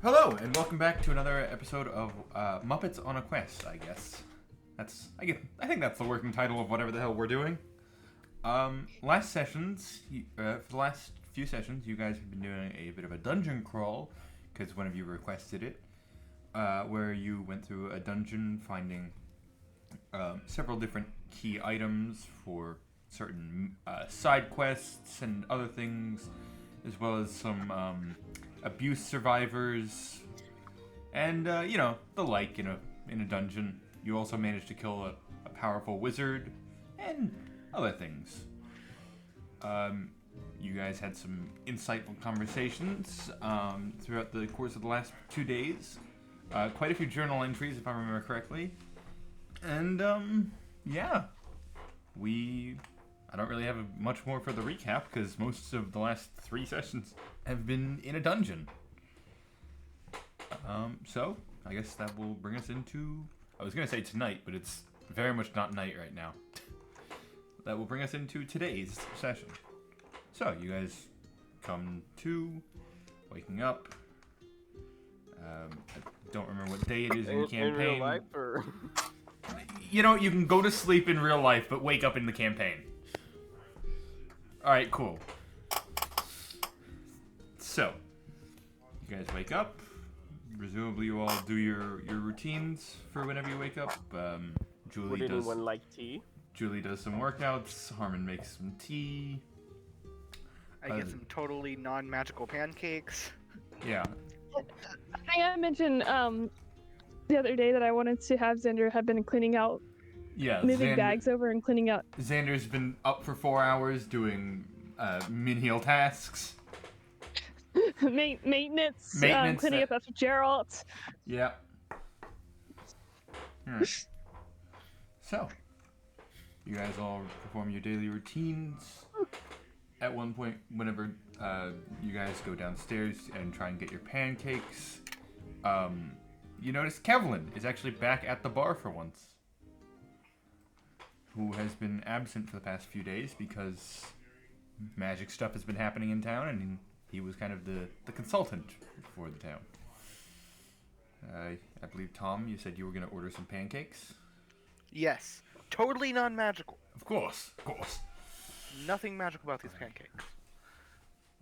Hello, and welcome back to another episode of Muppets on a Quest. I guess I think that's the working title of whatever the hell we're doing. Last sessions, for the last few sessions, you guys have been doing a bit of a dungeon crawl because one of you requested it, where you went through a dungeon finding several different key items for certain side quests and other things, as well as some abuse survivors, and the like in a dungeon. You also managed to kill a powerful wizard and other things. You guys had some insightful conversations throughout the course of the last 2 days. Quite a few journal entries, if I remember correctly. And I don't really have much more for the recap because most of the last 3 sessions have been in a dungeon. So I guess that will bring us into, I was going to say tonight, but it's very much not night right now. That will bring us into today's session. So you guys come to waking up. I don't remember what day it is in the campaign. In real life, or? You can go to sleep in real life, but wake up in the campaign. Alright, cool. So, you guys wake up. Presumably you all do your routines for whenever you wake up. Would anyone like tea? Julie does some workouts. Harmon makes some tea. I get some totally non-magical pancakes. Yeah. I think I mentioned the other day that I wanted to have Xander have been cleaning out, moving bags over and cleaning out. Xander's been up for 4 hours doing menial tasks. Maintenance, cleaning up after Geralt. Yeah. Alright. So, you guys all perform your daily routines. At one point, whenever you guys go downstairs and try and get your pancakes, you notice Kevlin is actually back at the bar for once. Who has been absent for the past few days because magic stuff has been happening in town, and he was kind of the consultant for the town. I believe, Tom, you said you were going to order some pancakes? Yes, totally non-magical. Of course. Nothing magical about these pancakes.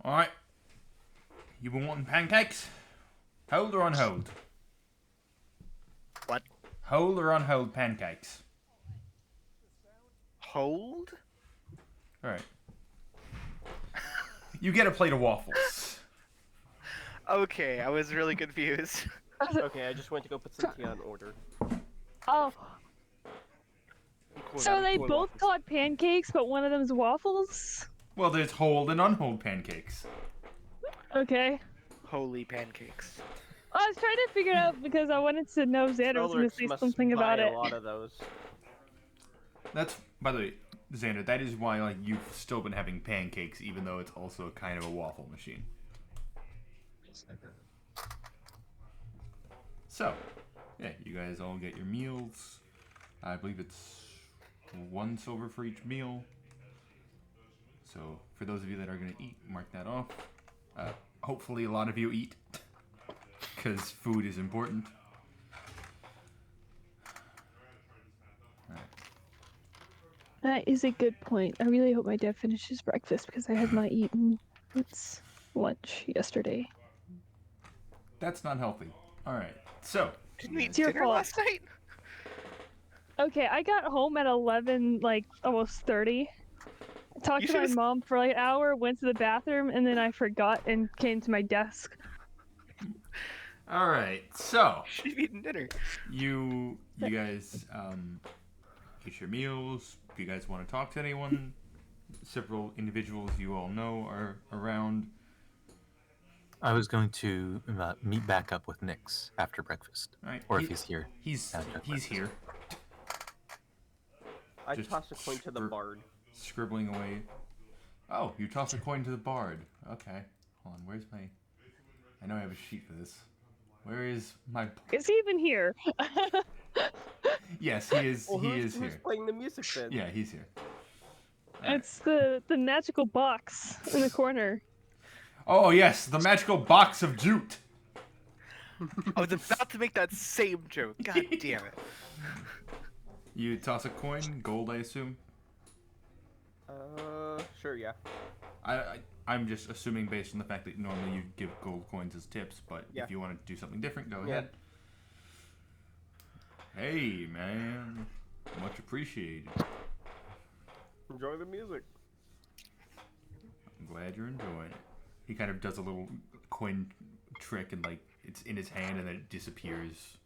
Alright. You been wanting pancakes? Hold or on hold? What? Hold or on hold pancakes? Hold? Alright. You get a plate of waffles. Okay, I was really confused. Okay, I just went to go put some tea on order. Oh, Cool, so now they cool both waffles. call it pancakes, but one of them's waffles? Well, there's hold and unhold pancakes. Okay. Holy pancakes. I was trying to figure it out because I wanted to know if Xander was going to Solrix say must something about buy it. a lot of those. That's, by the way, Xander, that is why you've still been having pancakes, even though it's also kind of a waffle machine. So, yeah, you guys all get your meals. I believe it's 1 silver for each meal. So, for those of you that are going to eat, mark that off. Hopefully a lot of you eat, because food is important. That is a good point. I really hope my dad finishes breakfast because I have not eaten since lunch yesterday. That's not healthy. Alright, so, Didn't we eat It's your dinner fault. last night? Okay, I got home at 11, almost 30. I talked You to my should've- mom for an hour, went to the bathroom, and then I forgot and came to my desk. alright, so, Should have eaten dinner. you guys eat your meals. If you guys want to talk to anyone, several individuals you all know are around. I was going to meet back up with Nix after breakfast, Alright, or if he's here. He's after here, I Just tossed a coin to the bard. scribbling away. Oh, you toss a coin to the bard. Okay, hold on. Where's my? I know I have a sheet for this. Where is my? Is he even here? Yes, he is. Well, he who's is here. playing the music then? Yeah, he's here. It's the magical box in the corner. Oh yes, the magical box of jute. I was about to make that same joke. God damn it. You toss a coin, gold, I assume. Sure, yeah. I'm just assuming based on the fact that normally you give gold coins as tips, but Yeah. if you want to do something different, go Yeah. ahead. Hey, man. Much appreciated. Enjoy the music. I'm glad you're enjoying it. He kind of does a little coin trick and, like, it's in his hand and then it disappears.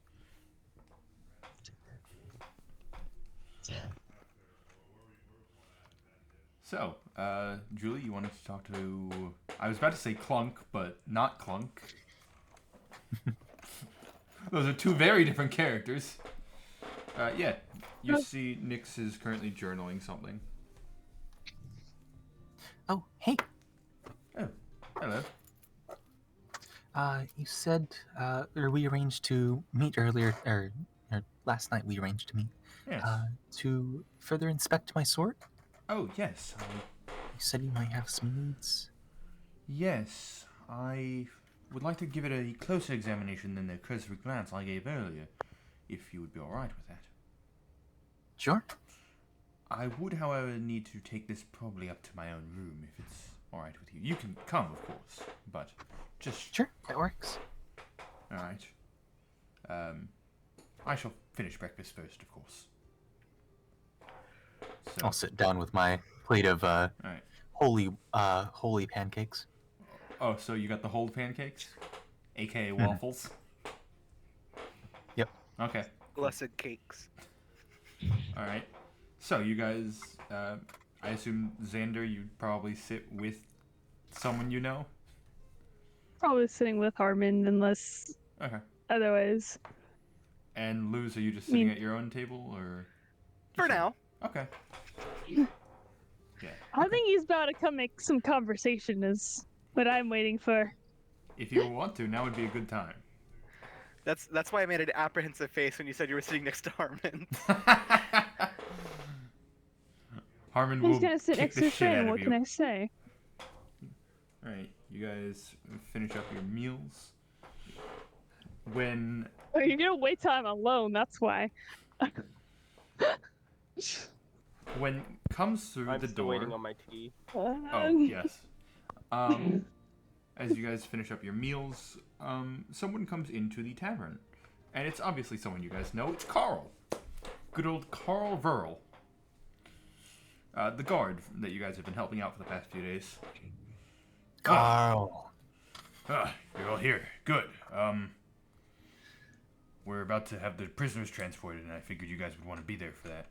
So, Julie, you wanted to talk to... I was about to say Clunk, but not Clunk. Those are two very different characters. Yeah, you see Nyx is currently journaling something. Oh, hey. Oh, hello. You said, or we arranged to meet earlier, or last night we arranged to meet. Yes. To further inspect my sword? Oh, yes. You said you might have some needs. Yes, I would like to give it a closer examination than the cursory glance I gave earlier, if you would be alright with that. Sure. I would, however, need to take this probably up to my own room, if it's alright with you. You can come, of course, but just... Sure, that works. Alright. I shall finish breakfast first, of course. So, I'll sit down with my plate of alright. holy pancakes. Oh, so you got the whole pancakes? AKA waffles? Yep. Okay. Blessed cakes. Alright. So, you guys, I assume, Xander, you'd probably sit with someone you know? Probably sitting with Harmon unless Okay. otherwise. And Luz, are you just sitting at your own table, or? For now. Okay. I think he's about to come make some conversation is what I'm waiting for. If you want to, now would be a good time. That's why I made an apprehensive face when you said you were sitting next to Harmon. Harmon will He's gonna sit kick next the to his shit out friend, of what you. can I say? Alright, you guys finish up your meals. When Oh, you're gonna wait till I'm alone, that's why. comes through I'm the still door. waiting on my tea. Oh, yes. As you guys finish up your meals, someone comes into the tavern. And it's obviously someone you guys know. It's Carl. Good old Carl Verl. The guard that you guys have been helping out for the past few days. Carl. You're all here. Good. We're about to have the prisoners transported, and I figured you guys would want to be there for that.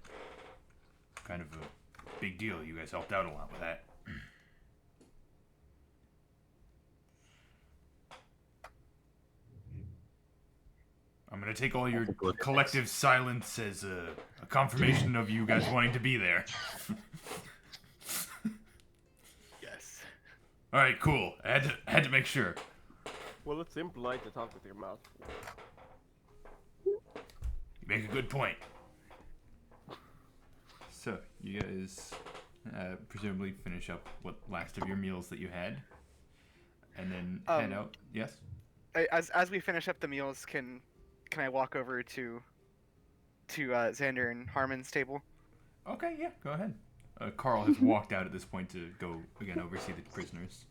Kind of a big deal. You guys helped out a lot with that. I'm gonna take all your collective silence as a confirmation of you guys wanting to be there. Yes. All right, cool. I had to make sure. Well, it's impolite to talk with your mouth. You make a good point. So you guys presumably finish up what last of your meals that you had, and then head out. Yes. As we finish up the meals, can I walk over to Xander and Harmon's table? Okay, yeah, go ahead. Carl has walked out at this point to go again oversee the prisoners.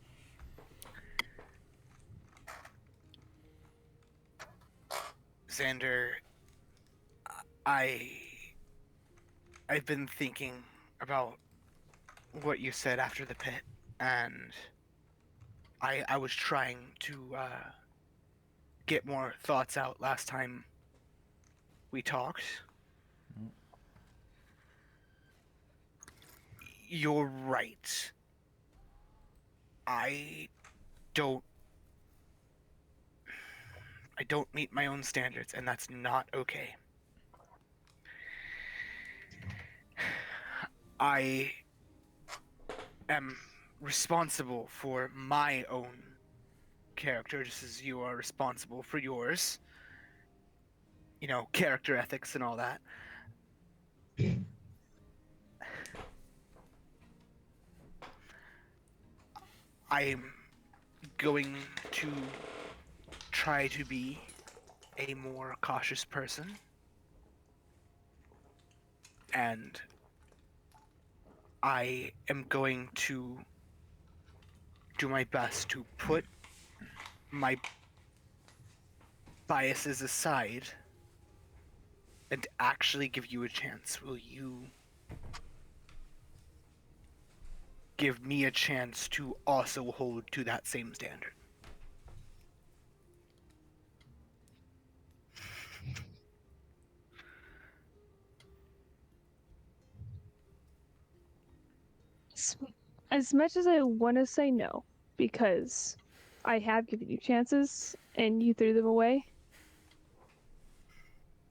Xander, I've been thinking about what you said after the pit, and I was trying to get more thoughts out last time we talked. You're right. I don't meet my own standards, and that's not okay. I am responsible for my own character, just as you are responsible for yours. You know, character ethics and all that. I'm going to try to be a more cautious person. And I am going to do my best to put my biases aside and actually give you a chance. Will you give me a chance to also hold to that same standard? As much as I want to say no, because I have given you chances and you threw them away,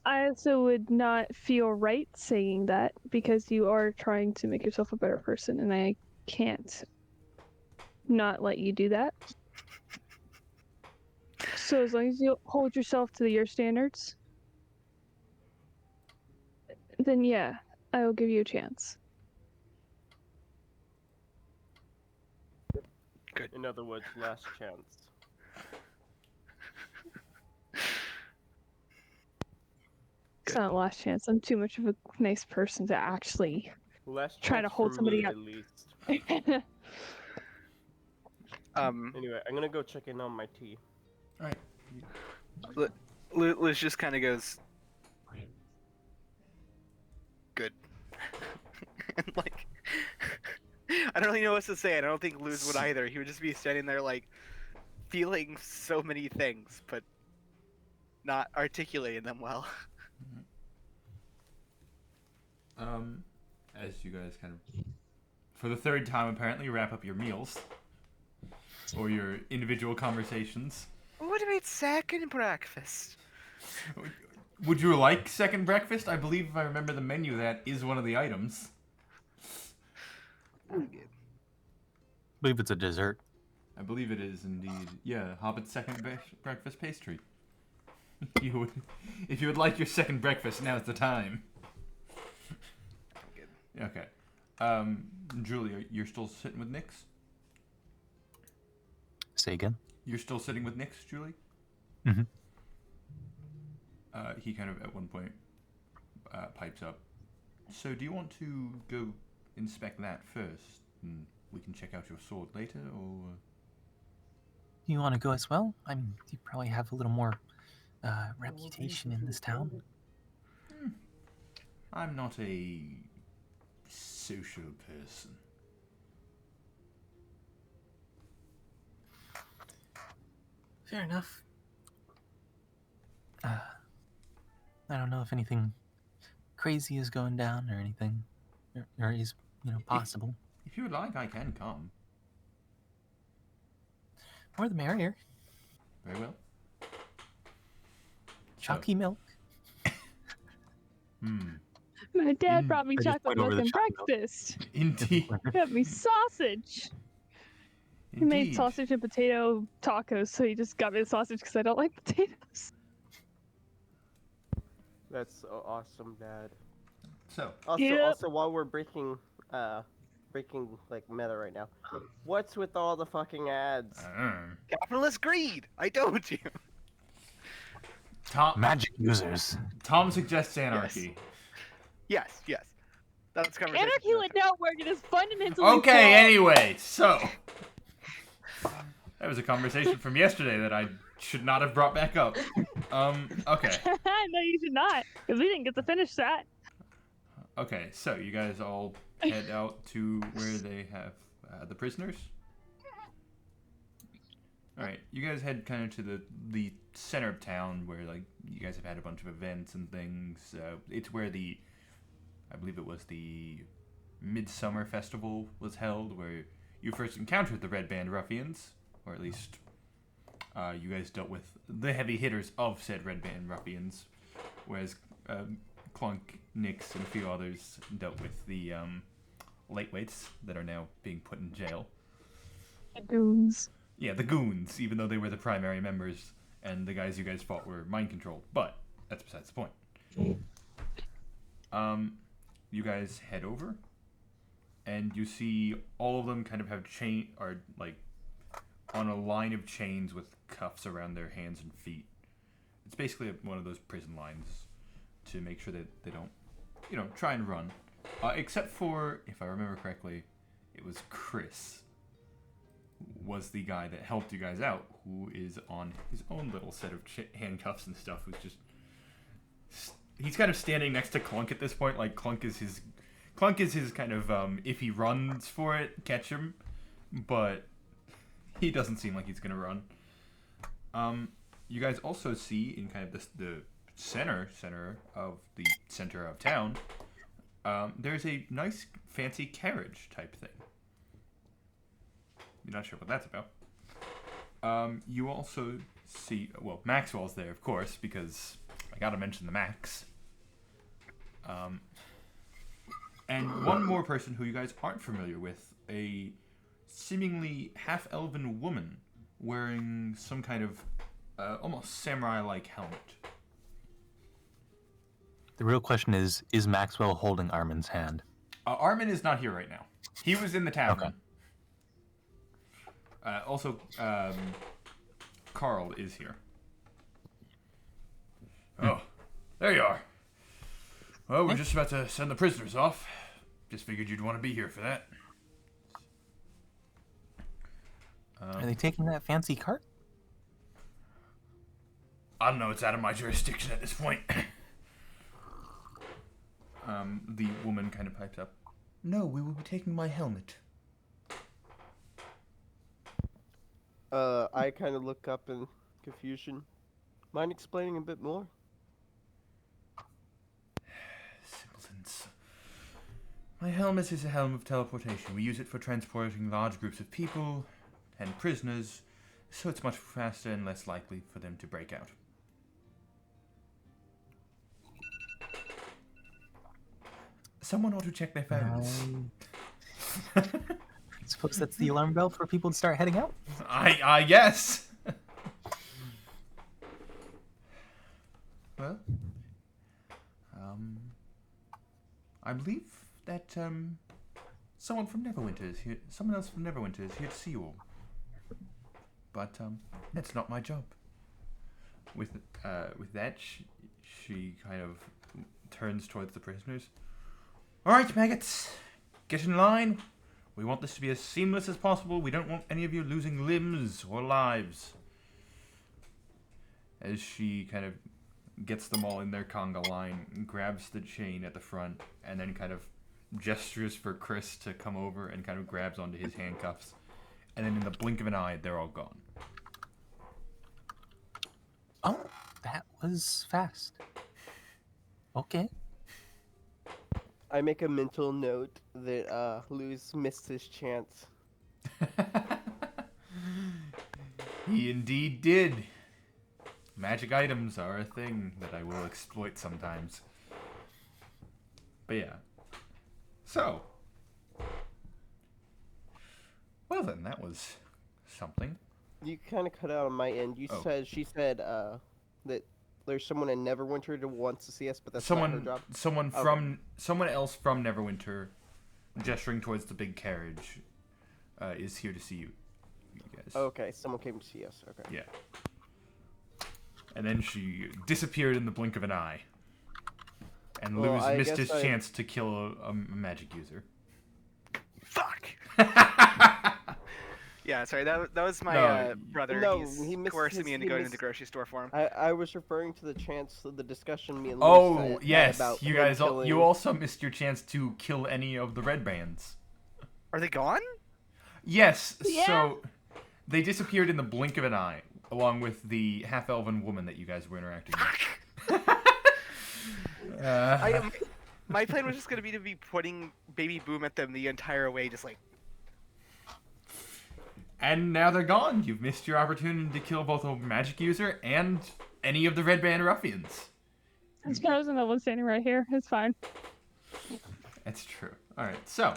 I also would not feel right saying that because you are trying to make yourself a better person, and I can't not let you do that. So as long as you hold yourself to your standards, then yeah, I will give you a chance. Good. In other words, last chance. It's not a last chance. I'm too much of a nice person to actually Last try to chance hold for somebody me, up. at least. Anyway, I'm gonna go check in on my tea. Alright. Liz just kind of goes, good. And like, I don't really know what to say. I don't think Luz would either. He would just be standing there like, feeling so many things, but not articulating them well. As you guys kind of, for the third time apparently, wrap up your meals. Or your individual conversations. What about second breakfast? Would you like second breakfast? I believe if I remember the menu, that is one of the items. I believe it's a dessert. I believe it is indeed. Yeah, Hobbit's second breakfast pastry. If you would like your second breakfast, now's the time. Good. Okay. Julia, you're still sitting with Nyx? Say again? You're still sitting with Nyx, Julie? Mm-hmm. He kind of, at one point, pipes up. So do you want to go inspect that first, and we can check out your sword later, or...? You want to go as well? I mean, you probably have a little more reputation in this town. I'm not a social person. Fair enough. I don't know if anything crazy is going down or anything, or is, possible. If you would like, I can come. More the merrier. Very well. Chalky milk. My dad brought me I just chocolate went over milk the and chocolate milk. breakfast. Indeed. He got me sausage. He made Indeed. sausage and potato tacos, so he just got me the sausage because I don't like potatoes. That's so awesome, Dad. So, Also, while we're breaking like meta right now, what's with all the fucking ads? Capitalist greed! I told you! Magic users. Tom suggests anarchy. Yes. That's conversation. Anarchy would not work. It is fundamentally Okay, flawed. anyway, so... That was a conversation from yesterday that I should not have brought back up. Okay. No, you should not, because we didn't get to finish that. Okay, so you guys all head out to where they have the prisoners? Alright, you guys head kind of to the center of town where, like, you guys have had a bunch of events and things. It's where I believe it was the Midsummer Festival was held, where you first encountered the Red Band Ruffians, or at least you guys dealt with the heavy hitters of said Red Band Ruffians, whereas Clunk, Nyx, and a few others dealt with the lightweights that are now being put in jail. Goons. Yeah, the goons, even though they were the primary members, and the guys you guys fought were mind-controlled, but that's besides the point. You guys head over, and you see all of them kind of have are like on a line of chains with cuffs around their hands and feet. It's basically one of those prison lines to make sure that they don't, try and run. Except for, if I remember correctly, it was Chris was the guy that helped you guys out, who is on his own little set of handcuffs and stuff. Who's just he's kind of standing next to Clunk at this point. Like Clunk is his kind of if he runs for it, catch him, but he doesn't seem like he's gonna run. You guys also see in kind of the center of town, there's a nice fancy carriage type thing. You're not sure what that's about. You also see, well, Maxwell's there, of course, because I gotta mention the Max. And one more person who you guys aren't familiar with, a seemingly half-elven woman wearing some kind of almost samurai-like helmet. The real question is Maxwell holding Armin's hand? Armin is not here right now. He was in the tavern. Okay. Also, Carl is here. Oh, there you are. Well, we're just about to send the prisoners off. Just figured you'd want to be here for that. Are they taking that fancy cart? I don't know, it's out of my jurisdiction at this point. The woman kind of pipes up. No, we will be taking my helmet. I kind of look up in confusion. Mind explaining a bit more? Simpletons. My helmet is a helm of teleportation. We use it for transporting large groups of people and prisoners, so it's much faster and less likely for them to break out. Someone ought to check their phones. I suppose that's the alarm bell for people to start heading out? I guess. Well, I believe that someone from Neverwinter is here. Someone else from Neverwinter is here to see you all. But that's not my job. With that, she kind of turns towards the prisoners. All right, maggots, get in line. We want this to be as seamless as possible. We don't want any of you losing limbs or lives. As she kind of gets them all in their conga line, and grabs the chain at the front, and then kind of gestures for Chris to come over and kind of grabs onto his handcuffs. And then in the blink of an eye, they're all gone. Oh, that was fast. Okay. I make a mental note that Luz missed his chance. He indeed did. Magic items are a thing that I will exploit sometimes. But yeah. So. Well then, that was something. You kind of cut out on my end. She said that there's someone in Neverwinter that wants to see us, but that's not her job. Someone else from Neverwinter, gesturing towards the big carriage, is here to see you guys. Okay, someone came to see us. Okay. Yeah. And then she disappeared in the blink of an eye. And Well, Luz I missed guess his chance to kill a magic user. Fuck. Yeah, sorry. That was my No, brother. no, He's he missed coercing his- me into he going to missed- the grocery store for him. I was referring to the chance of the discussion me and Luz Oh, had yes. about You him guys, killing... you also missed your chance to kill any of the red bands. Are they gone? Yes, Yeah. so they disappeared in the blink of an eye, along with the half-elven woman that you guys were interacting with. My plan was just gonna be to be putting Baby Boom at them the entire way, just like. And now they're gone. You've missed your opportunity to kill both a magic user and any of the red band ruffians. It's better than the one standing right here. It's fine. That's true. All right, so.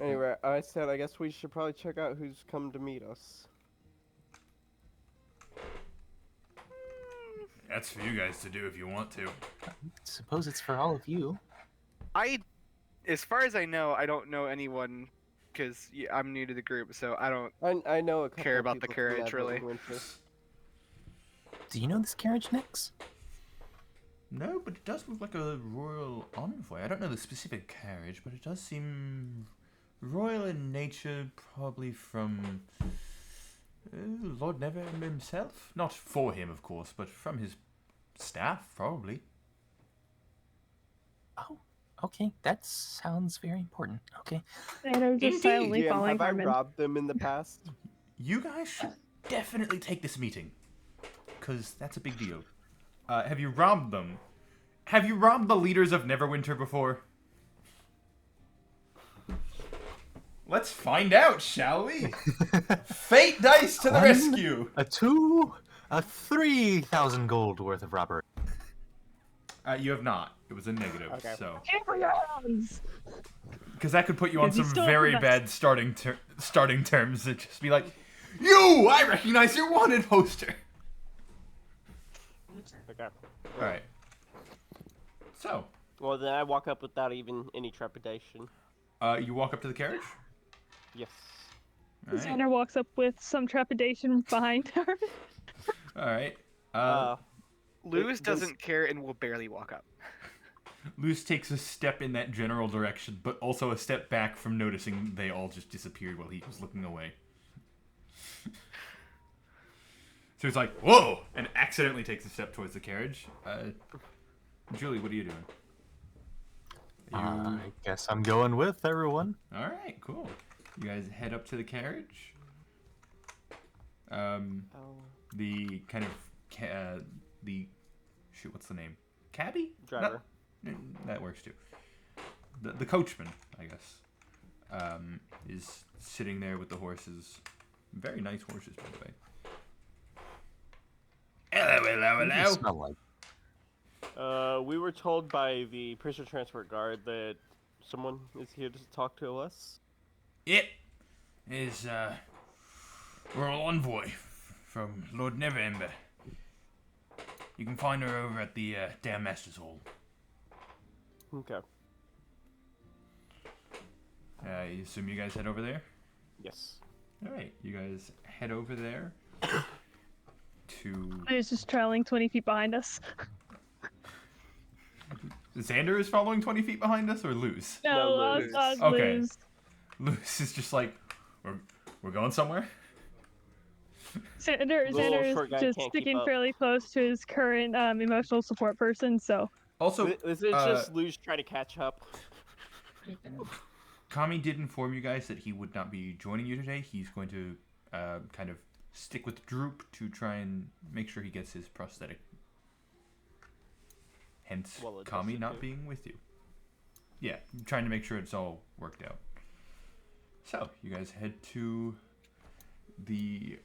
Anyway, I said I guess we should probably check out who's come to meet us. That's for you guys to do if you want to. Suppose it's for all of you. As far as I know, I don't know anyone, because I'm new to the group, so I don't. I know a couple Care of about the people from courage, really. Neverwinter. Do you know this carriage, Nix? No, but it does look like a royal envoy. I don't know the specific carriage, but it does seem royal in nature, probably from Lord Neverember himself. Not for him, of course, but from his staff, probably. Oh, okay. That sounds very important. Okay. And I'm just silently GM, following have I Harmon. robbed them in the past? You guys should definitely take this meeting, because that's a big deal. Have you robbed them? Have you robbed the leaders of Neverwinter before? Let's find out, shall we? Fate dice to the One, rescue! A 2, a 3,000 gold worth of robbery. You have not. It was a negative, Okay. so... Abrams! Because that could put you on Because you some still very have bad starting terms that just be like, you! I recognize your wanted poster! Okay. Alright. So, Well, then I walk up without even any trepidation. you walk up to the carriage? Yes. Alright. Xander walks up with some trepidation behind her. Alright. Luz does- doesn't care and will barely walk up. Luce takes a step in that general direction, but also a step back from noticing they all just disappeared while he was looking away. So he's like, whoa! And accidentally takes a step towards the carriage. Julie, what are you doing? I guess I'm going with everyone. Alright, cool. You guys head up to the carriage. The kind of, shoot, what's the name? Cabbie? Driver. No, that works too. The coachman, I guess, is sitting there with the horses. Very nice horses, by the way. Hello, hello, What do you hello. smell like? We were told by the prisoner transport guard that someone is here to talk to us. It is royal envoy from Lord Neverember. You can find her over at the Dam Master's Hall. Okay. I assume you guys head over there? Yes. Alright, you guys head over there to... He's just trailing 20 feet behind us. Xander is following 20 feet behind us, or Luz? No, Luz. us Okay. lose. Luz is just like, we're going somewhere? Xander Little is short guy just can't keep sticking up. fairly close to his current emotional support person, so. Also, This is just Luz trying to catch up. Kami did inform you guys that he would not be joining you today. He's going to kind of stick with Droop to try and make sure he gets his prosthetic. Hence, Well, Kami adjusted not to. being with you. Yeah, trying to make sure it's all worked out. So, you guys head to the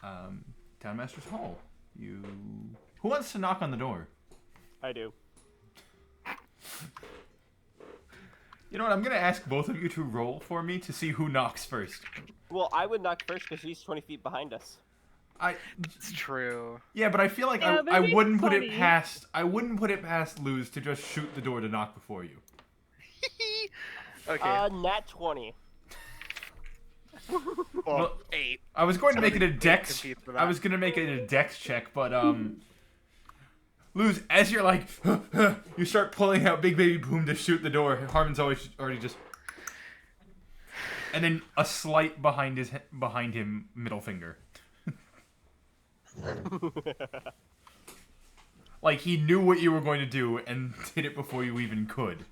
Town Master's Hall. Who wants to knock on the door? I do. You know what? I'm gonna ask both of you to roll for me to see who knocks first. Well, I would knock first because he's 20 feet behind us. It's true. Yeah, but I feel like Yeah, I but he's wouldn't put it 20. past Luz to just shoot the door to knock before you. Okay. Nat 20. well, 8. I was going to make it a Somebody dex. competes with I that. was gonna make it a dex check, but Luz, as you're like, you start pulling out Big Baby Boom to shoot the door. Harmon's already just, and then a slight behind him middle finger. Like he knew what you were going to do and did it before you even could,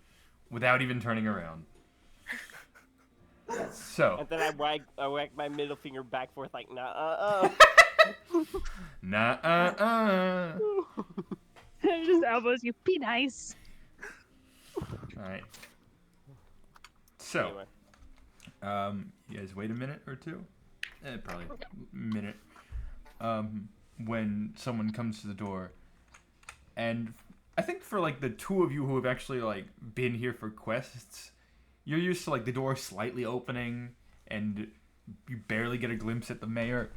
without even turning around. So, And then I wag my middle finger back forth like, nah, Just elbows you. Be nice. Alright. So, Anyway. you guys wait a minute or two? Probably a minute. When someone comes to the door. And I think for like the two of you who have actually like been here for quests, you're used to like the door slightly opening and you barely get a glimpse at the mayor.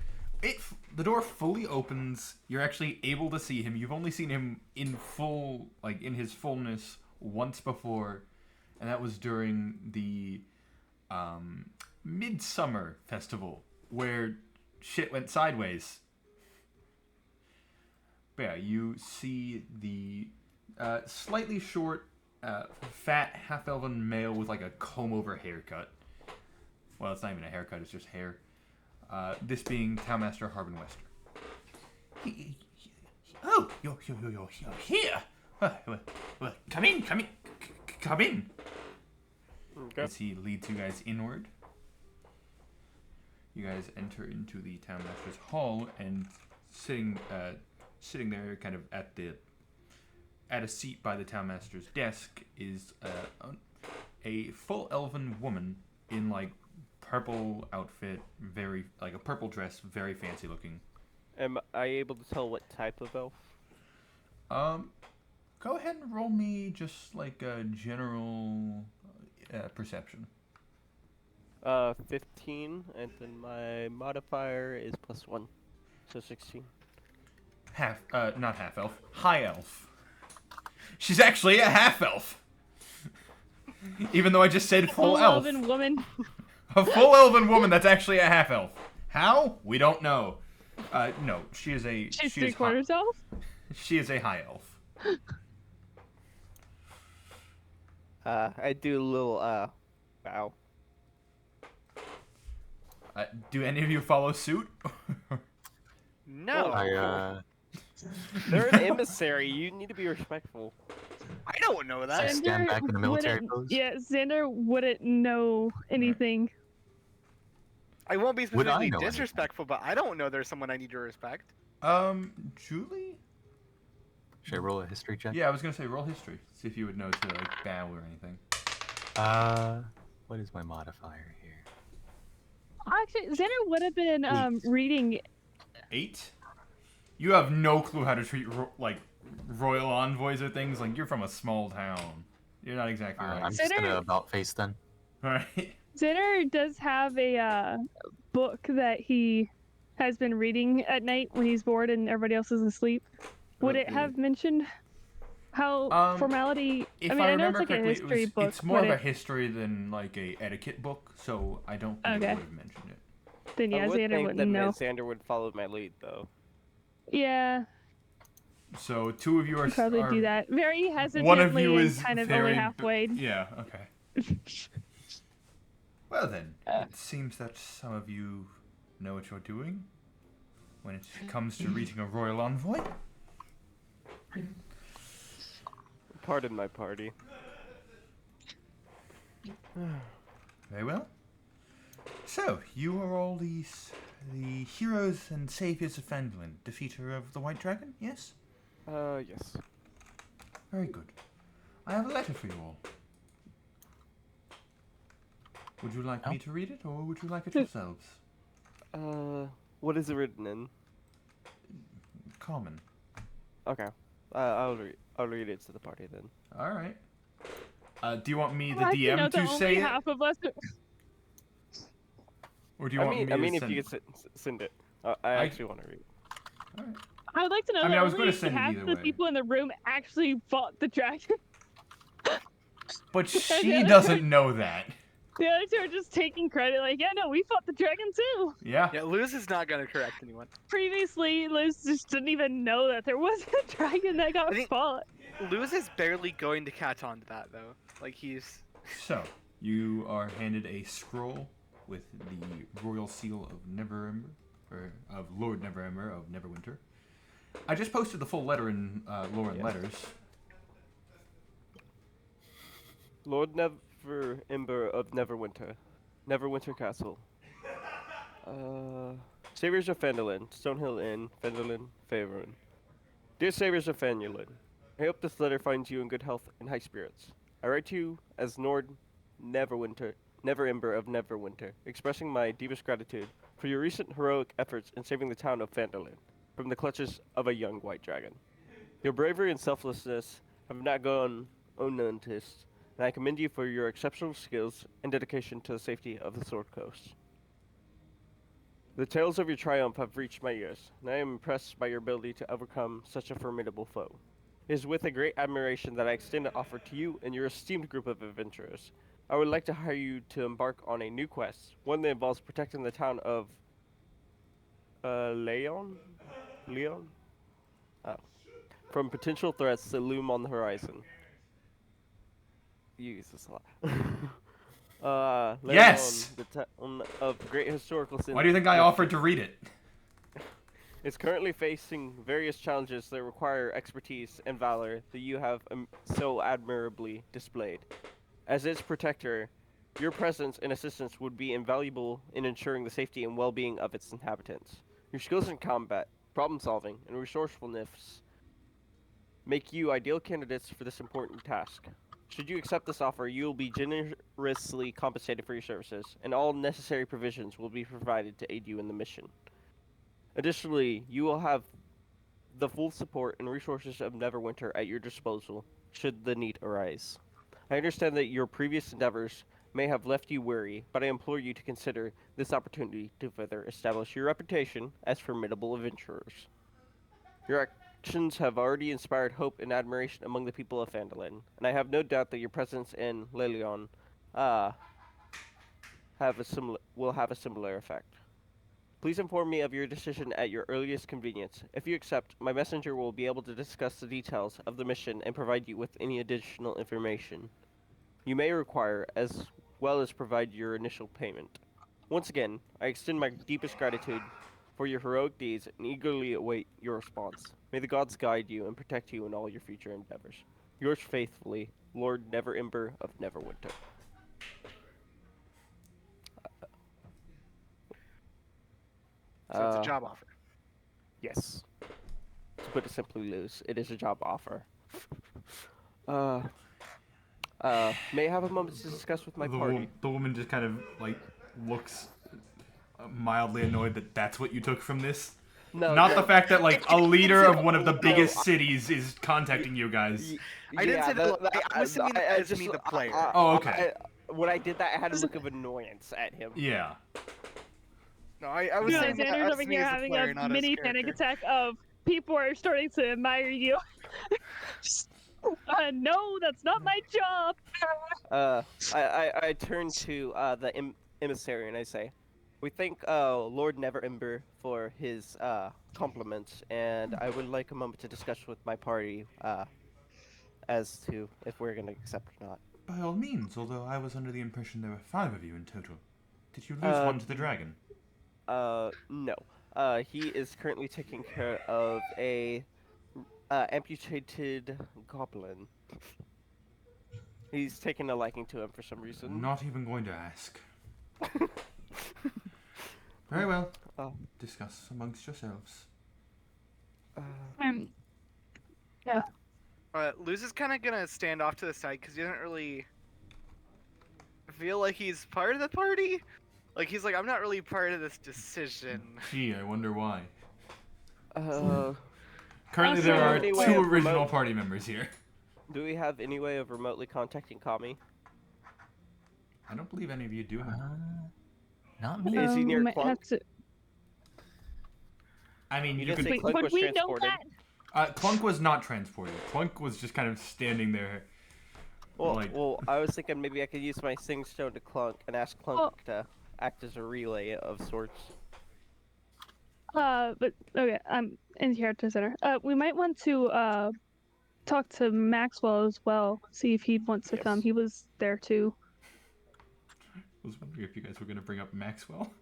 The door fully opens. You're actually able to see him. You've only seen him in full, like in his fullness once before, and that was during the Midsummer Festival, where shit went sideways. But yeah, you see the slightly short, fat, half-elven male with like a comb-over haircut. Well, it's not even a haircut; it's just hair. This being Townmaster Harbin Wester. Oh, you're here. Well, come in. Okay. As he leads you guys inward, you guys enter into the Townmaster's hall, and sitting there, kind of at a seat by the Townmaster's desk, is a full elven woman in like purple outfit, very like a purple dress, very fancy looking. Am I able to tell what type of elf? Go ahead and roll me just like a general perception. 15, and then my modifier is +1, so 16. Not half elf, high elf. She's actually a half elf. Even though I just said full elf. Elven woman. A full elven woman that's actually a half elf. How? We don't know. No, she is a. She's she is 3/4 elf. She is a high elf. I do a little bow. Do any of you follow suit? No. They're an emissary. You need to be respectful. I don't know that. Stand back in the military wouldn't- pose? Yeah, Xander wouldn't know anything. I won't be Would I specifically know anything? disrespectful, but I don't know there's someone I need to respect. Julie? Should I roll a history check? Yeah, I was gonna say roll history. See if you would know to like bow or anything. What is my modifier here? Actually, Xander would have been reading. 8? You have no clue how to treat royal envoys or things. Like, you're from a small town. You're not exactly like. I'm just gonna about face then. All right. Xander does have a book that he has been reading at night when he's bored and everybody else is asleep. Would it have mentioned how formality? If I mean, I know it's remember like a correctly, history book. it's more would of a it- history than like a etiquette book. So I don't think Okay. it would have mentioned it. Then yeah, I would Xander think that wouldn't know. Xander would follow my lead, though. Yeah, So 2 of you are. he'd probably are do that very hesitantly One of you and is kind of very only halfway. Yeah. Okay. Well then, it seems that some of you know what you're doing when it comes to reaching a royal envoy. Pardon my party. Very well. So, you are all the heroes and saviors of Phandalin, defeater of the White Dragon, yes? Yes. Very good. I have a letter for you all. Would you like me to read it, or would you like it yourselves? What is it written in? Common. Okay. I'll read it to the party then. All right. Do you want me, the Well, actually, no, DM, to only say it, half of us. or do you want me I to mean, if send you it? could send it. I actually want to read. All right. I would like to know I mean, that I was only gonna send it half either of the way. people in the room actually fought the dragon. But she doesn't know that. The other two are just taking credit, like, yeah, no, we fought the dragon too. Yeah. Yeah, Luz is not gonna correct anyone. Previously, Liz just didn't even know that there was a dragon that got I think- fought. Luz is barely going to catch on to that though. Like he's. So, you are handed a scroll with the royal seal of Neverember, or of Lord Neverember of Neverwinter. I just posted the full letter in Lore and Letters. Lord Neverember of Neverwinter. Neverwinter Castle. Saviors of Phandalin. Stonehill Inn. Phandalin. Faerun. Dear Saviors of Phandalin, I hope this letter finds you in good health and high spirits. I write to you as Lord Neverember of Neverwinter, expressing my deepest gratitude for your recent heroic efforts in saving the town of Phandalin from the clutches of a young white dragon. Your bravery and selflessness have not gone unnoticed, and I commend you for your exceptional skills and dedication to the safety of the Sword Coast. The tales of your triumph have reached my ears, and I am impressed by your ability to overcome such a formidable foe. It is with a great admiration that I extend an offer to you and your esteemed group of adventurers. I would like to hire you to embark on a new quest, one that involves protecting the town of Leon? from potential threats that loom on the horizon. You use this a lot. Later Yes! on, the town of great historical Why do you think I offered to read it? is currently facing various challenges that require expertise and valor that you have so admirably displayed. As its protector, your presence and assistance would be invaluable in ensuring the safety and well-being of its inhabitants. Your skills in combat, problem-solving, and resourcefulness make you ideal candidates for this important task. Should you accept this offer, you will be generously compensated for your services, and all necessary provisions will be provided to aid you in the mission. Additionally, you will have the full support and resources of Neverwinter at your disposal, should the need arise. I understand that your previous endeavors may have left you weary, but I implore you to consider this opportunity to further establish your reputation as formidable adventurers. Your actions have already inspired hope and admiration among the people of Phandalin, and I have no doubt that your presence in Lelion will have a similar effect. Please inform me of your decision at your earliest convenience. If you accept, my messenger will be able to discuss the details of the mission and provide you with any additional information you may require, as well as provide your initial payment. Once again, I extend my deepest gratitude for your heroic deeds and eagerly await your response. May the gods guide you and protect you in all your future endeavors. Yours faithfully, Lord Neverember of Neverwinter. So it's a job offer. Yes. To put it simply, Luz, it is a job offer. May I have a moment to discuss with my party? The woman just kind of like looks mildly annoyed that that's what you took from this. No, Not the fact that like a leader of one of the No, biggest cities is contacting you guys. I didn't say that. I was saying that as me, the player. Oh, okay. When I did that, I had a look of annoyance at him. Yeah. No, I was Yeah, saying that Xander's as over me here as a having player, a not as mini a panic character. attack of people are starting to admire you. No, that's not my job. I turn to the emissary and I say, we thank Lord Neverember for his compliments, and I would like a moment to discuss with my party as to if we're going to accept or not. By all means, although I was under the impression there were 5 of you in total. Did you lose one to the dragon? No. He is currently taking care of a amputated goblin. He's taken a liking to him for some reason. Not even going to ask. Very well. Oh. Discuss amongst yourselves. Yeah. Luz is kind of gonna stand off to the side because he doesn't really feel like he's part of the party. Like he's like, I'm not really part of this decision. Gee, I wonder why. Currently Also, there are any 2 way of original remote- party members here. Do we have any way of remotely contacting Kami? I don't believe any of you do have. Not me. Is he near might Clunk? have to- I mean, You you didn't could. say Clunk would was we know transported. that? Clunk was not transported. Clunk was just kind of standing there. Well, like- well, I was thinking maybe I could use my Sing Stone to Clunk and ask Clunk Oh. to act as a relay of sorts. But okay, I'm in character center. We might want to talk to Maxwell as well. See if he wants to Yes. come. He was there too. I was wondering if you guys were going to bring up Maxwell.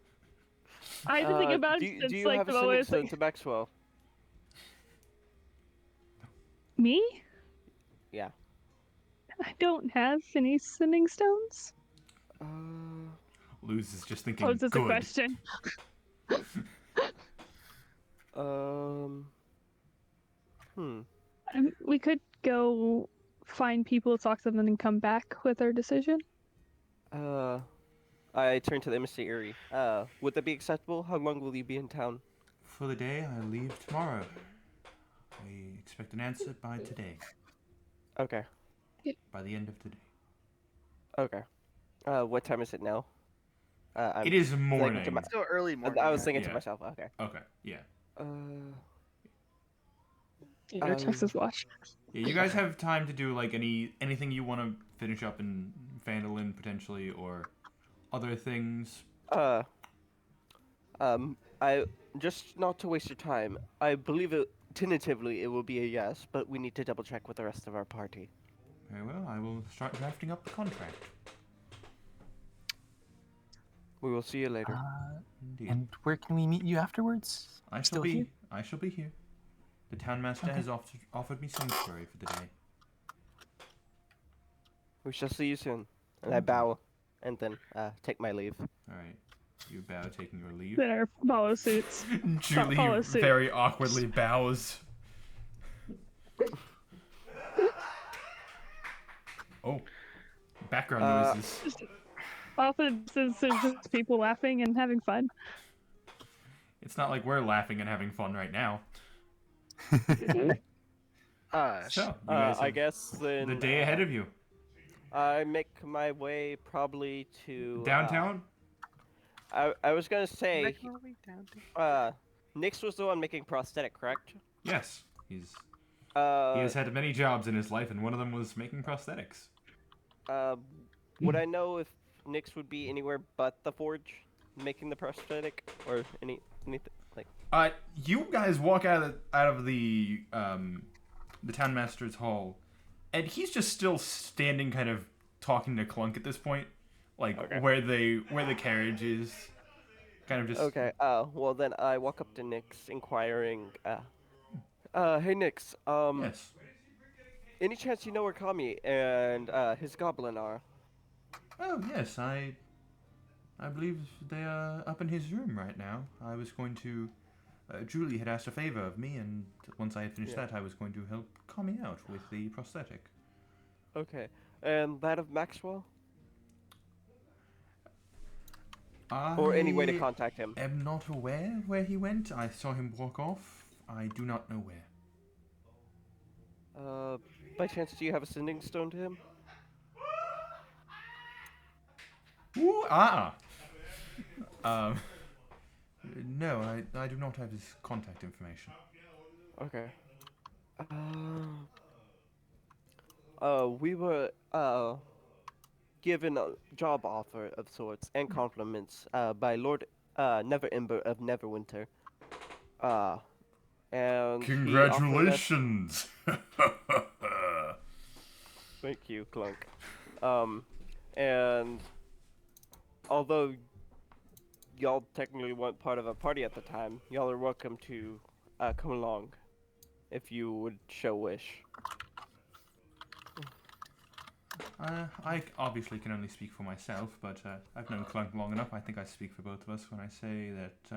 I've been thinking about do, it do since you like have the a Singing moment. Stone to Maxwell? Me? Yeah. I don't have any sending stones. Luz is just thinking, Poses a good. question. We could go find people, talk to them, and then come back with our decision. I turn to the emissary. Would that be acceptable? How long will you be in town? For the day, I leave tomorrow. I expect an answer by today. Okay. By the end of today. Okay. What time is it now? It is morning. to my- Still early morning. I was yeah. thinking to Yeah. myself. Okay. Okay, yeah. Your Texas watch. Yeah, you guys have time to do like anything you want to finish up in Phandalin potentially, or other things. I just not to waste your time. I believe it tentatively, it will be a yes, but we need to double check with the rest of our party. Very well, I will start drafting up the contract. We will see you later. Indeed. And where can we meet you afterwards? I shall Still be. here? I shall be here. The townmaster Okay. has offered me sanctuary for the day. We shall see you soon. And I bow, and then take my leave. All right. You bow, taking your leave. That are follow suits. Julie follow suit. very awkwardly bows. Oh, background noises. Often since there's just people laughing and having fun. It's not like we're laughing and having fun right now. So, you guys I have guess then the day ahead of you. I make my way probably to Downtown? I was gonna say, Nix was the one making prosthetic, correct? Yes. He Uh, has had many jobs in his life, and one of them was making prosthetics. would I know if Nix would be anywhere but the forge, making the prosthetic, or anything like? You guys walk out of the townmaster's hall, and he's just still standing, kind of talking to Clunk at this point, like Okay. where the carriage is, kind of just. Okay. Well then I walk up to Nix, inquiring. Hey Nix. Yes. Any chance you know where Kami and his goblin are? Oh yes, I believe they are up in his room right now. I was going to. Julie had asked a favor of me, and once I had finished that, I was going to help Kami out with the prosthetic. Okay. And that of Maxwell? Or any way to contact him? I am not aware where he went. I saw him walk off. I do not know where. By chance, do you have a sending stone to him? Ooh, no, I do not have his contact information. Okay. We were, given a job offer of sorts and compliments, by Lord, Neverember of Neverwinter. And he offered us- Congratulations! Thank you, Clunk. And although y'all technically weren't part of a party at the time, y'all are welcome to come along if you would show wish. I obviously can only speak for myself, but I've known Clunk long enough. I think I speak for both of us when I say that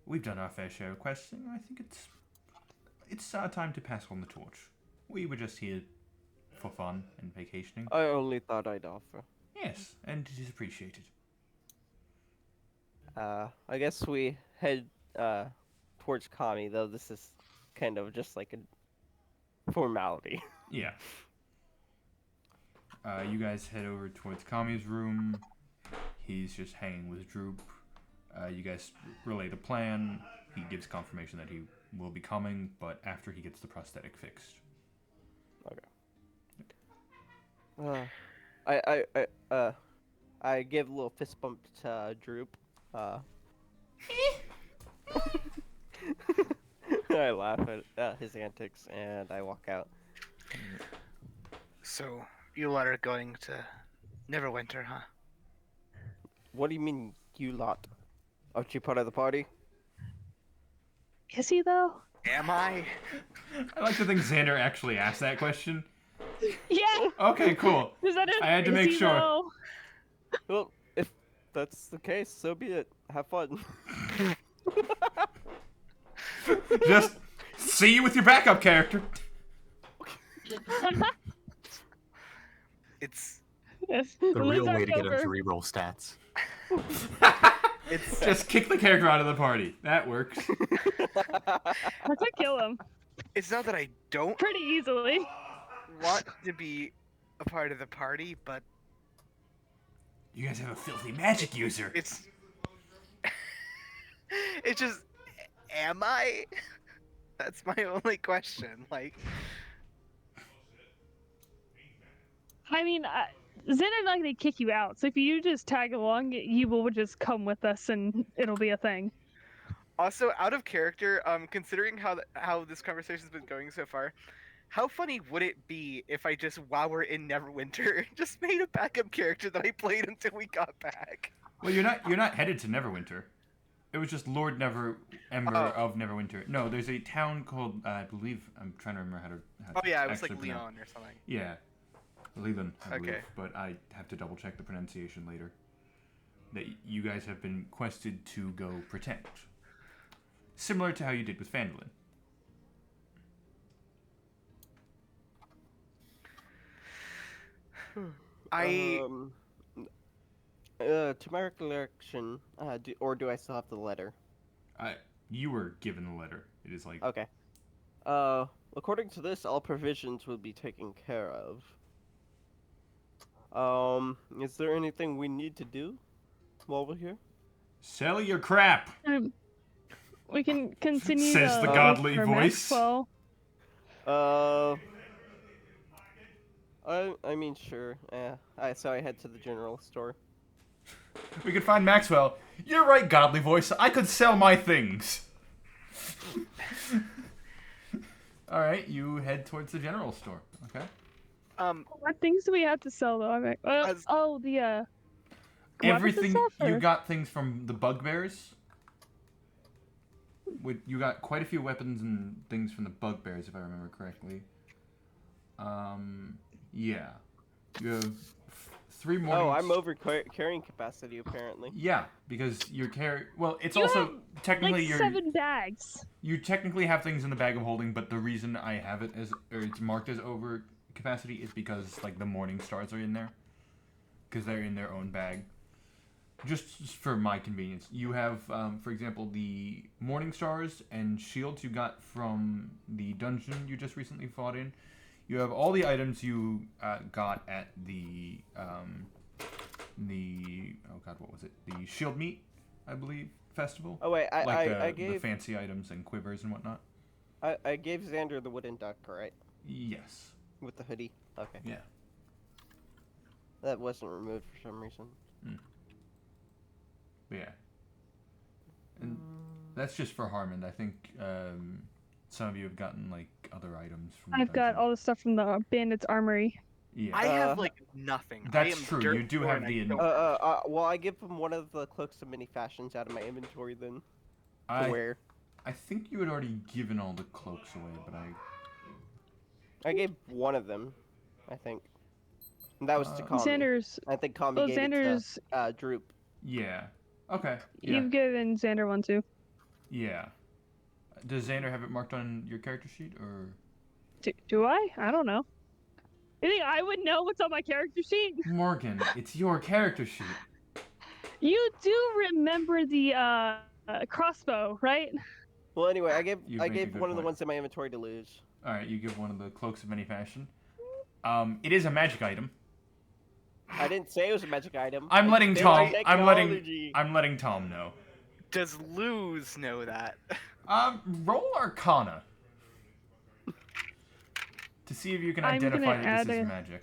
we've done our fair share of questing. I think it's time to pass on the torch. We were just here for fun and vacationing. I only thought I'd offer. Yes, and it is appreciated. I guess we head towards Kami, though this is kind of just like a formality. Yeah. You guys head over towards Kami's room. He's just hanging with Droop. You guys relay the plan. He gives confirmation that he will be coming, but after he gets the prosthetic fixed. I give a little fist bump to Droop. I laugh at his antics and I walk out. So, you lot are going to Neverwinter, huh? What do you mean, you lot? Aren't you part of the party? Is he though? Am I? I like to think Xander actually asked that question. Yeah. Okay, cool. Is that it? I had to Is make he, sure. though? Well, if that's the case, so be it. Have fun. Just see you with your backup character. It's Yes. The real Lizard way to get him over. to reroll stats. it's Just kick the character out of the party. That works. I could kill him it's not that I don't pretty easily. want to be a part of the party, but You guys have a filthy magic user. it's it's just, am I? That's my only question. Like, I mean, Zen is not going to kick you out. So if you just tag along, you will just come with us and it'll be a thing. Also, out of character, considering how this conversation's been going so far, how funny would it be if I just, while we're in Neverwinter, just made a backup character that I played until we got back? Well, you're not headed to Neverwinter. It was just Lord Never Ember of Neverwinter. No, there's a town called I believe I'm trying to remember how to. Oh yeah, it was like actually pronounce- Leon or something. Yeah, Leland, I believe. Okay. But I have to double check the pronunciation later. That you guys have been quested to go protect, similar to how you did with Phandalin. To my recollection, do I still have the letter? You were given the letter. It is like Okay. According to this, all provisions will be taken care of. Is there anything we need to do while we're here? sell your crap. We can continue. Says the godly for voice. Maxwell. I mean, sure. So I head to the general store. We could find Maxwell. You're right, godly voice. I could sell my things. All right, you head towards the general store. Okay. What things do we have to sell though? I'm like, the weapons and Everything stuff, you or- got things from the bugbears. You got quite a few weapons and things from the bugbears, if I remember correctly. Yeah. You have 3 mornings. Oh, I'm over carrying capacity apparently. Yeah, because you're Well, it's You also have, technically like 7 bags. You technically have things in the bag of holding, but the reason I have it or it's marked as over capacity is because like the morning stars are in there, because they're in their own bag. Just for my convenience, you have, for example, the morning stars and shields you got from the dungeon you just recently fought in. You have all the items you got at the what was it? The Shield Meet, I believe, festival. Oh wait, I the gave fancy items and quivers and whatnot. I gave Xander the wooden duck, right? Yes. With the hoodie. Okay. Yeah. That wasn't removed for some reason. But yeah. And that's just for Harmon. I think some of you have gotten like other items from. I've got all the stuff from the bandits' armory. Yeah. I have like nothing. That's I am true, dirt you do poor have and I the don't- Well, I give him one of the cloaks of many fashions out of my inventory then to I wear. I think you had already given all the cloaks away, but I gave one of them, I think. And that was to Kami. Xander's. I think Kami Well, gave Xander's. it to Droop. yeah. Okay. Yeah. You've given Xander one too. Yeah. Does Xander have it marked on your character sheet or? Do I? I don't know. You think I would know what's on my character sheet? Morgan, it's your character sheet. You do remember the crossbow, right? Well, anyway, I You gave make a good one of the point. ones in my inventory to lose. All right, you give one of the cloaks of many fashion. It is a magic item. I didn't say it was a magic item. I'm I letting said Tom. technology. I'm letting Tom know. Does Luz know that? Roll Arcana to see if you can I'm gonna identify that add this is a- magic.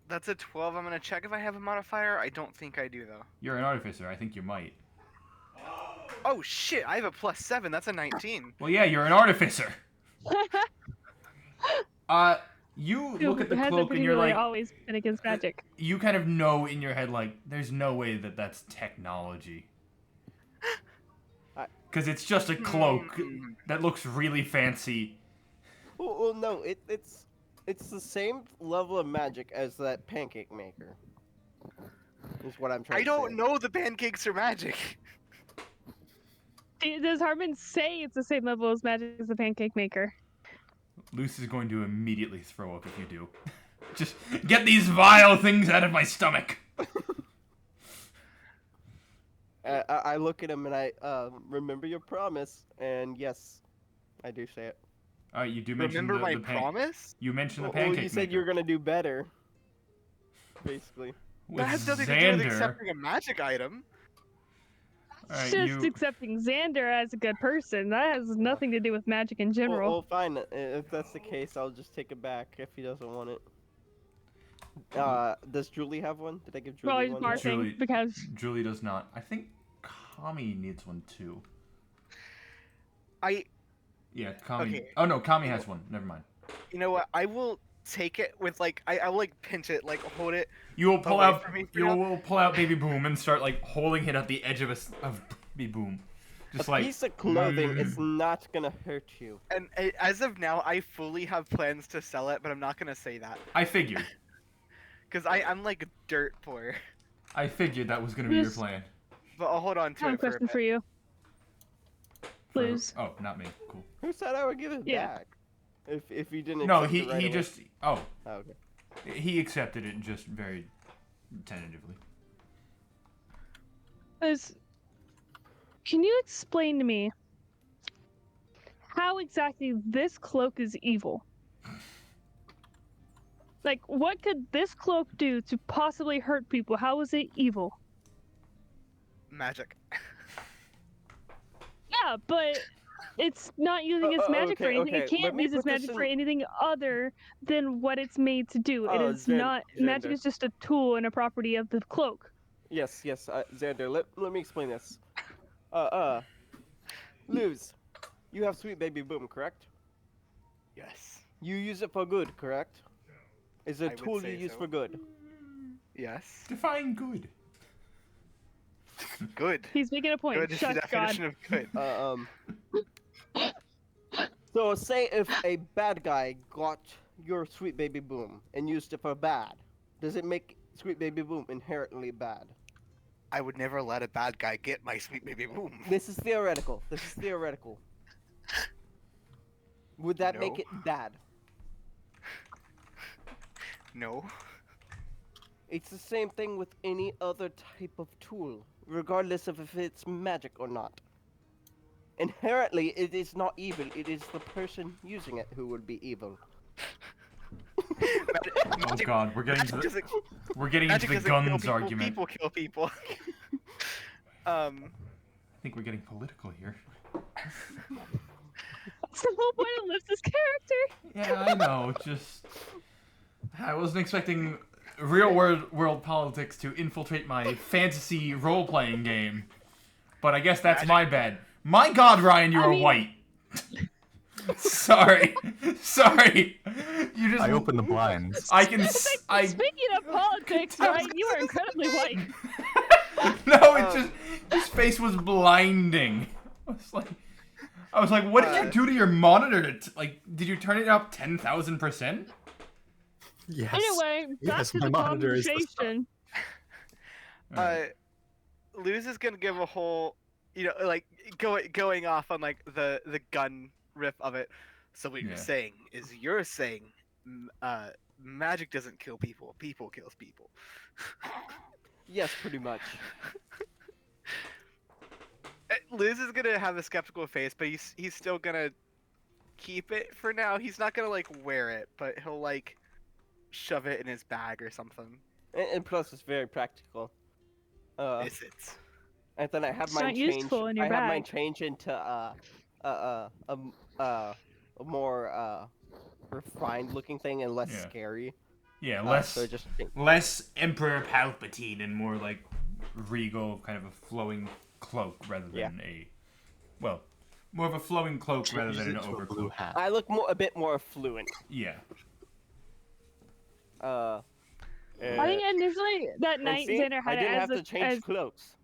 That's a 12. I'm gonna check if I have a modifier. I don't think I do though. You're an artificer. I think you might. Oh shit! I have a +7. That's a 19. Well, yeah, you're an artificer. You look at the Hasn't cloak and you're particularly like, always been against magic. you kind of know in your head like, there's no way that that's technology. Because it's just a cloak that looks really fancy. Well, no, it's the same level of magic as that pancake maker. Is what I'm trying I to say. don't know the pancakes are magic. Does Harmon say it's the same level as magic as the pancake maker? Luce is going to immediately throw up if you do. Just get these vile things out of my stomach. I look at him and I remember your promise, and yes, I do say it. You do mention Remember my the promise? You mentioned the Well, pancake you said maker. you were gonna do better. Basically. With That has nothing to do Xander. with accepting a magic item. Alright, Just accepting Xander as a good person. That has nothing to do with magic in general. Well, fine. If that's the case, I'll just take it back if he doesn't want it. Does Julie have one? Did I give Julie Well, he's one? marking Julie- because Julie does not. I think Kami needs one too. Yeah, Kami. Okay. Oh no, Kami has one. Never mind. You know what? I will take it with like I will like pinch it, like hold it. You will pull Away out. from me for You now? will pull out Baby Boom and start like holding it at the edge of Baby Boom, just A like. piece of clothing is not gonna hurt you. And as of now, I fully have plans to sell it, but I'm not gonna say that I figured. because I'm like dirt poor. I figured that was gonna be your Yes. plan. But I'll hold on I to have a it for a question bit. for you. For- Lose. Oh, not me. Cool. Who said I would give it Yeah. back? If you didn't. No, accept it right he away? just. Oh, Oh, okay. he accepted it just very tentatively. Can you explain to me how exactly this cloak is evil? Like, what could this cloak do to possibly hurt people? How is it evil? Magic. Yeah, but it's not using its magic for okay, anything. It okay, let can't me use its put this magic for in- anything other than what it's made to do. It Oh, is Xan- not. Magic Xander. is just a tool and a property of the cloak. Yes, Xander. Let me explain this. Luz, you have Sweet Baby Boom, correct? Yes. You use it for good, correct? Is I a would tool you say use so. for good. Yes. Define good. Good. He's making a point. Good is the Shut God. definition of good. So say if a bad guy got your Sweet Baby Boom and used it for bad, does it make Sweet Baby Boom inherently bad? I would never let a bad guy get my sweet baby boom. This is theoretical. Would that make No. it bad? No. It's the same thing with any other type of tool, regardless of if it's magic or not. Inherently, it is not evil. It is the person using it who would be evil. Oh God, we're getting Magic to the, doesn't, we're getting into magic the doesn't kill guns people, argument. People kill people. I think we're getting political here. That's the whole point of Liv's character. Yeah, I know. Just I wasn't expecting real world politics to infiltrate my fantasy role playing game, but I guess that's my bad. My God, Ryan, you I are mean- white. Sorry. You just. I opened the blinds. I can. Speaking of politics, right? You are incredibly white. No, it just his face was blinding. I was like, what did you do to your monitor? Like, did you turn it up 10,000%? Yes. Anyway, back Yes, to my the monitor is the conversation. Luz is gonna give a whole, like going off on like the gun riff of it. So what Yeah. you're saying, magic doesn't kill people. People kills people. Yes, pretty much. Liz is gonna have a skeptical face, but he's still gonna keep it for now. He's not gonna like wear it, but he'll like shove it in his bag or something. And plus, it's very practical. Is it? And then I have It's mine not change. useful in your I have mine bag. change into a more refined looking thing and less Yeah. scary. Yeah, So just less Emperor Palpatine and more like regal, kind of a flowing cloak rather Yeah. than more of a flowing cloak rather Changes than an it to a blue overcloak. hat. I look a bit more fluent. Yeah. I think initially that and night see, Xander I had it didn't as have to change cloaks.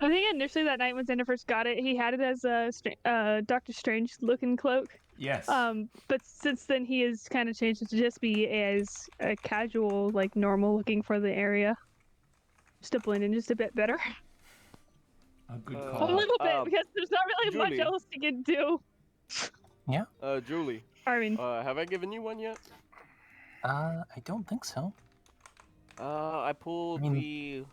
I think initially that night when Xander first got it, he had it as a Doctor Strange looking cloak. Yes. But since then he has kind of changed it to just be as a casual, like normal looking for the area, just to blend in just a bit better. A good Uh, A call. little bit because there's not really much Julie. else you can do. Julie, I mean, have I given you one yet? I don't think so. I pulled I mean,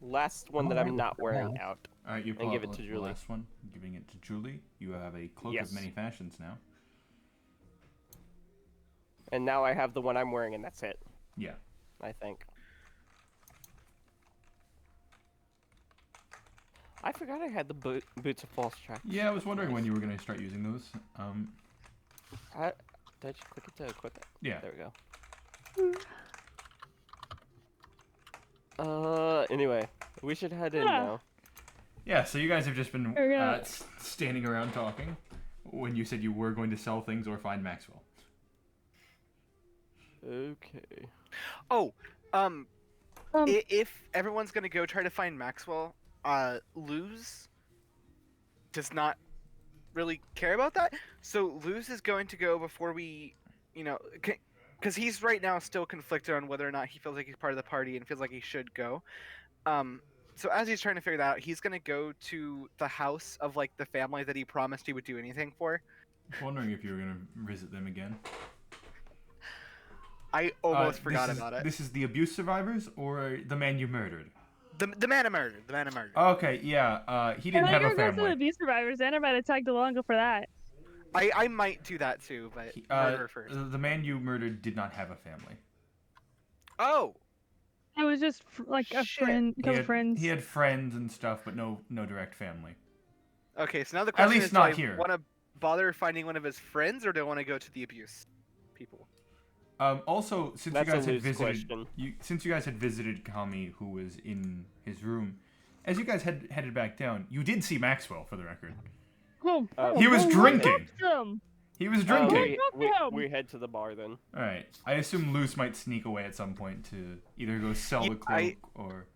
the last one I'm that alright I'm with not that wearing now. out. All right, you and pull give out it to the Julie. last one, giving it to Julie. You have a cloak Yes. of many fashions now. And now I have the one I'm wearing, and that's it. Yeah. I think. I forgot I had the boots of false track. Yeah, I was wondering when you were gonna start using those. Did I just click it to equip it? Yeah. There we go. Anyway, we should head in Yeah. now. Yeah, so you guys have just been We're gonna- standing around talking when you said you were going to sell things or find Maxwell. Okay. Oh, Um, if everyone's gonna go try to find Maxwell, Luz does not really care about that. So Luz is going to go before we, because he's right now still conflicted on whether or not he feels like he's part of the party and feels like he should go. So as he's trying to figure that out, he's gonna go to the house of like the family that he promised he would do anything for. I was wondering if you were going to visit them again. I almost forgot about it. This is the abuse survivors or the man you murdered? The man I murdered. The man I murdered. Okay, yeah. He didn't I have a think we're going to the family. abuse survivors. And I might have tagged along for that. I might do that too, but murder first. The man you murdered did not have a family. Oh, It was just like a Shit. friend, couple friends. He had friends and stuff, but no direct family. okay. So now the At question least is, not do here. I want to bother finding one of his friends, or do I want to go to the abuse people? Also, since That's you a guys had loose visited, question. since you guys had visited Kami, who was in his room, as you guys headed back down, you did see Maxwell, for the record. Oh, He was oh, drinking. awesome. He was Uh, drinking. we head to the bar then. All right. I assume Luce might sneak away at some point to either go sell Yeah, the cloak or.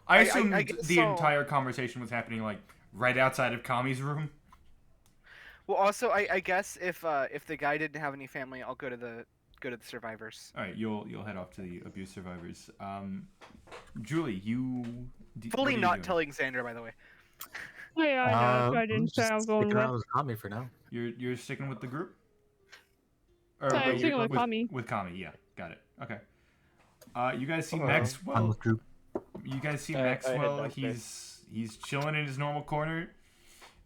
I I assumed guess the so. entire conversation was happening like right outside of Kami's room. Well, also, I guess if the guy didn't have any family, I'll go to the survivors. All right, you'll head off to the abuse survivors. Julie, you what Fully are you not doing? telling Xander, by the way. Yeah, I know. So I I'm didn't say just I was going sticking around with. with Kami for now. You're sticking with the group. Or, Yeah, I'm wait, sticking you're- with Kami. With Kami, yeah, got it. Okay. You guys see Hello. I'm Maxwell? with group. You guys see I head Maxwell? downstairs. He's chilling in his normal corner.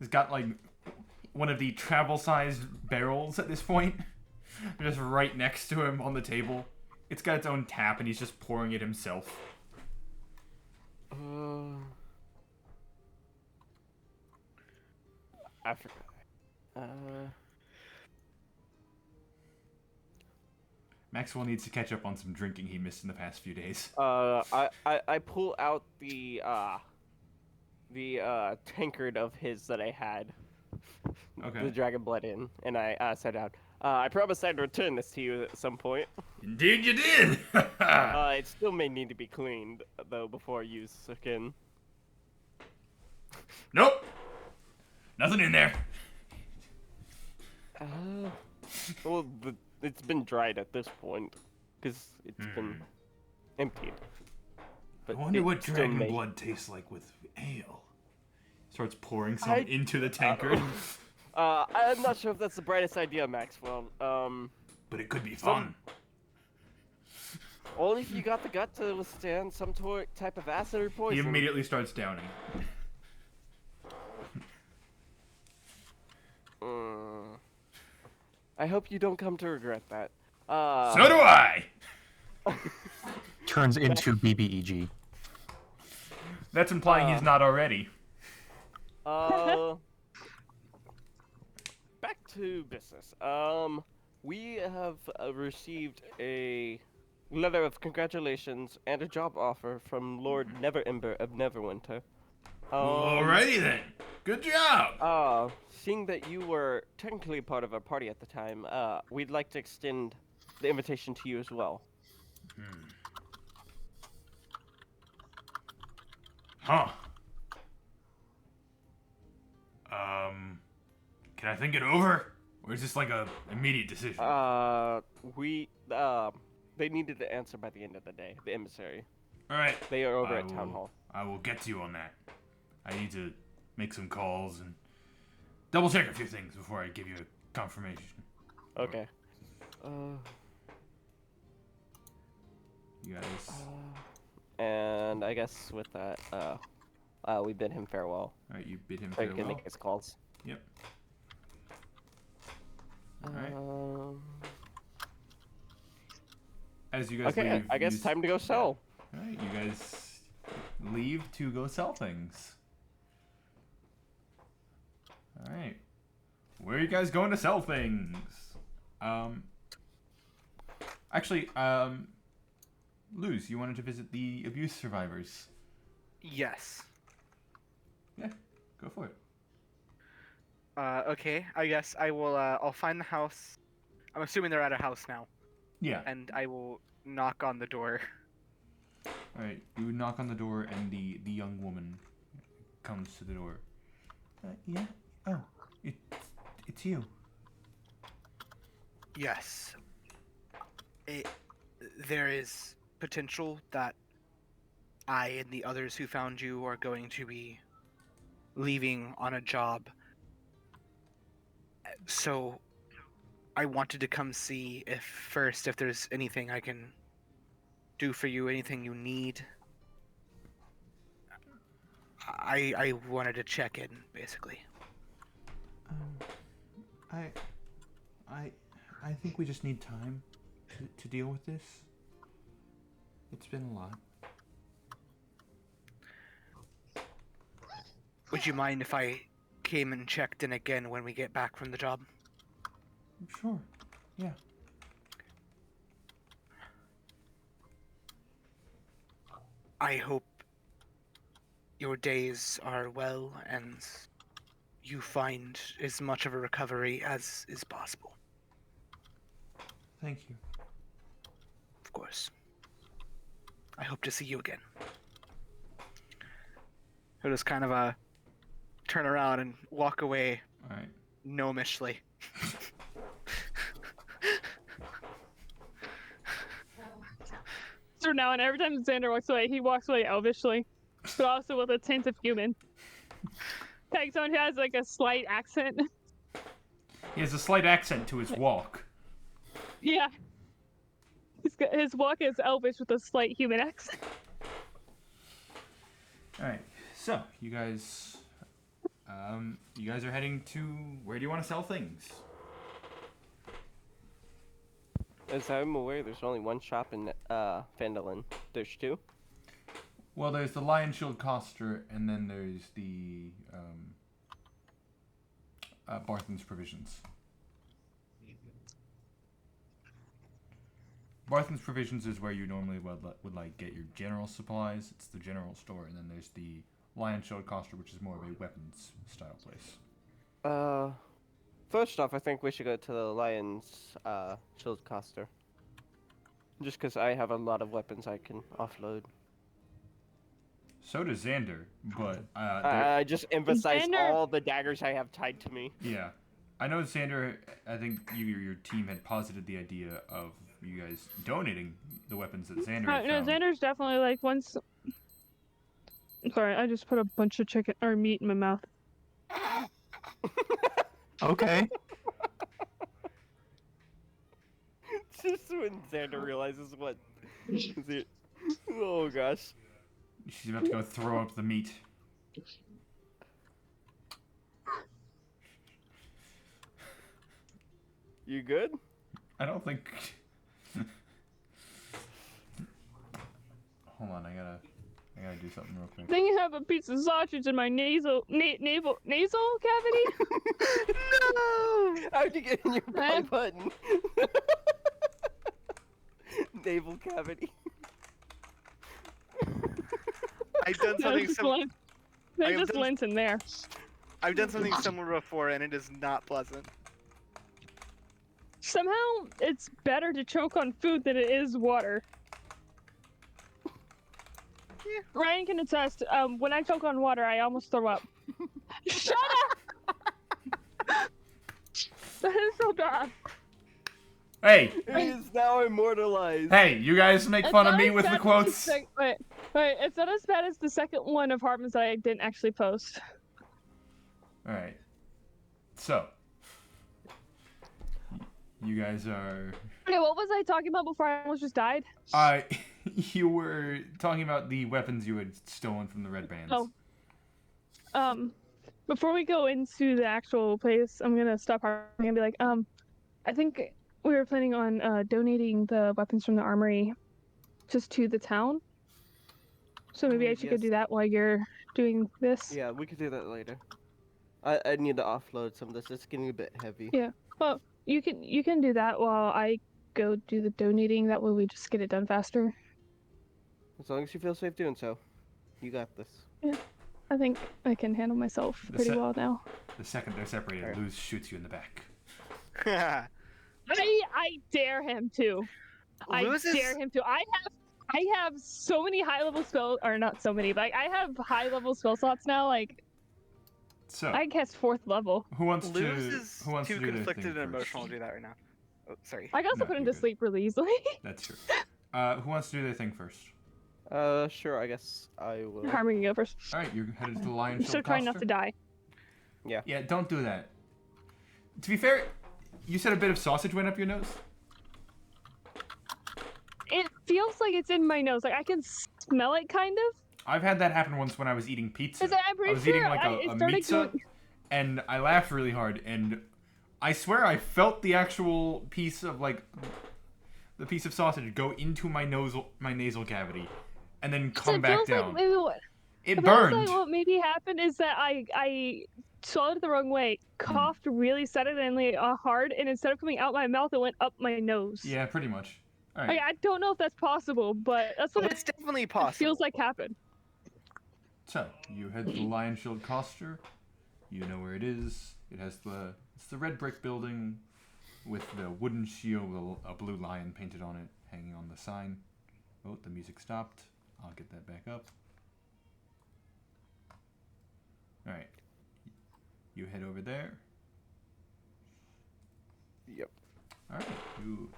He's got like one of the travel-sized barrels at this point, just right next to him on the table. It's got its own tap, and he's just pouring it himself. I forgot. Maxwell needs to catch up on some drinking he missed in the past few days. I pull out the tankard of his that I had. Okay. The dragon blood in, and I set out. I promised I'd return this to you at some point. Indeed, you did. It still may need to be cleaned though before use again. Nope. Nothing in there. Well, it's been dried at this point, because it's been emptied. But I wonder it what still dragon may- blood tastes like with ale. Starts pouring some into the Uh, tankard. I'm not sure if that's the brightest idea, Maxwell. But it could be fun. Only if you got the gut to withstand some type of acid or He poison. immediately starts downing. I hope you don't come to regret that. So do I. Turns into BBEG. That's implying he's not already. Back to business. We have received a letter of congratulations and a job offer from Lord Neverember of Neverwinter. Alrighty then. Good job. Seeing that you were technically part of our party at the time, we'd like to extend the invitation to you as well. Huh. Can I think it over? Or is this like a immediate decision? They needed to answer by the end of the day, the emissary. Alright. They are over at Town Hall. I will get to you on that. I need to make some calls and double check a few things before I give you a confirmation. Okay. You guys. And I guess with that, we bid him farewell. Alright, you bid him So he can farewell. make his calls. Yep. Alright. As you guys Okay, leave, I guess you time to go sell. Alright, you guys leave to go sell things. Alright. Where are you guys going to sell things? Actually, Luz, you wanted to visit the abuse survivors. Yes. Yeah, go for it. Okay. I guess I will. I'll find the house. I'm assuming they're at a house now, Yeah. and I will knock on the door. All right. You knock on the door, and the young woman comes to the door. Yeah. Oh, it's you. Yes. There is potential that I and the others who found you are going to be leaving on a job. So I wanted to come see if there's anything I can do for you, anything you need. I wanted to check in, basically. I think we just need time to deal with this. It's been a lot. Would you mind if I came and checked in again when we get back from the job? Sure. Yeah. I hope your days are well and you find as much of a recovery as is possible. Thank you. Of course. I hope to see you again. He'll just kind of turn around and walk away All right. gnomishly. So now and every time Xander walks away, he walks away elvishly, but also with a tint of human. Like someone who has like a slight accent. He has a slight accent to his walk. Yeah. His walk is elvish with a slight human accent. All right. So you guys are heading to where do you want to sell things? As I'm aware, there's only one shop in Phandalin. There's two. Well, there's the Lion Shield Coster, and then there's the Barthen's Provisions. Barthen's Provisions is where you normally would like get your general supplies. It's the general store, and then there's the Lion Shield Coster, which is more of a weapons style place. First off, I think we should go to the Lion's Shield Coster. Just because I have a lot of weapons I can offload. So does Xander, but I just emphasize Xander- all the daggers I have tied to me. yeah, I know Xander. I think your team had posited the idea of you guys donating the weapons that Xander had No, found. Xander's definitely like once. Sorry, I just put a bunch of chicken or meat in my mouth. Okay. It's just when Xander realizes what. Oh gosh. She's about to go throw up the meat. You good? I don't think. Hold on, I gotta do something real quick. Then you have a piece of sausage in my nasal cavity. No! How'd you get in your belly Eh? button? Naval cavity. I've done No, something just similar. lint. There's have just done- lint in there. I've done something similar before, and it is not pleasant. Somehow, it's better to choke on food than it is water. Ryan can attest. When I choke on water, I almost throw up. Shut up! That is so bad. Hey, He is now immortalized. hey, you guys make It's fun of not me as with the bad as quotes. wait, it's not as bad as the second one of Hartman's that I didn't actually post. All right. So, you guys are. Okay, what was I talking about before I almost just died? You were talking about the weapons you had stolen from the Red Bands. Oh. Before we go into the actual place, I'm gonna stop Hartman and be like, I think we were planning on donating the weapons from the armory just to the town. So maybe I should go Yes. do that while you're doing this. Yeah, we could do that later. I need to offload some of this. It's getting a bit heavy. Yeah. Well, you can do that while I go do the donating. That way we just get it done faster. As long as you feel safe doing so, you got this. Yeah, I think I can handle myself The pretty se- well now. The second they're separated, Alright. Luz shoots you in the back. I dare him to. Luz I is- dare him to. I have so many high level spells, or not so many, but I have high level spell slots now. Like So, I cast 4th level. who wants Luz to is who wants too to do their conflicted thing and first? emotional to do that right now. Oh, sorry. I can also No, put him you're to good. sleep really easily. That's true. Who wants to do their thing first? Sure, I guess I will. Harmony can go first. All right, you're headed to the Lion I'm Shield still trying not Coster? to die. Yeah, don't do that. To be fair, you said a bit of sausage went up your nose. It feels like it's in my nose. Like I can smell it, kind of. I've had that happen once when I was eating pizza. 'Cause I'm pretty I was eating sure like it a started pizza, going- and I laughed really hard, and I swear I felt the actual piece of the piece of sausage go into my nasal cavity, and then So come it back feels down. like maybe what It feels burned. like what maybe happened is that I swallowed it the wrong way, coughed really suddenly hard, and instead of coming out my mouth, it went up my nose. Yeah, pretty much. All right. Like, I don't know if that's possible, but that's what It's definitely it possible. feels like happened. So you head to the Lion Shield Coster. You know where it is. It's the red brick building with the wooden shield with a blue lion painted on it, hanging on the sign. Oh, the music stopped. I'll get that back up. All right. You head over there. Yep. All right.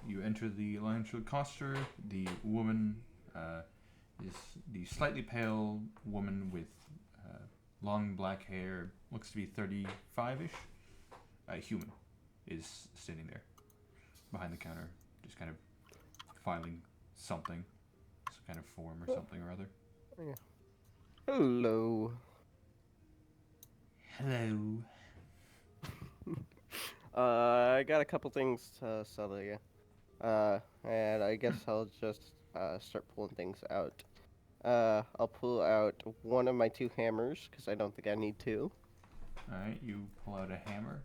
You enter the Lion Shield Coster. The woman is the slightly pale woman with long black hair, looks to be 35-ish. Human is standing there behind the counter, just kind of filing something, some kind of form or something or other. Hello. Hello. I got a couple things to sell to you. And I guess I'll just start pulling things out. I'll pull out one of my 2 hammers, because I don't think I need 2. Alright, you pull out a hammer.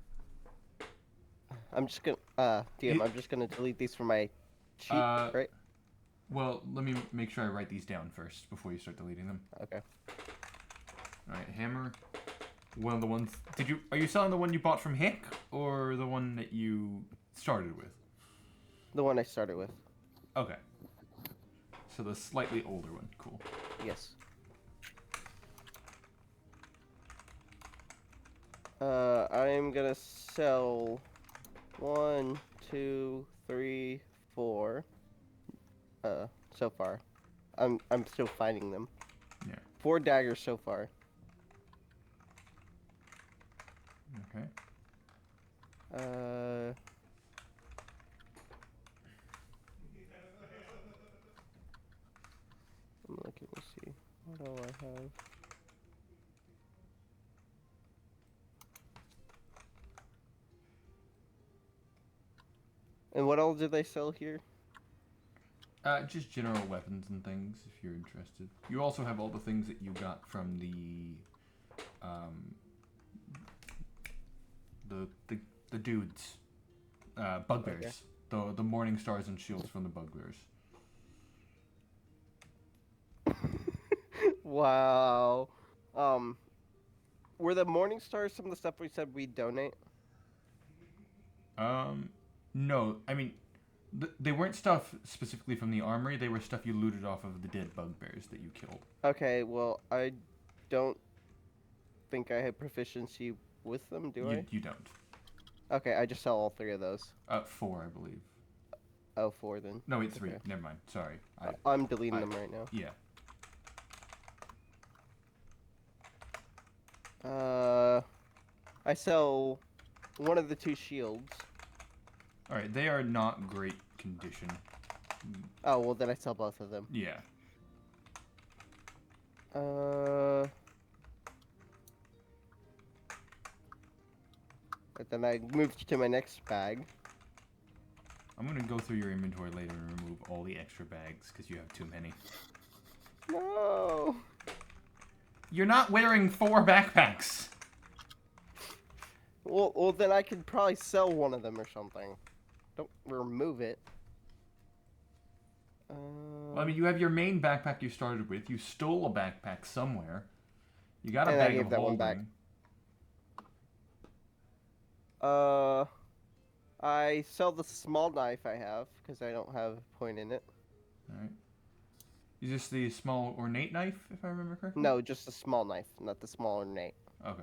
I'm just gonna, DM, I'm just gonna delete these from my sheet, right? Well, let me make sure I write these down first before you start deleting them. Okay. Alright, hammer. One of the ones. Are you selling the one you bought from Hick or the one that you started with? The one I started with. Okay. So the slightly older one. Cool. Yes. I'm gonna sell 1, 2, 3, 4. So far. I'm still finding them. Yeah. 4 daggers so far. Okay. I'm looking to see. What do I have? And what all did they sell here? Just general weapons and things, if you're interested. You also have all the things that you got from the dudes, bugbears. Okay. The morning stars and shields from the bugbears. Wow. Were the morning stars some of the stuff we said we'd donate? No, I mean, they weren't stuff specifically from the armory. They were stuff you looted off of the dead bugbears that you killed. Okay, well, I don't think I have proficiency with them, do I? You don't. Okay, I just sell all 3 of those. 4, I believe. Oh, 4 then. No, wait, 3. Okay. Never mind. Sorry. I'm deleting them right now. Yeah. I sell one of the 2 shields. All right, they are not great condition. Oh, well, then I sell both of them. Yeah. But then I moved to my next bag. I'm gonna go through your inventory later and remove all the extra bags because you have too many. No. You're not wearing 4 backpacks. Well, then I could probably sell one of them or something. Don't remove it. Well, I mean, you have your main backpack you started with. You stole a backpack somewhere. You got a And I bag gave of that one back. holding. I sell the small knife I have because I don't have a point in it. Alright. Is this the small ornate knife, if I remember correctly? No, just the small knife, not the small ornate. Okay.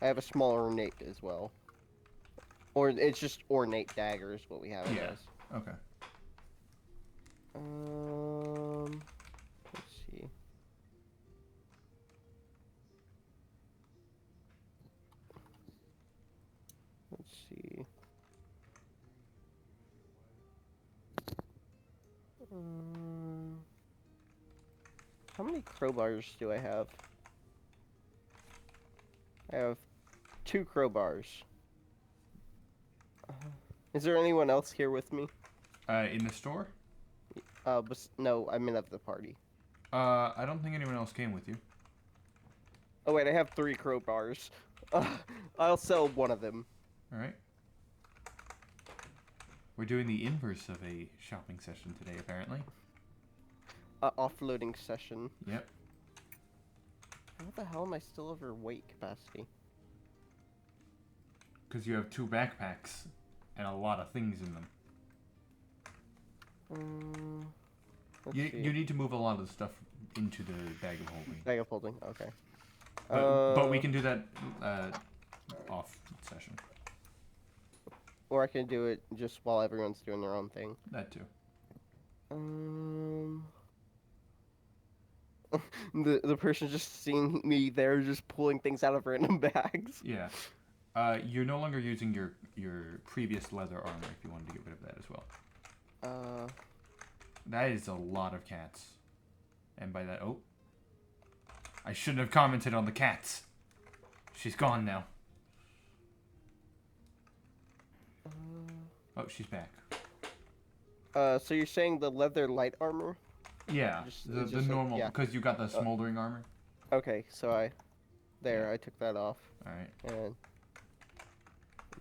I have a small ornate as well. Or it's just ornate dagger is what we have it Yeah. as. Okay. Let's see. Let's see. How many crowbars do I have? I have 2 crowbars. Is there anyone else here with me? In the store? No, I mean of the party. I don't think anyone else came with you. Oh wait, I have 3 crowbars. I'll sell one of them. Alright. We're doing the inverse of a shopping session today, apparently. Offloading session. Yep. What the hell am I still over weight capacity? Because you have 2 backpacks and a lot of things in them. Let's You, see. you need to move a lot of the stuff into the bag of holding. Bag of holding, okay. But we can do that off session. Or I can do it just while everyone's doing their own thing. That too. The person just seeing me there, just pulling things out of random bags. Yeah. You're no longer using your previous leather armor if you wanted to get rid of that as well. That is a lot of cats. And by that, oh. I shouldn't have commented on the cats. She's gone now. Oh, she's back. So you're saying the leather light armor? Yeah, Just- the it's just like- normal, yeah. because you got the smoldering armor. Okay, so I took that off Alright. and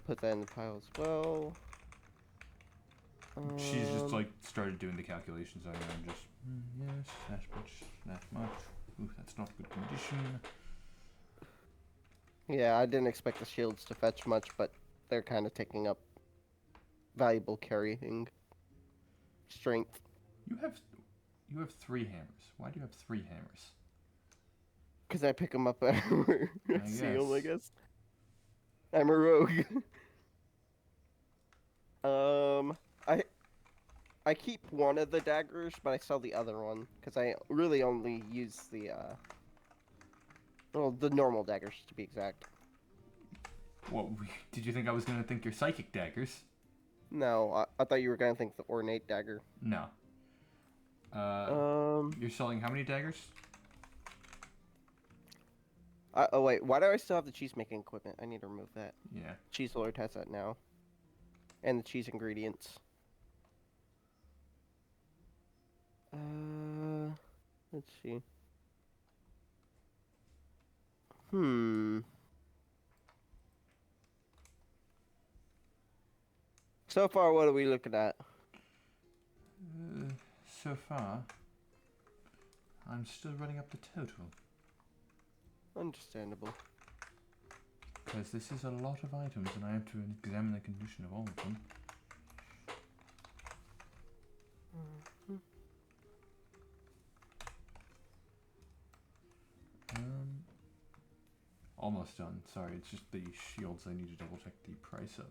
put that in the pile as well. She's just like started doing the calculations on her and just, yes, that much. Ooh, that's not good condition. Yeah, I didn't expect the shields to fetch much, but they're kind of taking up valuable carrying strength. You have 3 hammers. Why do you have 3 hammers? Because I pick them up everywhere. I See 'em, I guess. guess. I'm a rogue. I keep one of the daggers, but I sell the other one because I really only use the the normal daggers to be exact. What, did you think I was gonna think you're psychic daggers? No, I thought you were gonna think the ornate dagger. No. You're selling how many daggers? Oh wait, why do I still have the cheese making equipment? I need to remove that. Yeah. Cheese Lord has that now, and the cheese ingredients. Let's see. So far, what are we looking at? So far, I'm still running up the total. Understandable. Because this is a lot of items and I have to examine the condition of all of them. Almost done. Sorry, it's just the shields I need to double check the price of.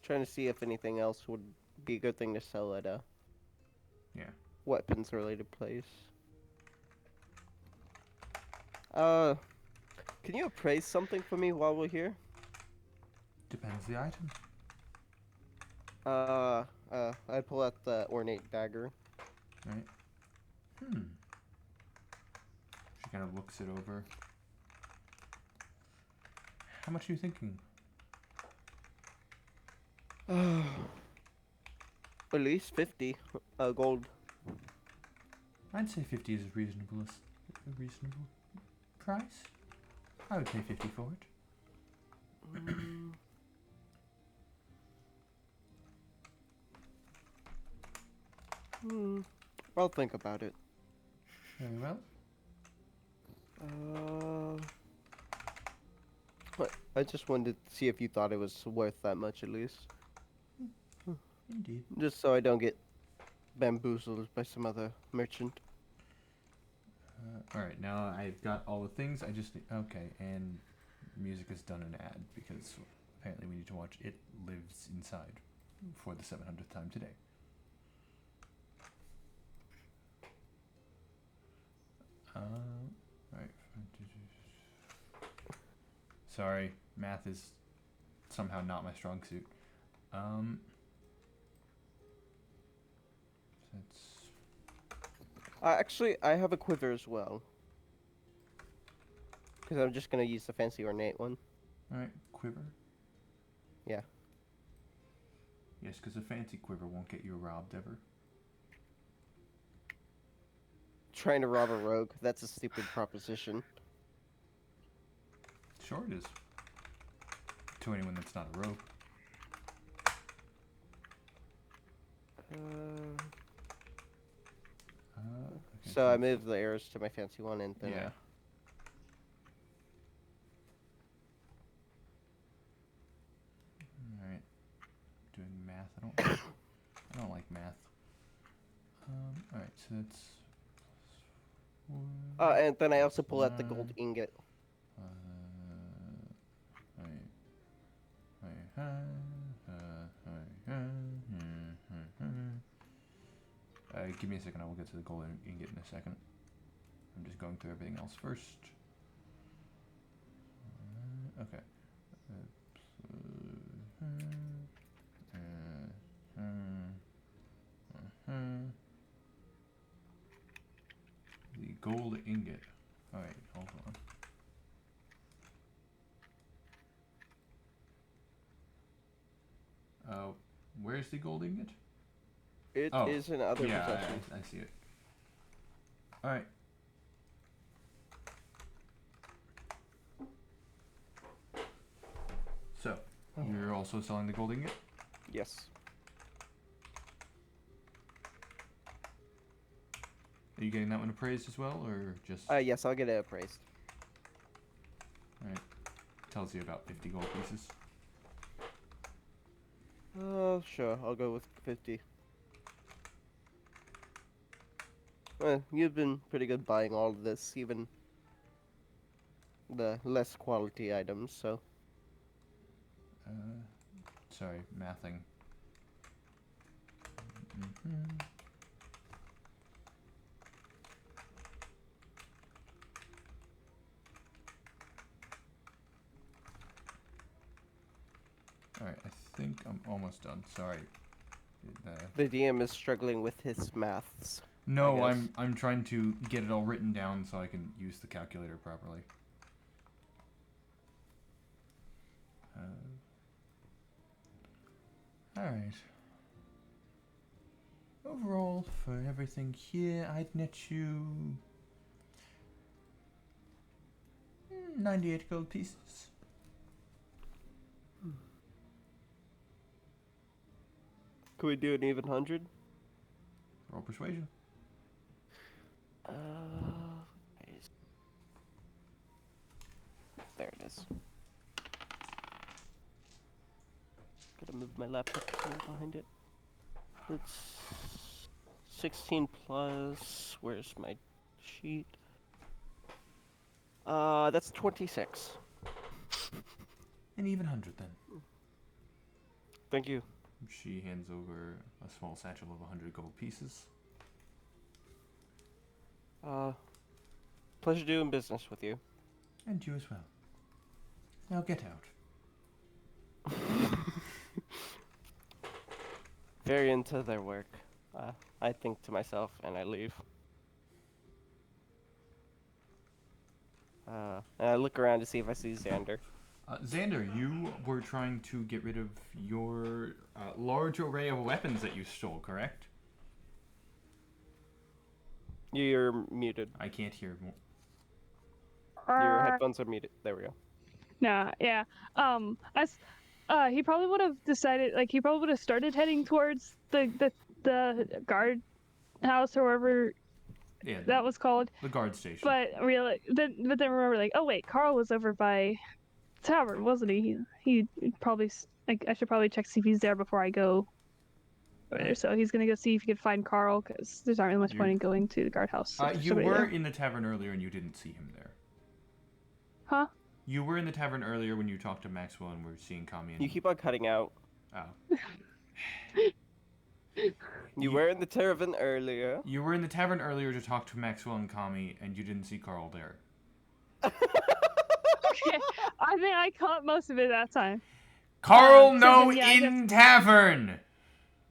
Trying to see if anything else would be a good thing to sell at a Yeah. weapons related place. Can you appraise something for me while we're here? Depends the item. I pull out the ornate dagger. Right. She kind of looks it over. How much are you thinking? At least 50 gold. I'd say 50 is a reasonable price. I would pay 50 for it. Mm. Hmm. I'll think about it. Very well. But I just wanted to see if you thought it was worth that much at least. Indeed. Just so I don't get bamboozled by some other merchant. All right, now I've got all the things. I just okay, and music has done an ad because apparently we need to watch It Lives Inside for the 700th time today. All right. Sorry, math is somehow not my strong suit. That's Actually, I have a quiver as well. Because I'm just gonna use the fancy ornate one. all right. Quiver. Yeah. Yes, because a fancy quiver won't get you robbed ever. Trying to rob a rogue, that's a stupid proposition. Sure it is. To anyone that's not a rogue. Okay, So I it's- moved the arrows to my fancy one and then Yeah. All right. Doing math. I don't like math. All right. So that's. and then I also pull out the gold ingot. Give me a second. I will get to the gold ingot in a second. I'm just going through everything else first. Okay. The gold ingot. Alright, hold on. Where's the gold ingot? It is in other possessions. I see it. Alright. So, you're also selling the gold ingot? Yes. Are you getting that one appraised as well, or just... Yes, I'll get it appraised. Alright. Tells you about 50 gold pieces. Sure, I'll go with 50. Well, you've been pretty good buying all of this, even the less quality items, so... Sorry, mathing. Alright, I think I'm almost done. Sorry. The DM is struggling with his maths. No, I guess. I'm trying to get it all written down so I can use the calculator properly. Alright. Overall, for everything here, I'd net you 98 gold pieces. Could we do an even 100? Roll persuasion. There it is. Gotta move my laptop behind it. It's 16 plus. Where's my sheet? That's 26. An even 100 then. Thank you. She hands over a small satchel of 100 gold pieces. Pleasure doing business with you. And you as well. Now get out. Very into their work. I think to myself and I leave. And I look around to see if I see Xander. Xander, you were trying to get rid of your large array of weapons that you stole, correct? You're muted. I can't hear. Your headphones are muted. There we go. Nah, yeah. As he probably would have decided, like, he probably would have started heading towards the guard house or wherever Yeah, that was called. the guard station. But then remember, like, oh wait, Carl was over by tavern, wasn't he? He probably like I should probably check see if he's there before I go. Right. So he's gonna go see if he could find Carl because there's not really much You- point in going to the guardhouse. if there's You somebody were there. in the tavern earlier and you didn't see him there. Huh? You were in the tavern earlier when you talked to Maxwell and were seeing Kami. And... You keep on cutting out. Oh. You were in the tavern earlier. You were in the tavern earlier to talk to Maxwell and Kami, and you didn't see Carl there. Okay, I think I caught most of it that time. Carl, so no, then, yeah, I in tavern!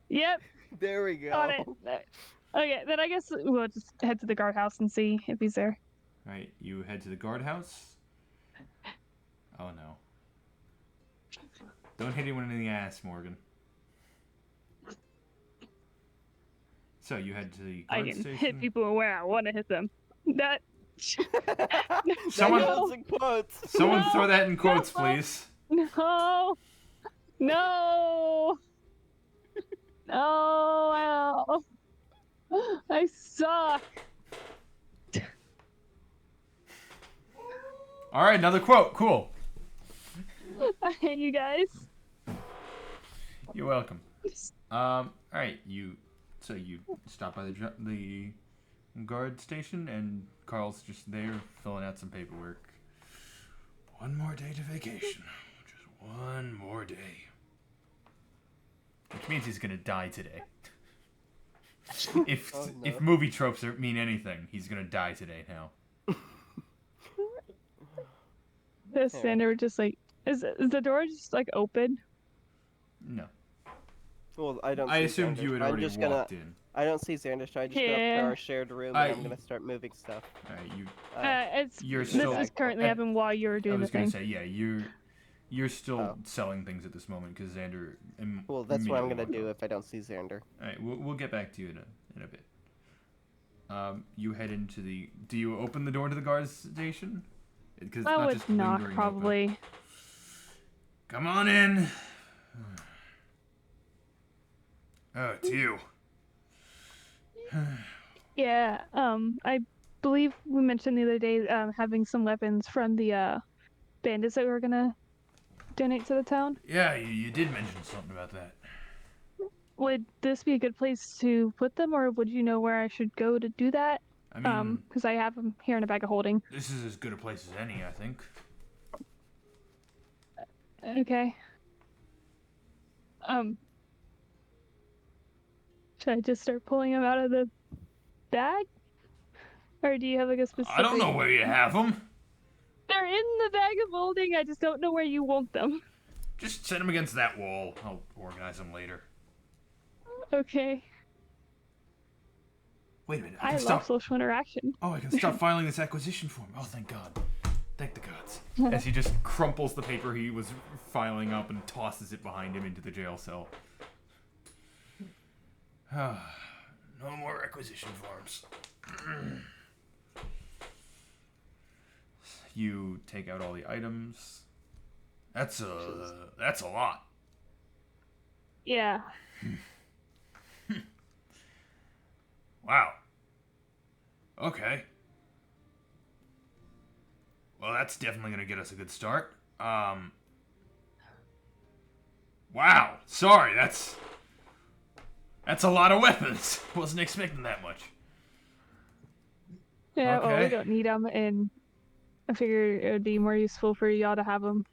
Yep, There we go. got it. Okay, then I guess we'll just head to the guardhouse and see if he's there. Right, you head to the guardhouse. Oh no. Don't hit anyone in the ass, Morgan. So you head to the I guard can station. hit people where I want to hit them. That. Someone- That goes in quotes. Someone No, throw that in quotes, no. please. No. No. No. Ow. I suck. Alright, another quote. Cool. I hate you guys. You're welcome. Alright, so you stop by the guard station, and Carl's just there filling out some paperwork. One more day to vacation. Just one more day. Which means he's gonna die today. If Oh, no. if movie tropes mean anything, he's gonna die today now. This Yeah. Sander would just like, is the door just like open? No. Well, I don't. I see assumed Xander, you had so I'm already just walked gonna. in. I don't see Xander, so I just go up to Yeah. our shared room and I'm gonna start moving stuff. Alright, you It's You're this still- is currently I- happening while you were I doing the was gonna thing. say, yeah, you're still Oh. selling things at this moment because Xander. Well, that's what I'm gonna immediately do walked if I don't see Xander. off. All right, we'll get back to you in a bit. You head into the. Do you open the door to the guard station? Because I not would just knock lingering open. probably. Come on in. Oh, it's you. Yeah. I believe we mentioned the other day having some weapons from the bandits that we were gonna donate to the town. Yeah, you did mention something about that. Would this be a good place to put them, or would you know where I should go to do that? I mean, Because I have them here in a bag of holding. this is as good a place as any, I think. Okay. Should I just start pulling them out of the bag? Or do you have like a specific... I don't know where you have them. They're in the bag of holding, I just don't know where you want them. Just set them against that wall. I'll organize them later. Okay. Wait a minute. I can love stop. social interaction. Oh, I can stop filing this acquisition form. Oh, thank God. Thank the gods. As he just crumples the paper he was filing up and tosses it behind him into the jail cell. No more requisition forms. You take out all the items. That's a lot. Yeah. Wow. Okay. Well, that's definitely gonna get us a good start. Wow. Sorry, that's a lot of weapons. Wasn't expecting that much. Yeah, well, we Okay. don't need them, and I figure it would be more useful for y'all to have them.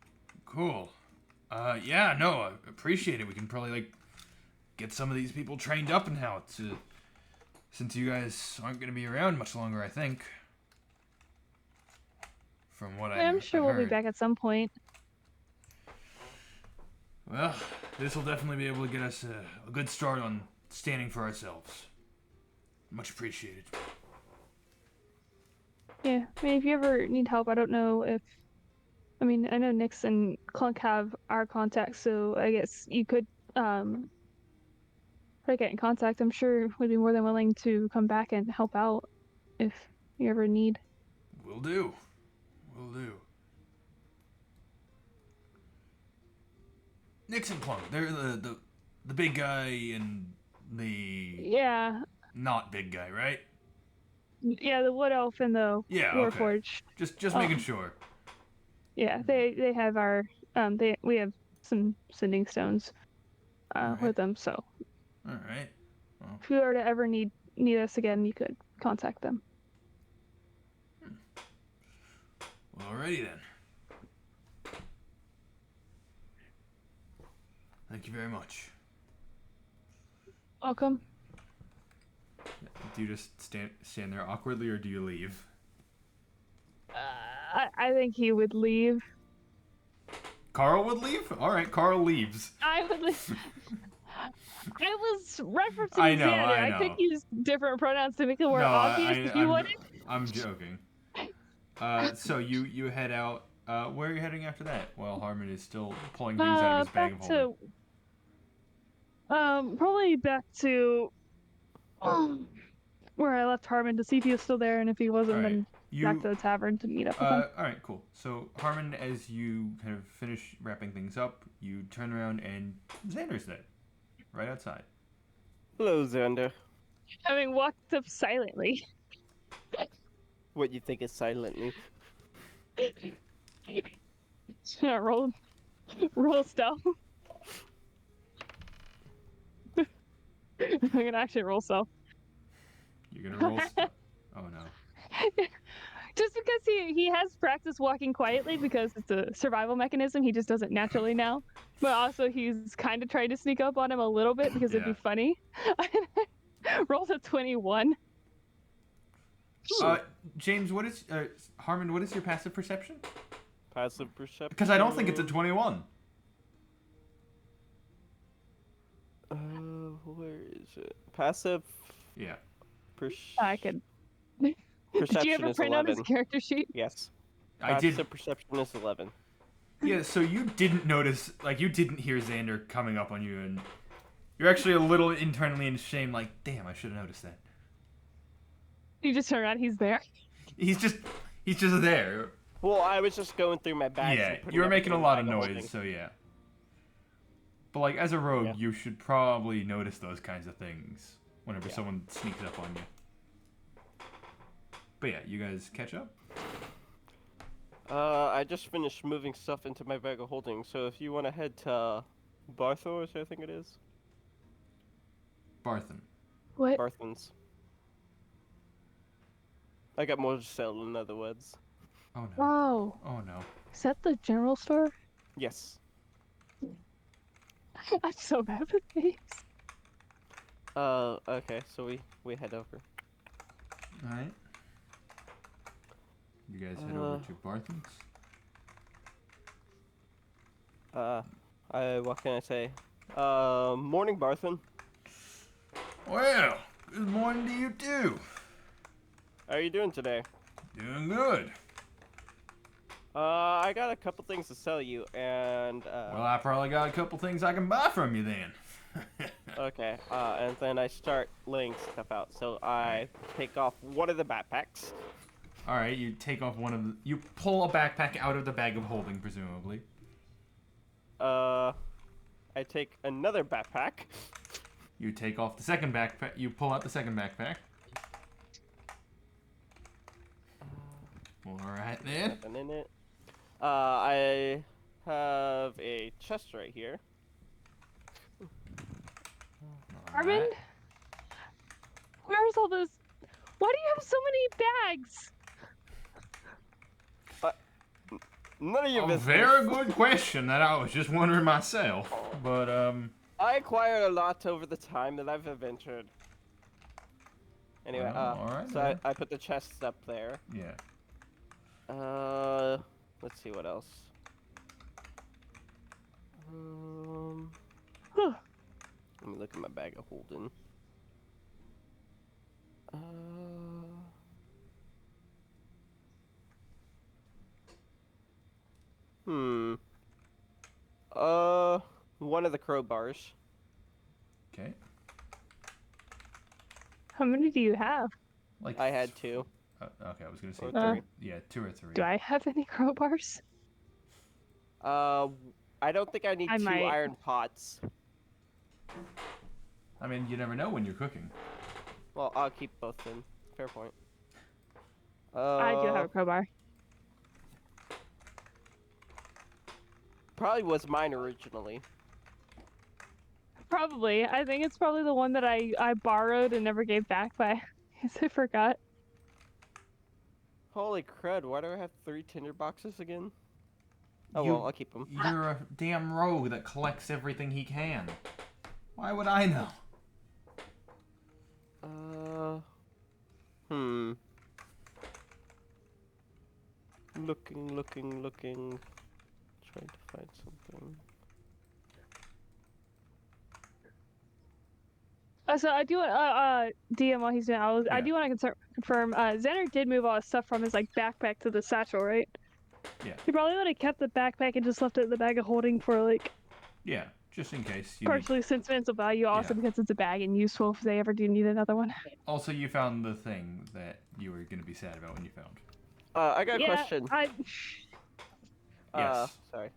Cool. Yeah, no, I appreciate it. We can probably, like, get some of these people trained up and how to... Since you guys aren't going to be around much longer, I think. From what I'm sure we'll be heard. back at some point. Well, this will definitely be able to get us a good start on standing for ourselves. Much appreciated. Yeah, I mean, if you ever need help, I don't know if... I mean, I know Nyx and Clunk have our contacts, so I guess you could, try to get in contact. I'm sure we'd be more than willing to come back and help out if you ever need. Will do. Will do. Nix and Plunk. They're the big guy and the Yeah, not big guy, right? yeah, the wood elf and the Yeah. Okay. warforged. Just making sure. Yeah, they have our we have some sending stones Alright. with them. So All right. Well, if you were to ever need us again, you could contact them. alrighty then. Thank you very much. Welcome. Do you just stand there awkwardly, or do you leave? I think he would leave. Carl would leave? Alright, Carl leaves. I would leave. I was referencing I know, Xander. I I could know. use different pronouns to make it more No, obvious if you wanted. I'm joking. So you head out. Where are you heading after that? While Harmon is still pulling things out of his bag of Back holding. to probably back to where I left Harmon to see if he was still there, and if he wasn't, Alright. then back to the tavern to meet up with him. Alright, cool. So, Harmon, as you kind of finish wrapping things up, you turn around and Xander's there. Right outside. Hello, Xander. Having walked up silently. What you think is silently? Yeah, roll stealth. I'm gonna actually roll stealth. You're gonna roll. Oh no. Just because he has practiced walking quietly because it's a survival mechanism, he just doesn't naturally now. But also he's kind of trying to sneak up on him a little bit because it'd be funny. Rolled a 21. James, what is Harmon? What is your passive perception? Passive perception. Because I don't think it's a 21. Where is it? Passive. Yeah. I could. Perception Did you ever is print out 11. his character sheet? Yes. I did. Passive perception is 11. Yeah. So you didn't notice, like you didn't hear Xander coming up on you, and you're actually a little internally in shame. Like, damn, I should have noticed that. You just turn around, he's there. He's just there. Well, I was just going through my bag. Yeah, you were making a lot of noise, so yeah. But like as a rogue, Yeah. you should probably notice those kinds of things whenever Yeah. someone sneaks up on you. But yeah, you guys catch up? I just finished moving stuff into my bag of holding, so if you want to head to Barthos, I think it is. Barthen. What? Barthens. I got more to sell, in other words. Oh no. Oh, Oh no. is that the general store? Yes. I'm so bad with names. Okay, so we head over. Alright. You guys head over to Barthen's? What can I say? Morning, Barthen. Well, good morning to you too. How are you doing today? Doing good. I got a couple things to sell you, and Well, I probably got a couple things I can buy from you then. okay, and then I start laying stuff out. So I take off one of the backpacks. Alright, you take off one of the... You pull a backpack out of the bag of holding, presumably. I take another backpack. You take off the second backpack. You pull out the second backpack. Alright then. Nothing in it. I have a chest right here. Armin? Alright. Where's all those? Why do you have so many bags? None of your A business. very good question that I was just wondering myself. But, I acquired a lot over the time that I've adventured. Anyway, Well, alright so then. I put the chests up there. yeah. Let's see what else. Huh. Let me look at my bag of holding. One of the crowbars. Okay. How many do you have? Like I had two. okay, I was gonna say Or three. yeah, 2 or 3. Do I have any crowbars? I don't think I need I 2 might. iron pots. I mean, you never know when you're cooking. Well, I'll keep both then. Fair point. I do have a crowbar. Probably was mine originally. Probably. I think it's probably the one that I borrowed and never gave back by. Guess I forgot. Holy crud, why do I have 3 tinder boxes again? Oh You- well, I'll keep them. You're a damn rogue that collects everything he can. Why would I know? Looking. Trying to find something. So I do want DM while he's doing. I Yeah. do want to confirm. Xander did move all his stuff from his like backpack to the satchel, right? Yeah. He probably would have kept the backpack and just left it in the bag of holding for like Yeah, just in case. You need... partially sentimental value, also Yeah. because it's a bag and useful if they ever do need another one. Also, you found the thing that you were going to be sad about when you found. I got a Yeah, question. Yes. Sorry.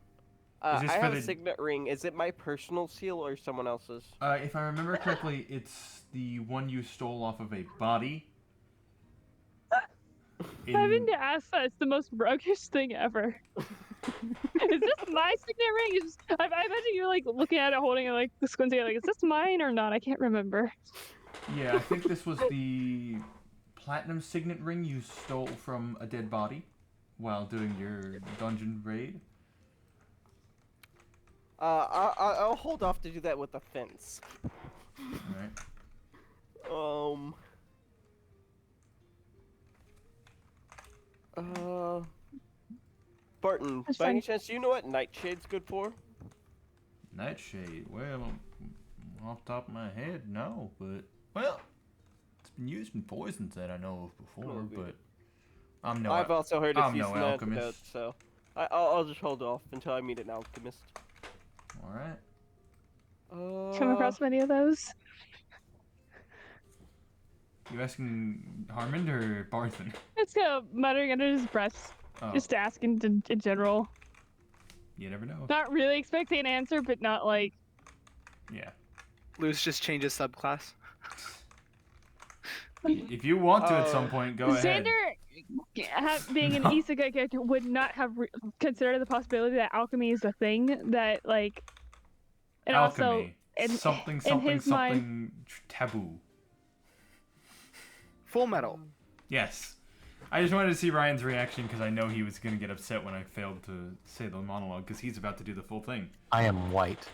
Is this I for have the- a signet ring. Is it my personal seal or someone else's? If I remember correctly, it's the one you stole off of a body. Having to ask that is the most roguish thing ever. Is this my signet ring? It's just, I imagine you're like looking at it, holding it, like squinting, like, is this mine or not? I can't remember. Yeah, I think this was the platinum signet ring you stole from a dead body while doing your dungeon raid. I'll hold off to do that with the fence. Alright. Barton, That's by any fine. chance, do you know what Nightshade's good for? Nightshade. Well, off the top of my head, no, but well, it's been used in poisons that I know of before, Maybe. but I'm no. I've also heard it's I'm used no in alchemist. antidotes, so I'll just hold off until I meet an alchemist. All right. Come across many of those? You asking Harmond or Barthen? It's kind of muttering under his breath, Oh, just asking in general. you never know. Not really expecting an answer, but not like. Yeah. Luz just changes subclass. If you want to at some Oh. point, go ahead. Xander, being an No. isekai character, would not have considered the possibility that alchemy is a thing that like. And also, Alchemy. in Something his mind- something taboo. Full metal. Yes. I just wanted to see Ryan's reaction because I know he was going to get upset when I failed to say the monologue because he's about to do the full thing. I am white.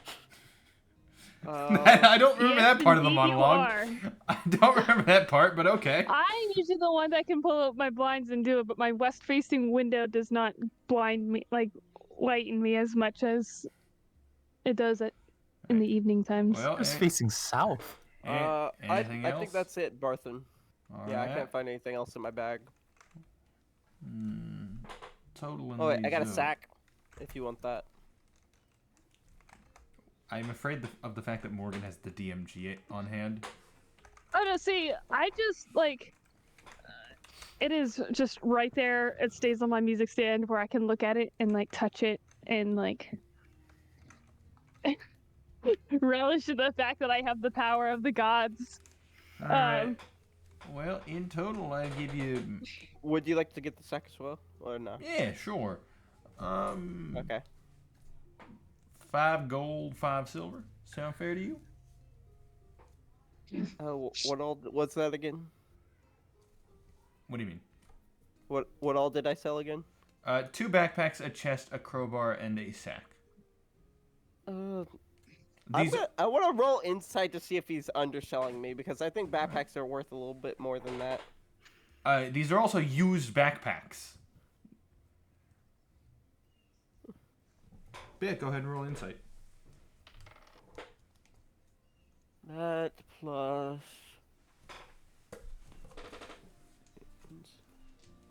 I don't remember Yes, that part of the indeed you monologue. are. I don't remember that part, but okay. I'm usually the one that can pull up my blinds and do it, but my west-facing window does not blind me, like lighten me as much as it does in the evening times. Well, I was facing south. anything I else? think that's it, Barthen. All Yeah, I right. can't find anything else in my bag. Total. Oh wait, I got a sack. If you want that. I'm afraid of the fact that Morgan has the DMG on hand. Oh no, see, I just like it is just right there. It stays on my music stand where I can look at it and like touch it and like relish in the fact that I have the power of the gods. All right. Well, in total, I give you. Would you like to get the sack as well, or no? Yeah, sure. Okay. 5 gold, 5 silver. Sound fair to you? What's that again? What do you mean? What all did I sell again? 2 backpacks, a chest, a crowbar, and a sack. These I want to roll insight to see if he's underselling me because I think backpacks are worth a little bit more than that. these are also used backpacks. Yeah, go ahead and roll insight. That plus.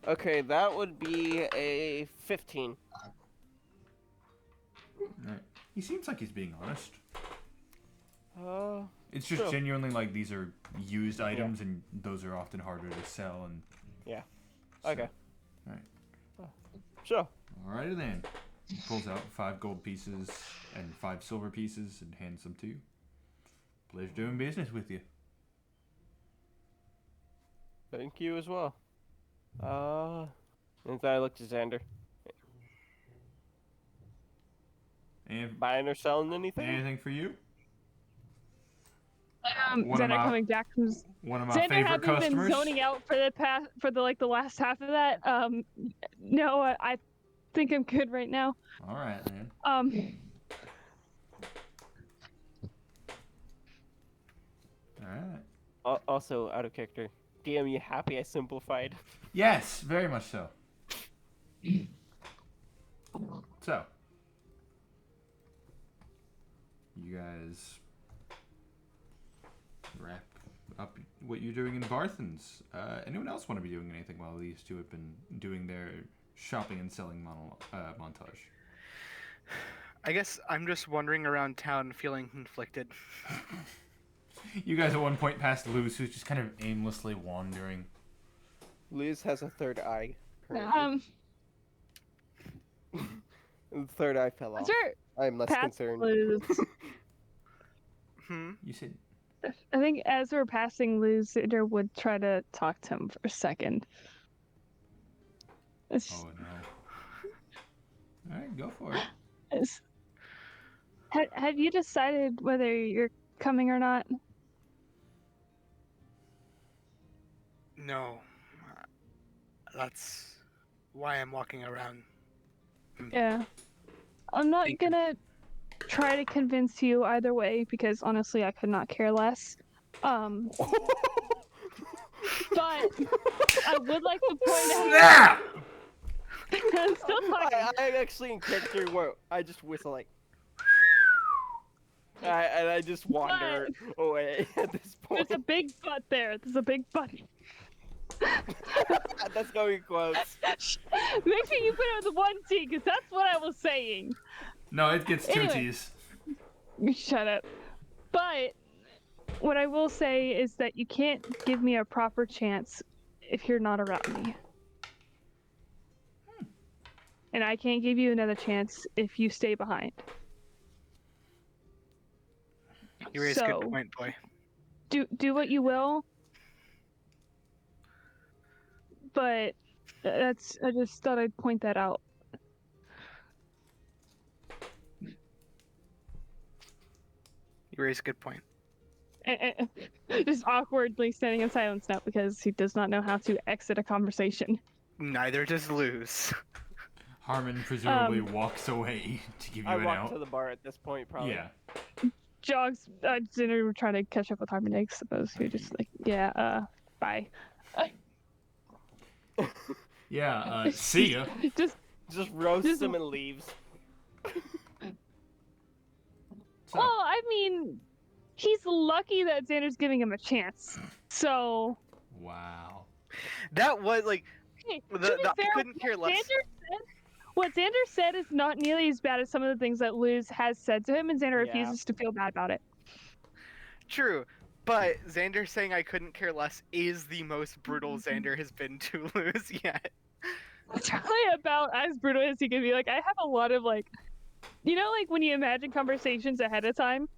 Okay, that would be a 15. Right. He seems like he's being honest. It's just Sure. genuinely like these are used items, and those are often harder to sell. And Yeah. so- Okay. Alright. Sure. Alrighty then. pulls out 5 gold pieces and 5 silver pieces and hands them to you. Pleasure doing business with you. Thank you as well. And then I look to Xander. And Buying or selling anything? anything for you? One of Xander my- coming back from One of my Xander favorite having customers. been zoning out for the last half of that. No, I think I'm good right now. All right, then. All right. Also, out of character. DM, you happy I simplified? Yes, very much so. So, you guys wrap up what you're doing in Barthen's. Anyone else want to be doing anything while these two have been doing their shopping and selling montage? I guess I'm just wandering around town feeling conflicted. You guys at one point passed Luz, who's just kind of aimlessly wandering. Liz has a third eye. Um, The third eye fell off. sure. I'm less Past concerned. Luz. You said, I think as we're passing Luz, Xander would try to talk to him for a second. oh no. Alright, go for it. Have you decided whether you're coming or not? No. That's why I'm walking around. Yeah. I'm not Thinking. gonna try to convince you either way because honestly I could not care less. But I would like to point out Snap! I'm still talking. I'm actually in character where I just whistle like. And I just wander away at this point. There's a big butt there. There's a big butt. That's going close. Make sure you put it with one T, because that's what I was saying. No, it gets 2 Anyway. T's. Shut up. But what I will say is that you can't give me a proper chance if you're not around me. And I can't give you another chance if you stay behind. You raise a So- good point, boy. Do what you will. But I just thought I'd point that out. You raise a good point. Just awkwardly standing in silence now because he does not know how to exit a conversation. Neither does Luz. Harmon presumably walks away to give you I an walk out. to the bar at this point, probably. Yeah. Jogs, Xander were trying to catch up with Harmon, I suppose. You're just like, yeah, bye. Yeah, see ya. Just Just roasts Just- him and leaves. So, well, I mean, he's lucky that Xander's giving him a chance. So, wow. That was like hey, the, to be the, fair, I couldn't care less. what Xander said is not nearly as bad as some of the things that Luz has said to him, and Xander Yeah. refuses to feel bad about it. True, but Xander saying I couldn't care less is the most brutal Xander has been to Luz yet. It's really about as brutal as he can be. Like, I have a lot of, like, you know, like when you imagine conversations ahead of time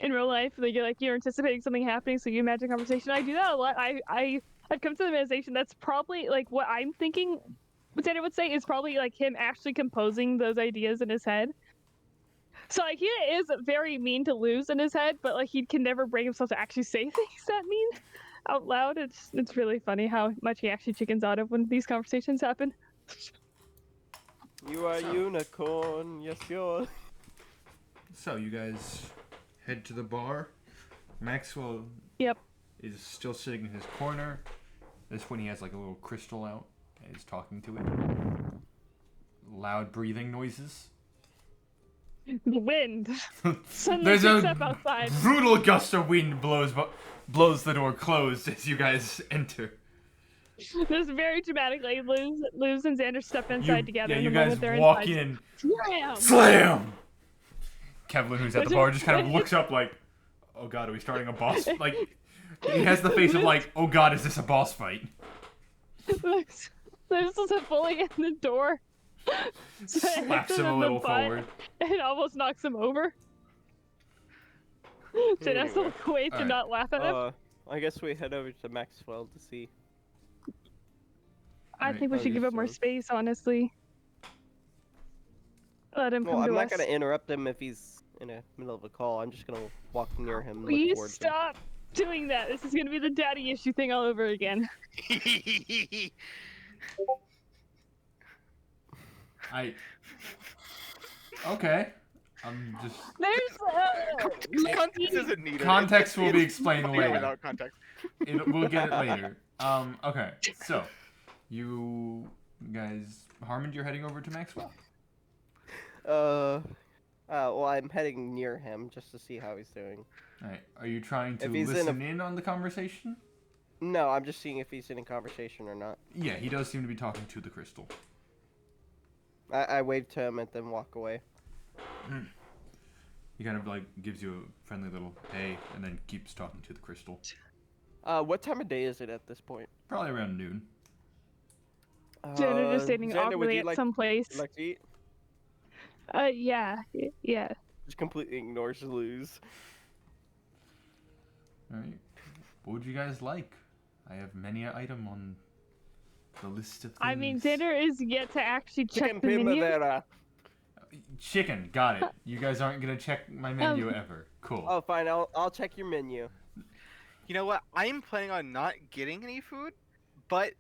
in real life, like you're anticipating something happening, so you imagine conversation. I do that a lot. I've come to the realization that's probably like what I'm thinking. What Xander would say is probably like him actually composing those ideas in his head. So like he is very mean to Luz in his head, but like he can never bring himself to actually say things that mean out loud. It's really funny how much he actually chickens out of when these conversations happen. You are unicorn, yes you're. So you guys head to the bar. Maxwell Yep. is still sitting in his corner. This one he has like a little crystal out and is talking to it. Loud breathing noises. The wind. Suddenly There's picks a up outside. brutal gust of wind blows the door closed as you guys enter. This very dramatically, Luz and Xander step inside together. Yeah, in you the guys moment they're walk inside. in. Slam! Slam! Kevlin, who's at the bar, just kind of looks up like, oh god, are we starting a boss? Like, he has the face of like, oh god, is this a boss fight? Luz is fully in the door. So it hits Slaps him in a the little butt forward. and almost knocks him over. Sid has to Anyway. look away to Alright. not laugh at him. I guess we head over to Maxwell to see. I Alright. think we Oh, should give you're him more soon. space, honestly. Let him Well, come I'm to not us. gonna interrupt him if he's in the middle of a call. I'm just gonna walk near him and Will look you towards him. stop doing that? This is gonna be the daddy issue thing all over again. Okay. I'm just. There's Context isn't needed. Context will be It's explained fine later. Without context. We'll get it later. Okay. So, you guys, Harmon, you're heading over to Maxwell. Well, I'm heading near him just to see how he's doing. All right. Are you trying to If he's in listen in on the conversation? No, I'm just seeing if he's in a conversation or not. Yeah, he does seem to be talking to the crystal. I wave to him and then walk away. He kind of like gives you a friendly little hey, and then keeps talking to the crystal. What time of day is it at this point? Probably around noon. Xander just standing Xander, would awkwardly you at like, some place. like to eat? Yeah. Just completely ignores Luz. All right. What would you guys like? I have many an item on the list of things. I mean, Xander is yet to actually check Chicken the menu. primavera. Chicken, got it. You guys aren't gonna check my menu ever. Cool. Oh, fine. I'll check your menu. You know what? I'm planning on not getting any food, but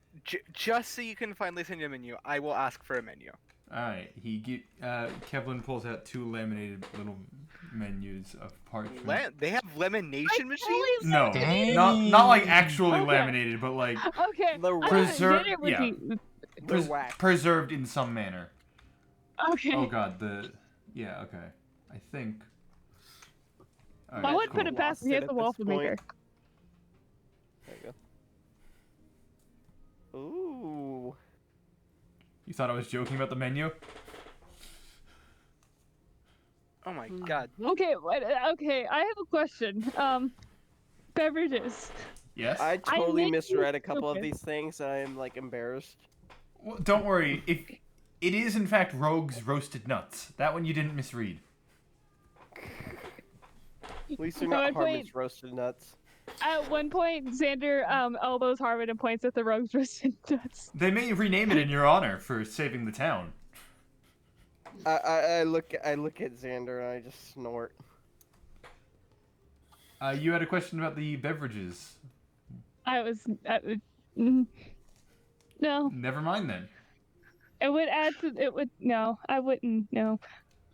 just so you can finally send a menu, I will ask for a menu. All right. Kevlin pulls out 2 laminated little menus of parchment. They have lamination machines? No, Dang. not like actually Okay. laminated, but like Okay. The I thought Preserve- Xander would yeah. be- The wax. preserved in some manner. Okay. Oh god, yeah, okay. I think. All I right, would cool. put it past him. He Lost has it the at waffle this maker. There you go. Ooh. You thought I was joking about the menu? Oh my god. Okay. Okay. I have a question. Beverages. Yes. I totally make misread a you couple of stupid. these things, and I am like embarrassed. Well, don't worry. If it is in fact Rogue's roasted nuts, that one you didn't misread. At least they're So not I'd Harmon's point- roasted nuts. At one point, Xander elbows Harvard and points at the rogues roasted nuts. They may rename it in your honor for saving the town. I look at Xander and I just snort. You had a question about the beverages. No, Never mind then. it would add to it would no, I wouldn't no.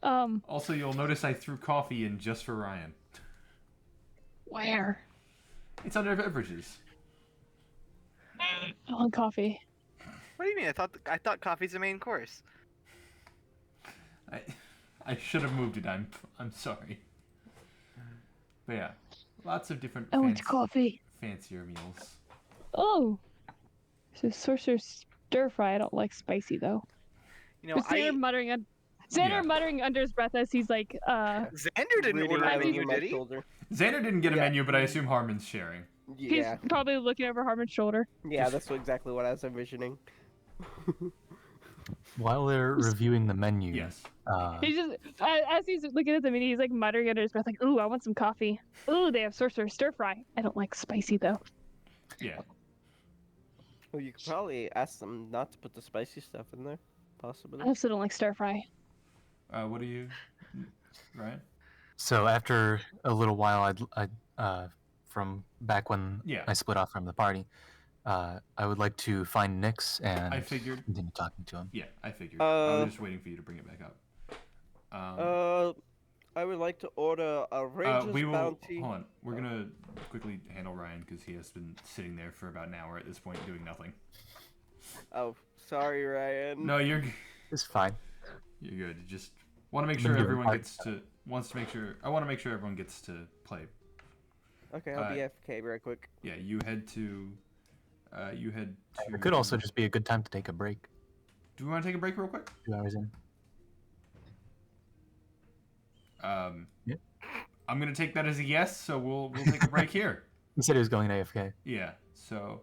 Also, you'll notice I threw coffee in just for Ryan. Where? It's under beverages. I want coffee. What do you mean? I thought coffee's the main course. I should have moved it. I'm sorry. But yeah, lots of different I want coffee. fancier meals. Oh, so sorcerer's stir fry. I don't like spicy though. You know, But Xander muttering Yeah. muttering under his breath as he's like, Xander didn't Reading order a out menu, over my did he? shoulder. Xander didn't get a Yeah. menu, but I assume Harmon's sharing. Yeah, he's probably looking over Harmon's shoulder. yeah, that's exactly what I was envisioning. While they're reviewing the menu, Yes. He's just as he's looking at the menu, he's like muttering under his breath, like, "Ooh, I want some coffee. Ooh, they have sorcerer stir fry. I don't like spicy though." Yeah. Well, you could probably ask them not to put the spicy stuff in there, possibly. I also don't like stir fry. What are you, Ryan? so after a little while, from back when Yeah. I split off from the party, I would like to find Nyx and I figured. continue talking to him. Yeah, I figured. I was just waiting for you to bring it back up. I would like to order a Ranger's We will. Bounty. Hold on. We're gonna quickly handle Ryan because he has been sitting there for about an hour at this point doing nothing. Oh, sorry, Ryan. No, you're It's fine. you're good. You just want to make Been sure doing everyone part gets to wants to make sure. I want to make sure everyone gets to play. Okay, I'll be FK right quick. Yeah, you head to. You head to. It could also just be a good time to take a break. Do we want to take a break real quick? 2 hours in. Yeah. I'm gonna take that as a yes. So we'll take a break here. He said he was going to AFK. Yeah. So,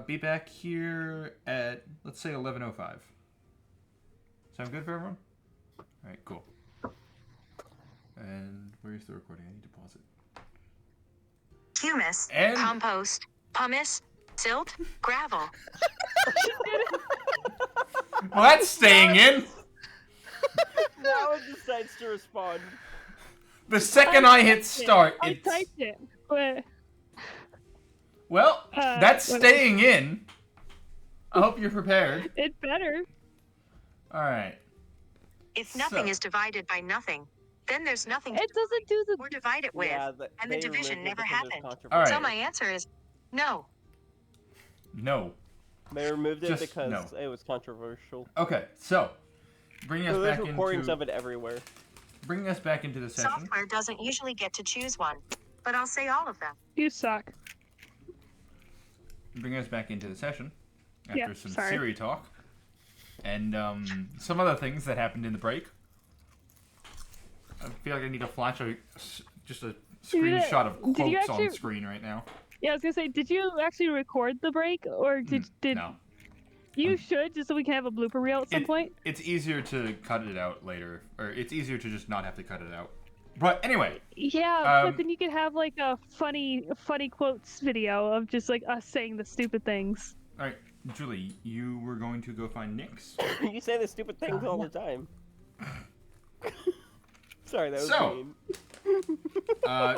be back here at let's say 11:05. Sound good for everyone? Alright, cool. And where's the recording? I need to pause it. Humus, And- compost, pumice, silt, gravel. Well, that's staying in! Now it decides to respond. The second I hit typed it. start, I it's... typed it, but Well, that's whatever. staying in. I hope you're prepared. it better. Alright. If nothing So- is divided by nothing, then there's nothing It doesn't do the. or divide it with. Yeah, and the they division removed it never because there's happened. controversy. All right. So my answer is no. No. They removed it Just because no. it was controversial. Okay, so bringing us So there's back recordings into of it everywhere. bringing us back into the session. Software doesn't usually get to choose one, but I'll say all of them. You suck. Bringing us back into the session after Yeah, some sorry. Siri talk and some other things that happened in the break. I feel like I need to flash just a You screenshot of did you quotes actually- on screen right now. Yeah, I was gonna say, did you actually record the break, or did No, you should just so we can have a blooper reel at some point? it's easier to cut it out later, or it's easier to just not have to cut it out. But anyway, Yeah, Um, but then you could have like a funny quotes video of just like us saying the stupid things. all right, Julie, you were going to go find Nyx. You say the stupid things all the time. Sorry, that was So- mean.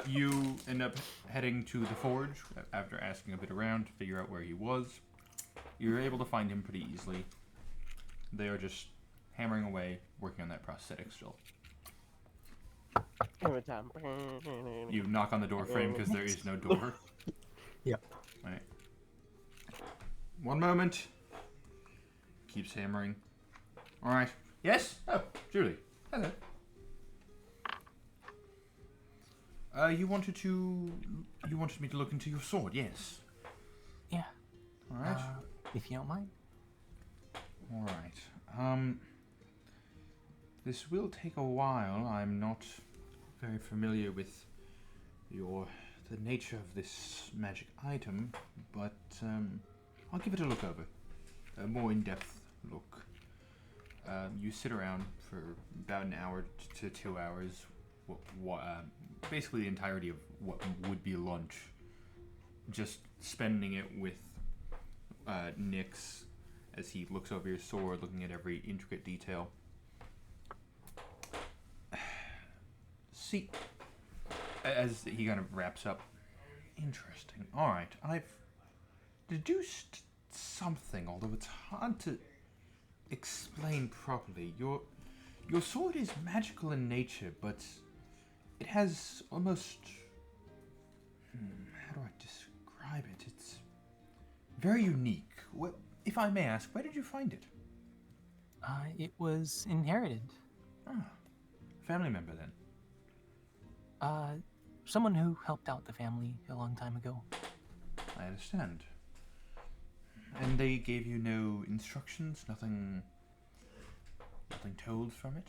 You end up heading to the forge after asking a bit around to figure out where he was. You're able to find him pretty easily. They are just hammering away, working on that prosthetic still. Every time. You knock on the door frame because there is no door. Yep. Right. One moment. Keeps hammering. Alright. Yes? Oh, Julie. Hello. You wanted me to look into your sword, yes. Yeah. Alright. If you don't mind. Alright. This will take a while. I'm not very familiar with the nature of this magic item, but I'll give it a look over. A more in-depth look. You sit around for about an hour to 2 hours. Basically the entirety of what would be lunch. Just spending it with Nyx as he looks over your sword, looking at every intricate detail. See, as he kind of wraps up. Interesting. Alright, I've deduced something, although it's hard to explain properly. Your sword is magical in nature, but it has almost... how do I describe it? It's very unique. If I may ask, where did you find it? It was inherited. Ah, family member then. Someone who helped out the family a long time ago. I understand. And they gave you no instructions? Nothing told from it?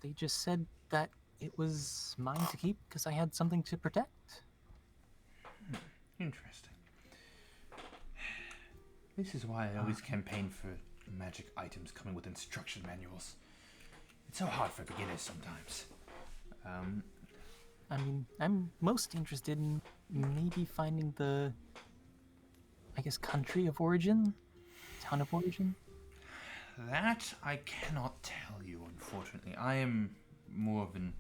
They just said that it was mine to keep because I had something to protect. Interesting. This is why I always campaign for magic items coming with instruction manuals. It's so hard for beginners sometimes. I mean, I'm most interested in maybe finding the, I guess, country of origin, town of origin. That I cannot tell you, unfortunately. I am more of an...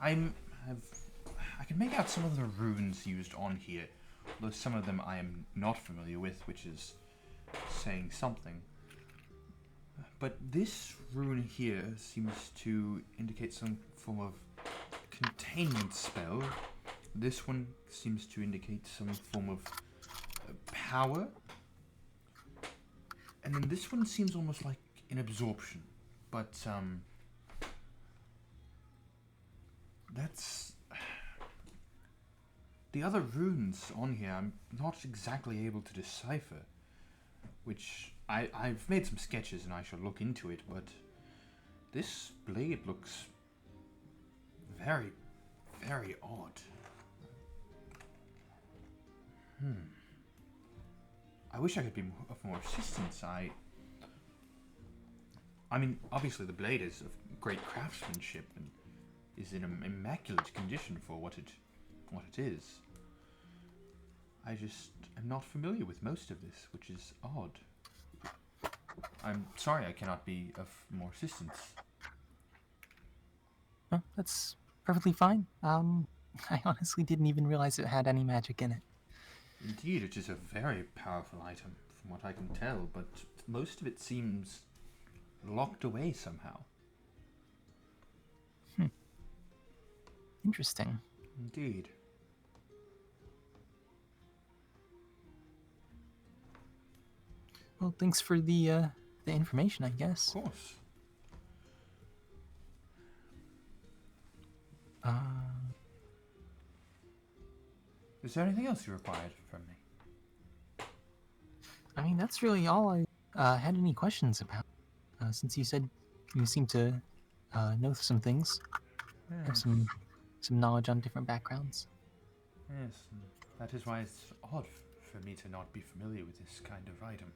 I can make out some of the runes used on here, though some of them I am not familiar with, which is saying something. But this rune here seems to indicate some form of containment spell. This one seems to indicate some form of power. And then this one seems almost like an absorption. But, that's... The other runes on here I'm not exactly able to decipher. Which, I've made some sketches and I shall look into it, but... This blade looks... very, very odd. I wish I could be of more assistance. I mean, obviously the blade is of great craftsmanship and is in an immaculate condition for what it is. I just am not familiar with most of this, which is odd. I'm sorry I cannot be of more assistance. Well, that's perfectly fine. I honestly didn't even realize it had any magic in it. Indeed, it is a very powerful item, from what I can tell, but most of it seems locked away somehow. Interesting. Indeed. Well, thanks for the information, I guess. Of course. Is there anything else you required from me? I mean, that's really all I had any questions about. Since you said you seem to know some things, have some knowledge on different backgrounds. Yes, and that is why it's odd for me to not be familiar with this kind of item.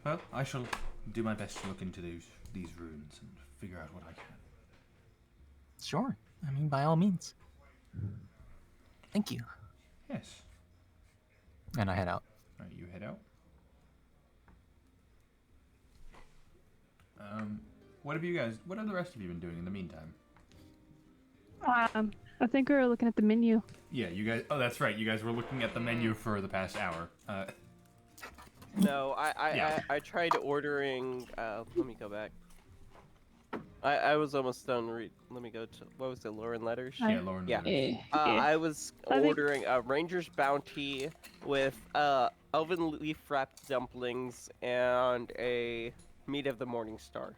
Well, I shall do my best to look into these runes and figure out what I can. Sure. I mean, by all means. Thank you. Yes. And I head out. Alright, you head out. What have the rest of you been doing in the meantime? I think we were looking at the menu. Yeah, you guys, oh that's right, you guys were looking at the menu for the past hour. No, Yeah. I tried ordering. Let me go back. I was almost done. Let me go to what was it, Lauren Letters? Yeah, Lauren. Yeah. Letters. I was I think- ordering a Ranger's Bounty with elven leaf wrapped dumplings and a meat of the Morning Star.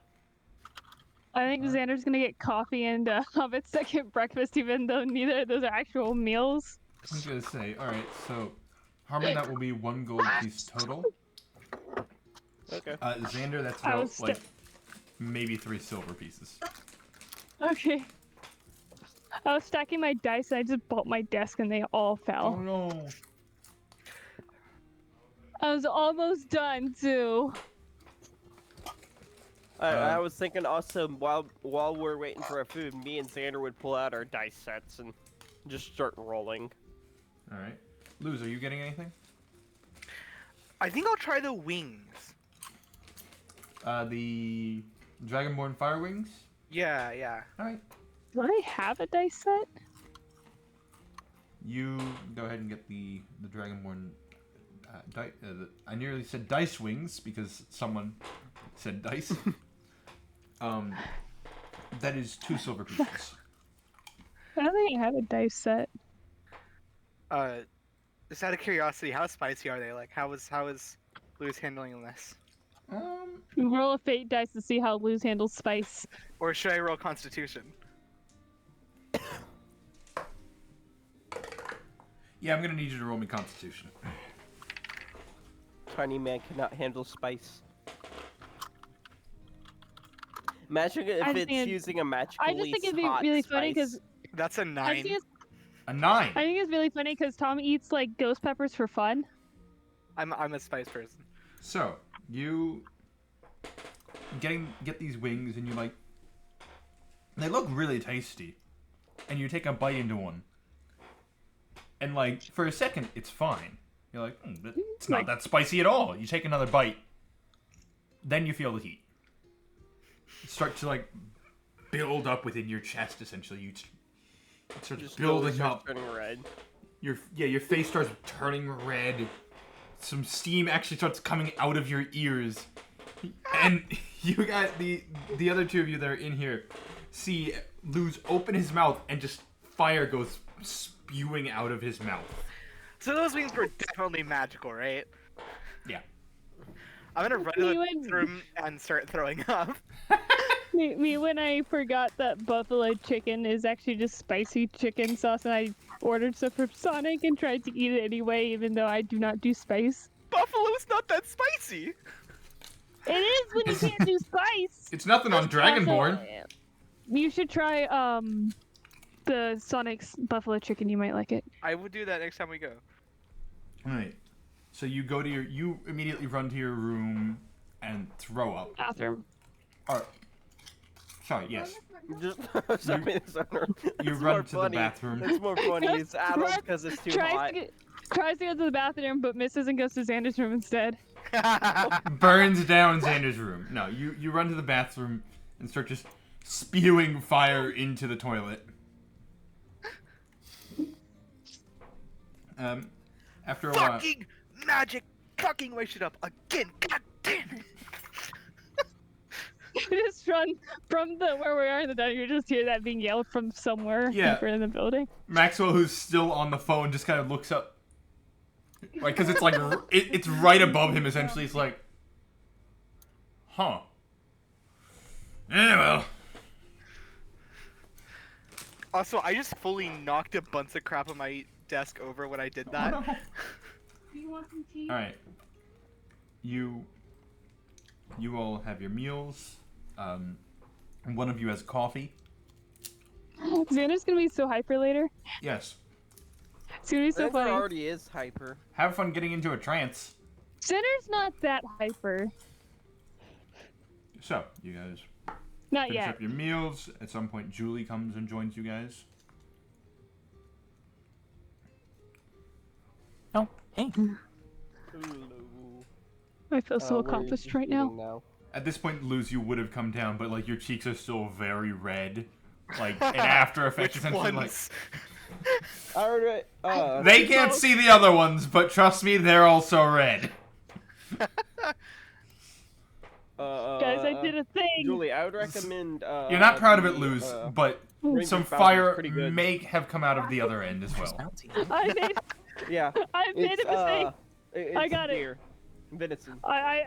I think Xander's gonna get coffee and Hobbit's second breakfast, even though neither of those are actual meals. I was gonna say, alright, so Harmon, that will be 1 gold piece total. Okay. Xander, that's I about was like maybe 3 silver pieces. Okay. I was stacking my dice and I just bumped my desk and they all fell. Oh no. I was almost done too. I was thinking also while we're waiting for our food, me and Xander would pull out our dice sets and just start rolling. Alright. Luz, are you getting anything? I think I'll try the wings. The Dragonborn Fire Wings? Yeah, yeah. Alright. Do I have a dice set? You go ahead and get the Dragonborn. I nearly said dice wings because someone said dice. That is 2 silver pieces. I don't think I have a dice set. Just out of curiosity, how spicy are they? Like, how is Louis handling this? Roll a fate dice to see how Luz handles spice. Or should I roll Constitution? Yeah, I'm gonna need you to roll me Constitution. Tiny man cannot handle spice. Imagine if I it's think using a magically I just think it'd be hot really funny spice. because That's a I 9. think A 9. it's really funny because Tom eats like ghost peppers for fun. I'm a spice person. So you get these wings and you like. They look really tasty, and you take a bite into one, and like for a second it's fine. You're like, it's not that spicy at all. You take another bite, then you feel the heat. Start to like build up within your chest. Essentially, you start Just building starts up. turning red. Your face starts turning red. Some steam actually starts coming out of your ears, and you got the other 2 of you that are in here see Luz open his mouth and just fire goes spewing out of his mouth. So those wings were definitely magical, right? Yeah. I'm gonna run to the bathroom and start throwing up. Me when I forgot that buffalo chicken is actually just spicy chicken sauce, and I ordered some from Sonic and tried to eat it anyway, even though I do not do spice. Buffalo's not that spicy. It is when you can't do spice. It's nothing on Dragonborn. Also, you should try the Sonic's buffalo chicken. You might like it. I will do that next time we go. Alright. So you go to you immediately run to your room, and throw up. Bathroom. Or, sorry, yes. Just, You run to the bathroom. It's more funny. It's Adam because it's too hot. Tries to go to the bathroom, but misses and goes to Xander's room instead. Burns down Xander's room. No, you run to the bathroom and start just spewing fire into the toilet. After a while... Fucking magic fucking my shit up again. God damn it. You just run from where we are in the dining room. You just hear that being yelled from somewhere deeper in the building. Maxwell, who's still on the phone, just kind of looks up. Like, because it's like, it's right above him, essentially. It's like, huh. Well. Also, I just fully knocked a bunch of crap on my desk over when I did that. Oh, no. Alright. You all have your meals. One of you has coffee. Xander's gonna be so hyper later. Yes. It's gonna be so funny. Already is hyper. Have fun getting into a trance. Xander's not that hyper. So, you guys Not finish yet. up your meals. At some point, Julie comes and joins you guys. Oh, hey. I feel so accomplished right now. At this point, Luz, you would have come down, but like your cheeks are still very red. Like an after effect, Which essentially. ones? Alright. They can't see the other ones, but trust me, they're also red. Guys, I did a thing. Julie, I would recommend. You're not proud of it, Luz, but Ranger's some Bounty is fire pretty good. may have come out of the other end as well. Bounty. I made Yeah. I made a mistake. I got it. deer. Venison. I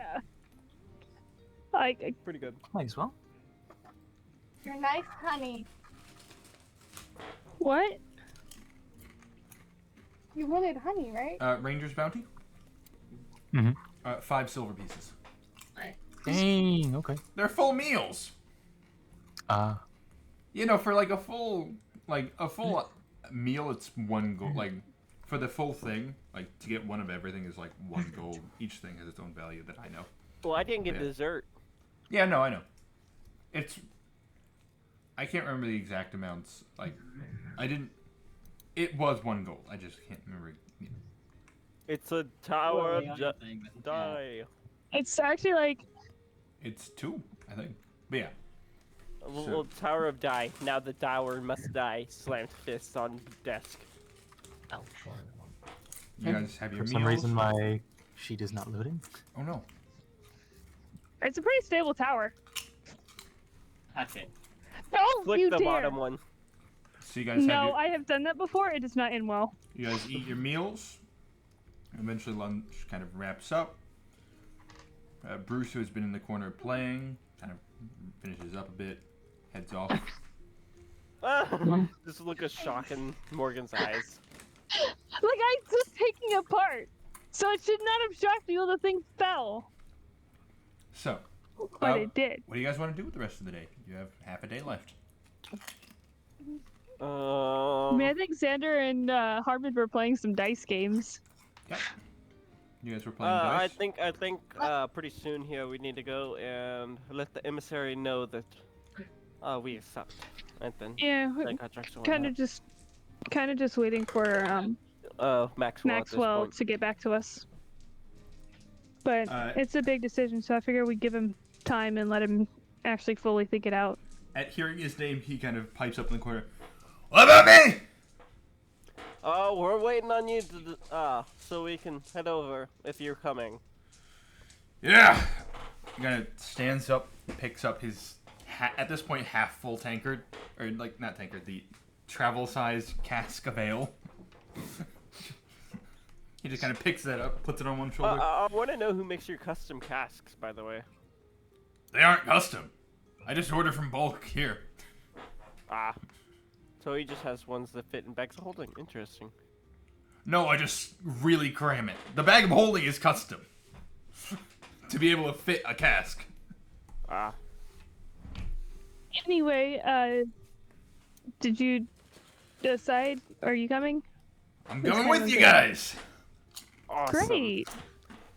Pretty good. Might as well. You're nice, honey. what? You wanted honey, right? Ranger's Bounty? Mhm. 5 silver pieces. Dang, okay. They're full meals. You know, for like a full meal, it's 1 gold. Like, for the full thing, like, to get one of everything is like 1 gold. Each thing has its own value that I know. Well, I didn't get Yeah. dessert. Yeah, no, I know. I can't remember the exact amounts. Like, it was 1 gold. I just can't remember. You know. It's a tower of die. It's actually like It's 2, I think. But yeah. A little tower of die. Now the tower must die. Slammed fist on desk. You guys have your For meals. some reason, my sheet is not loading. Oh no. it's a pretty stable tower. Okay. No, Click you the dare. bottom one. So you guys No, I have done that before. It does not end well. you guys eat your meals. Eventually lunch kind of wraps up. Bruce, who has been in the corner playing, kind of finishes up a bit, heads off. Just look of shock in Morgan's eyes. Like I was taking it apart, so it should not have shocked you. The thing fell, So, but it did. what do you guys want to do with the rest of the day? You have half a day left. I mean, I think Xander and Hardman were playing some dice games. Yep. You guys were playing I dice. think pretty soon here we need to go and let the emissary know that we accept. And then Yeah, that contract's going kind out. of just waiting for Maxwell. At this Maxwell point. to get back to us. But Uh, it's a big decision, so I figure we give him time and let him actually fully think it out. At hearing his name, he kind of pipes up in the corner. What about me? Oh, we're waiting on you to so we can head over if you're coming. Yeah. He kind of stands up, picks up his at this point half full tankard, or like not tankard, the travel-sized cask of ale. He just kind of picks that up, puts it on one shoulder. I want to know who makes your custom casks, by the way. They aren't custom. I just order from bulk here. So he just has ones that fit in bags of holding. Interesting. No, I just really cram it. The bag of holding is custom. To be able to fit a cask. Anyway, did you decide? Are you coming? I'm going with you guys. Awesome. Great.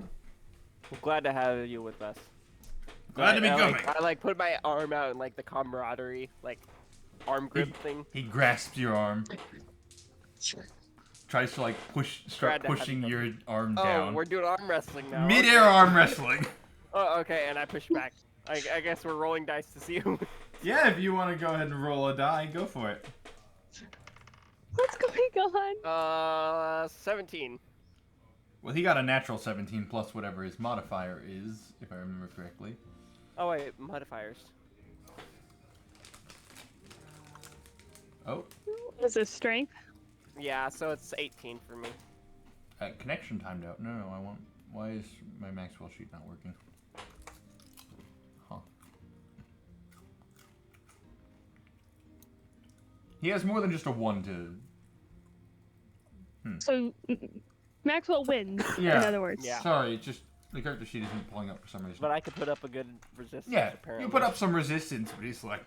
I'm glad to have you with us. Glad to be I, coming. I like put my arm out in like the camaraderie, like arm grip thing. He grasps your arm. Tries to like start Glad to have pushing you. your arm Oh, down. we're doing arm wrestling now. Mid-air okay. arm wrestling. Oh, okay, and I push back. I guess we're rolling dice to see who. Yeah, if you want to go ahead and roll a die, go for it. What's going on? 17. Well, he got a natural 17 plus whatever his modifier is, if I remember correctly. Oh wait, modifiers. Oh, Is it strength? Yeah, so it's 18 for me. connection timed out. No, I want. Why is my Maxwell sheet not working? Huh. He has more than just a 1 to. So Maxwell wins. Yeah. In other words. Yeah. Sorry, just the character sheet isn't pulling up for some reason. But I could put up a good resistance. Yeah, apparently. you put up some resistance, but he's like,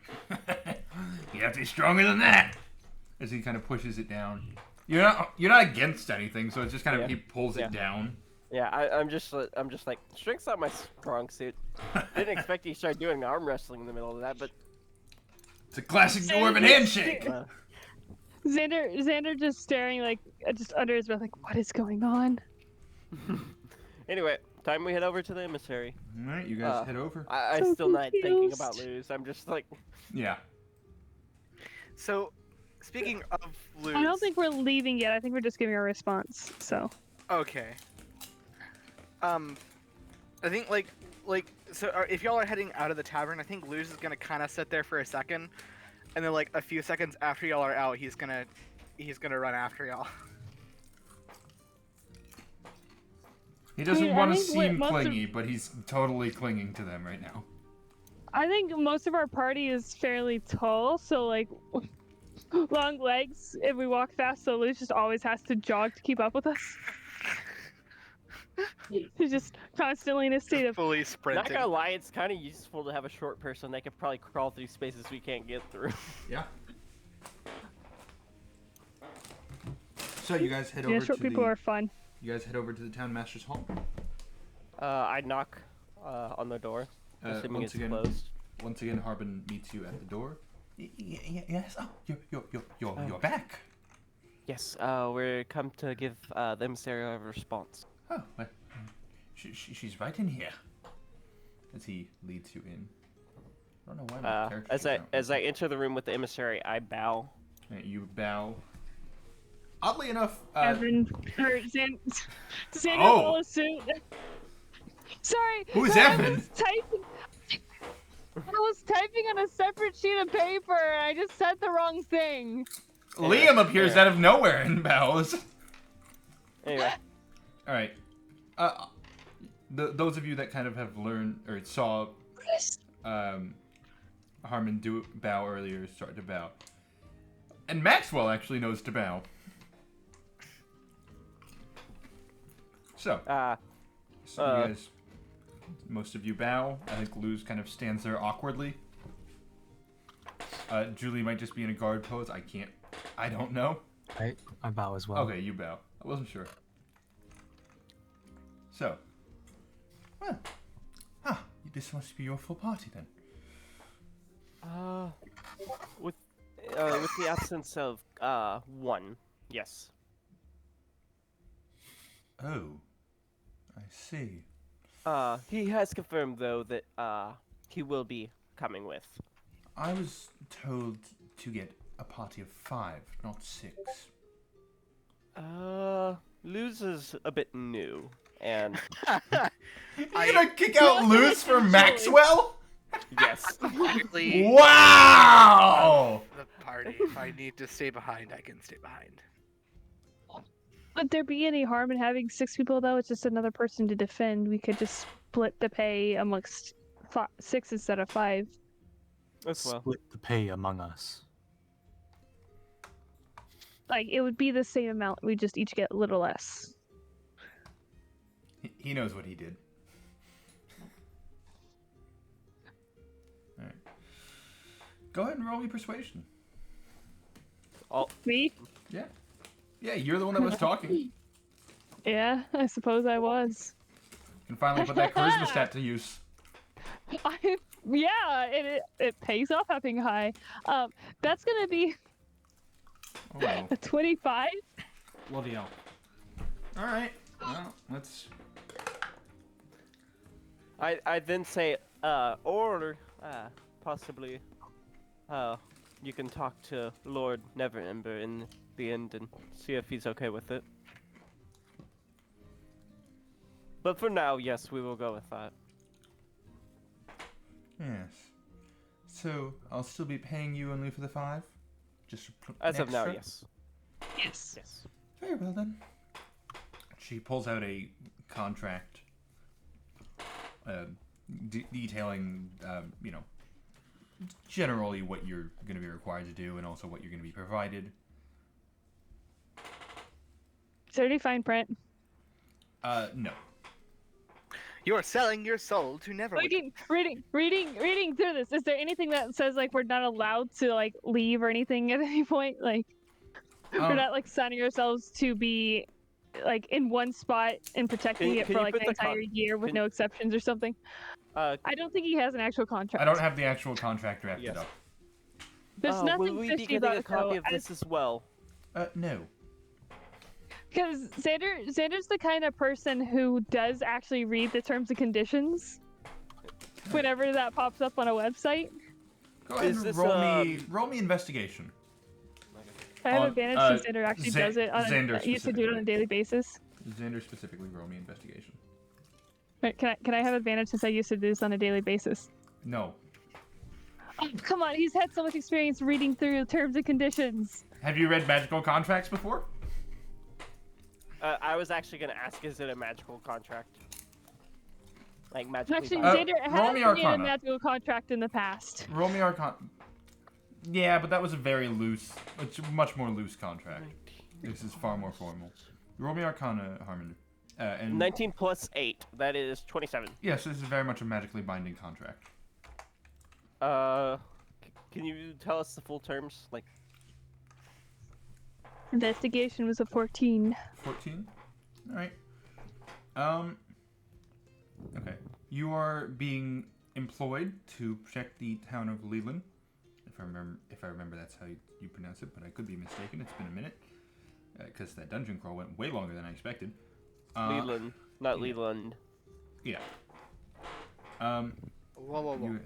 you have to be stronger than that. As he kind of pushes it down. You're not against anything, so it's just kind of Yeah. he pulls it down. Yeah, I'm just like strength's not my strong suit. Didn't expect you to start doing arm wrestling in the middle of that, but It's a classic dwarven handshake. Xander just staring like just under his breath, like, what is going on? anyway, time we head over to the emissary. All right, you guys head over. I'm So still not thinking confused. about lose. I'm just like, Yeah. So, speaking of lose. I don't think we're leaving yet. I think we're just giving our response. So. Okay. I think so. If y'all are heading out of the tavern, I think Luz is gonna kind of sit there for a second, and then like a few seconds after y'all are out, he's gonna run after y'all. He doesn't I want to think seem most of- clingy, but he's totally clinging to them right now. I think most of our party is fairly tall, so like long legs if we walk fast, so Luz just always has to jog to keep up with us. He's just constantly in a state of Fully not sprinting. gonna lie, it's kind of useful to have a short person that could probably crawl through spaces we can't get through. Yeah. So you guys head yeah, over short to people the. are fun. You guys head over to the town master's hall. I knock on the door, assuming once it's again- closed. Once again, Harbin meets you at the door. Yes. Oh, you're back. Yes, we're come to give the emissary a response. Oh, well, she's right in here. As he leads you in. I don't know why my character. As I enter the room with the emissary, I bow. You bow. Oddly enough, Evan or Xander Oh. follow suit. Sorry. Who's no, Evan? I was typing on a separate sheet of paper and I just said the wrong thing. Liam appears out of nowhere and bows. Anyway, All right. Those of you that kind of have learned or saw Harmon bow earlier start to bow. And Maxwell actually knows to bow. So, you guys, most of you bow. I think Luz kind of stands there awkwardly. Julie might just be in a guard pose. I don't know. I bow as well. Okay, you bow. I wasn't sure. So, well, this must be your full party then. with the absence of one, yes. Oh, I see. He has confirmed though that he will be coming with. I was told to get a party of 5, not 6. Luz is a bit new, and You're gonna kick out Luz for Maxwell? yes. Really, Wow! the party. If I need to stay behind, I can stay behind. Would there be any harm in having 6 people though? It's just another person to defend. We could just split the pay amongst 6 instead of 5. As well. Split the pay among us. Like it would be the same amount. We just each get a little less. He knows what he did. Alright. Go ahead and roll me persuasion. Me? Yeah. Yeah, you're the one that was talking. You Yeah, I suppose I was. can finally put that charisma stat to use. Yeah, it pays off having high. That's gonna be Oh, a 25. bloody hell. All right. Well, let's. I then say, or possibly, you can talk to Lord Neverember in the end and see if he's okay with it. But for now, yes, we will go with that. Yes. So I'll still be paying you only for the 5. Just As of now, extra? yes. Yes. Yes. Very well then. She pulls out a contract, detailing, generally what you're going to be required to do and also what you're going to be provided. Is there any fine print? No. You're selling your soul to Neverwinter. Reading through this. Is there anything that says like we're not allowed to like leave or anything at any point? Like we're not like signing ourselves to be like in one spot and protecting it for like an entire year with no exceptions or something. I don't think he has an actual contract. I don't have the actual contract drafted up. There's nothing will we be fishy getting about a copy of this as well? No. Because Xander's the kind of person who does actually read the terms and conditions whenever that pops up on a website. Go ahead and roll me investigation. I have advantage since Xander actually does it. I used to do it on a daily basis. Xander specifically, roll me investigation. Wait, can I have advantage since I used to do this on a daily basis? No. Oh, come on, he's had so much experience reading through terms and conditions. Have you read magical contracts before? I was actually gonna ask, is it a magical contract? Like magical. Actually, Xander has made a magical contract in the past. Roll me Arcana. Yeah, but that was a very loose, much more loose contract. This is far more formal. Roll me Arcana, Harmon. And 19 plus 8, that is 27. Yes, this is very much a magically binding contract. Can you tell us the full terms? Like, investigation was a 14. 14? Alright. Okay. You are being employed to protect the town of Leland. If I remember that's how you pronounce it, but I could be mistaken. It's been a minute. Because that dungeon crawl went way longer than I expected. Leland, not Leland. Yeah. Whoa.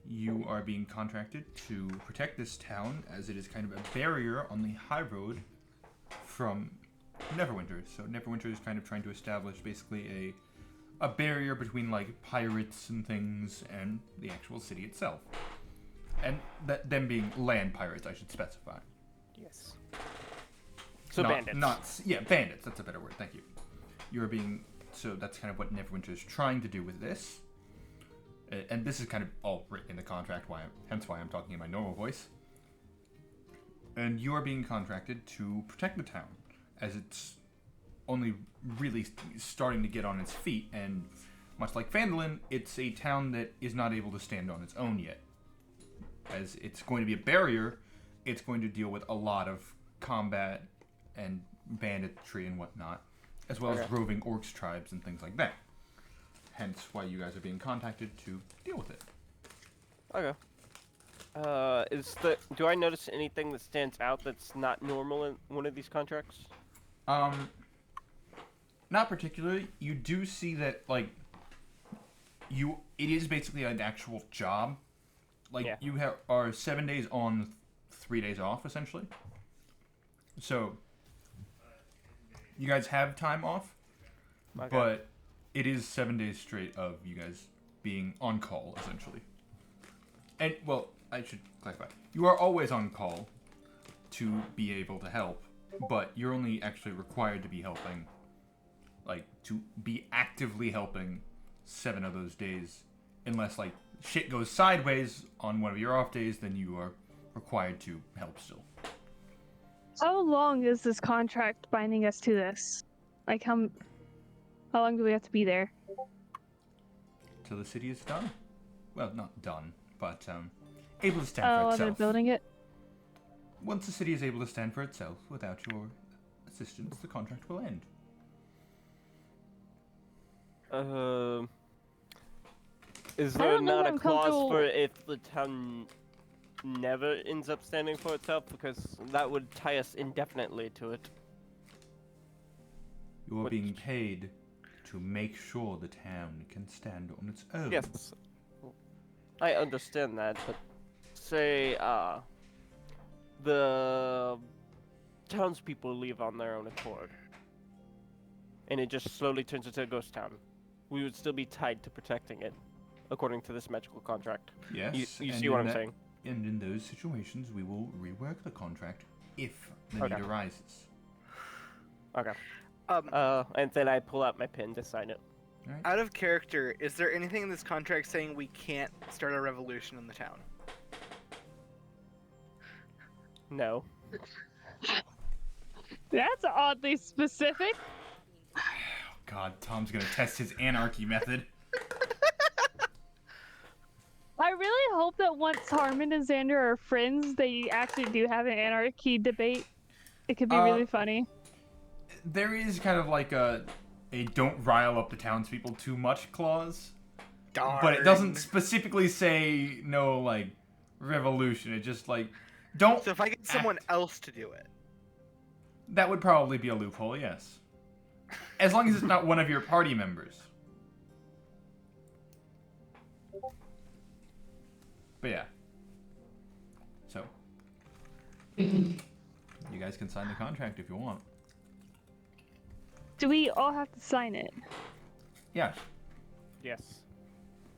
You are being contracted to protect this town as it is kind of a barrier on the high road from Neverwinter. So Neverwinter is kind of trying to establish basically a barrier between like pirates and things and the actual city itself. And them being land pirates, I should specify. Yes. So bandits. Bandits. That's a better word. Thank you. So that's kind of what Neverwinter is trying to do with this. And this is kind of all written in the contract, hence why I'm talking in my normal voice. And you are being contracted to protect the town, as it's only really starting to get on its feet, and much like Phandalin, it's a town that is not able to stand on its own yet. As it's going to be a barrier, it's going to deal with a lot of combat and banditry and whatnot, as well as roving orcs tribes and things like that. Hence why you guys are being contacted to deal with it. Okay. Do I notice anything that stands out that's not normal in one of these contracts? Not particularly. You do see that, like, it is basically an actual job. Like, you are 7 days on, 3 days off, essentially. So, you guys have time off, but it is 7 days straight of you guys being on call, essentially. And, well, I should clarify. You are always on call to be able to help, but you're only actually required to be helping, like, to be actively helping 7 of those days. Unless, like, shit goes sideways on one of your off days, then you are required to help still. How long is this contract binding us to this? Like, how long do we have to be there? Till the city is done. Well, not done, but able to stand for Oh, itself. they're building it? Once the city is able to stand for itself without your assistance, the contract will end. Is I there don't know not if a I'm clause comfortable- for if the town never ends up standing for itself? Because that would tie us indefinitely to it. You are What- being paid to make sure the town can stand on its own. Yes, I understand that, but say the townspeople leave on their own accord, and it just slowly turns into a ghost town. We would still be tied to protecting it, according to this magical contract. Yes. You and see what in I'm saying? And in those situations, we will rework the contract if the Okay. need arises. Okay. Um, And then I pull out my pen to sign it. Right? out of character, is there anything in this contract saying we can't start a revolution in the town? No. That's oddly specific. God, Tom's gonna test his anarchy method. I really hope that once Harmon and Xander are friends, they actually do have an anarchy debate. It could be really funny. There is kind of like a don't rile up the townspeople too much clause. Darn. But it doesn't specifically say no, like, revolution. It just, like, don't... So if I get someone else to do it. That would probably be a loophole, yes. As long as it's not one of your party members. But yeah. So. You guys can sign the contract if you want. Do we all have to sign it? Yeah. Yes.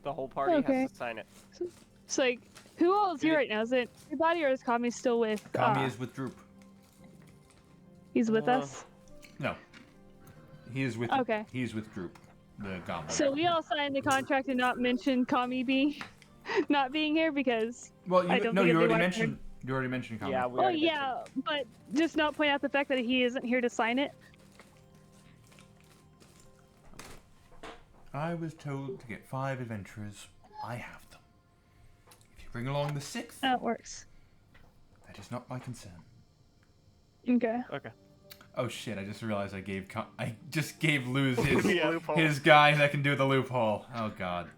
The whole party Okay. has to sign it. It's like, who all is here right now? Is it everybody or is Kami still with... Kami is with Droop. He's with us? No. He is with Okay. He's with Droop, the goblin. So we all signed the contract and not mention Kami not being here because... Well, I don't no, think you it'd be already right for- mentioned... You already mentioned Kami. Yeah, we Oh already yeah, but just not point out the fact that he isn't here to sign it. I was told to get 5 adventurers. I have them. If you bring along the 6th, That works. that is not my concern. Okay. mentioned. Okay. Oh shit! I just realized I just gave Luz his Loophole. his guy that can do the loophole. Oh god.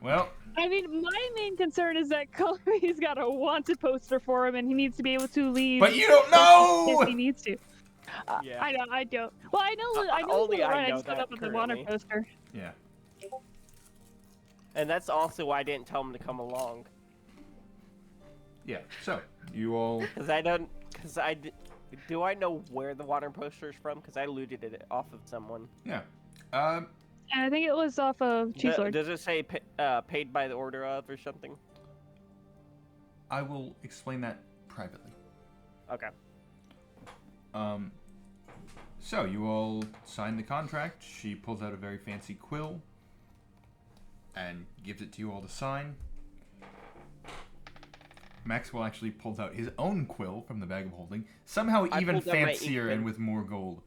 Well, I mean, my main concern is that Kami's got a wanted poster for him and he needs to be able to leave but you don't if know. he needs to. Yeah. I don't. Well, I know Only I Lauren, know just put that up with the wanted currently. poster. Yeah. And that's also why I didn't tell him to come along. Yeah. So you all. Because I don't. Because do I know where the water poster is from? Because I looted it off of someone. Yeah. And I think it was off of Cheese Lord. Does it say paid by the order of or something? I will explain that privately. Okay. So you all sign the contract. She pulls out a very fancy quill and gives it to you all to sign. Maxwell actually pulls out his own quill from the bag of holding, somehow I even pulled out my ink fancier and pen. with more gold.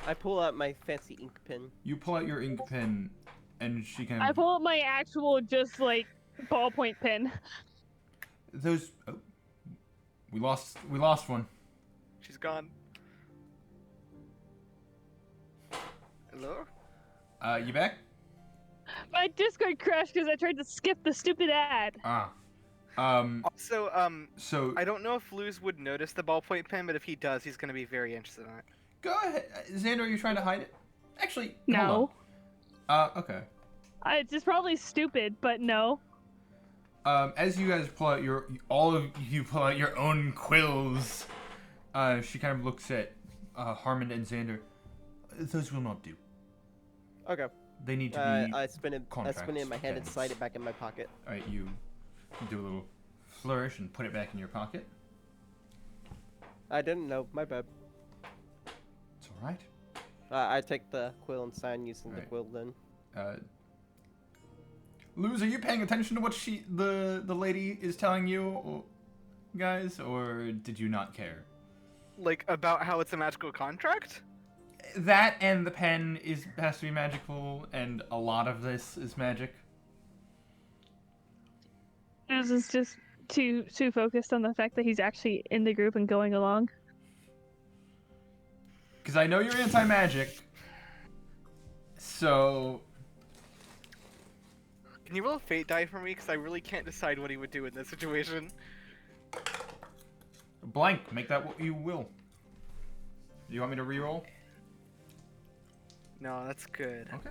I pull out my fancy ink pen. You pull out your ink pen, and she kind I of pull up my actual just like ballpoint pen. those. Oh, we lost one. She's gone. Hello? You back? My Discord crashed because I tried to skip the stupid ad. Ah. Also, So I don't know if Luz would notice the ballpoint pen, but if he does, he's going to be very interested in it. go ahead, Xander. Are you trying to hide it? Actually, No. hold on. Okay. It's just probably stupid, but no. As you guys pull out all of you pull out your own quills, she kind of looks at Harmon and Xander. Those will not do. Okay. They need to be. I spin it. I spin it in my hand and contracts, slide it back in my pocket. All right, you do a little flourish and put it back in your pocket. I didn't know. My bad. It's all right. I take the quill and sign using the Right. quill then. Luz, are you paying attention to what the lady is telling you, guys, or did you not care? Like, about how it's a magical contract? That and the pen has to be magical, and a lot of this is magic. This is just too focused on the fact that he's actually in the group and going along. Because I know you're anti-magic, so Can you roll a fate die for me? Because I really can't decide what he would do in this situation. Blank. Make that what you will. Do you want me to reroll? No, that's good. Okay.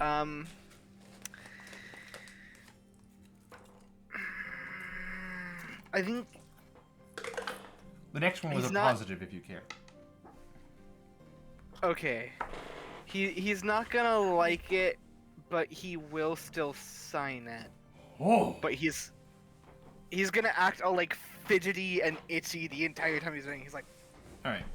I think the next one was he's a not... positive, if you care. Okay. He's not gonna like it, but he will still sign it. Oh. But he's gonna act all like fidgety and itchy the entire time he's doing. He's like, all right.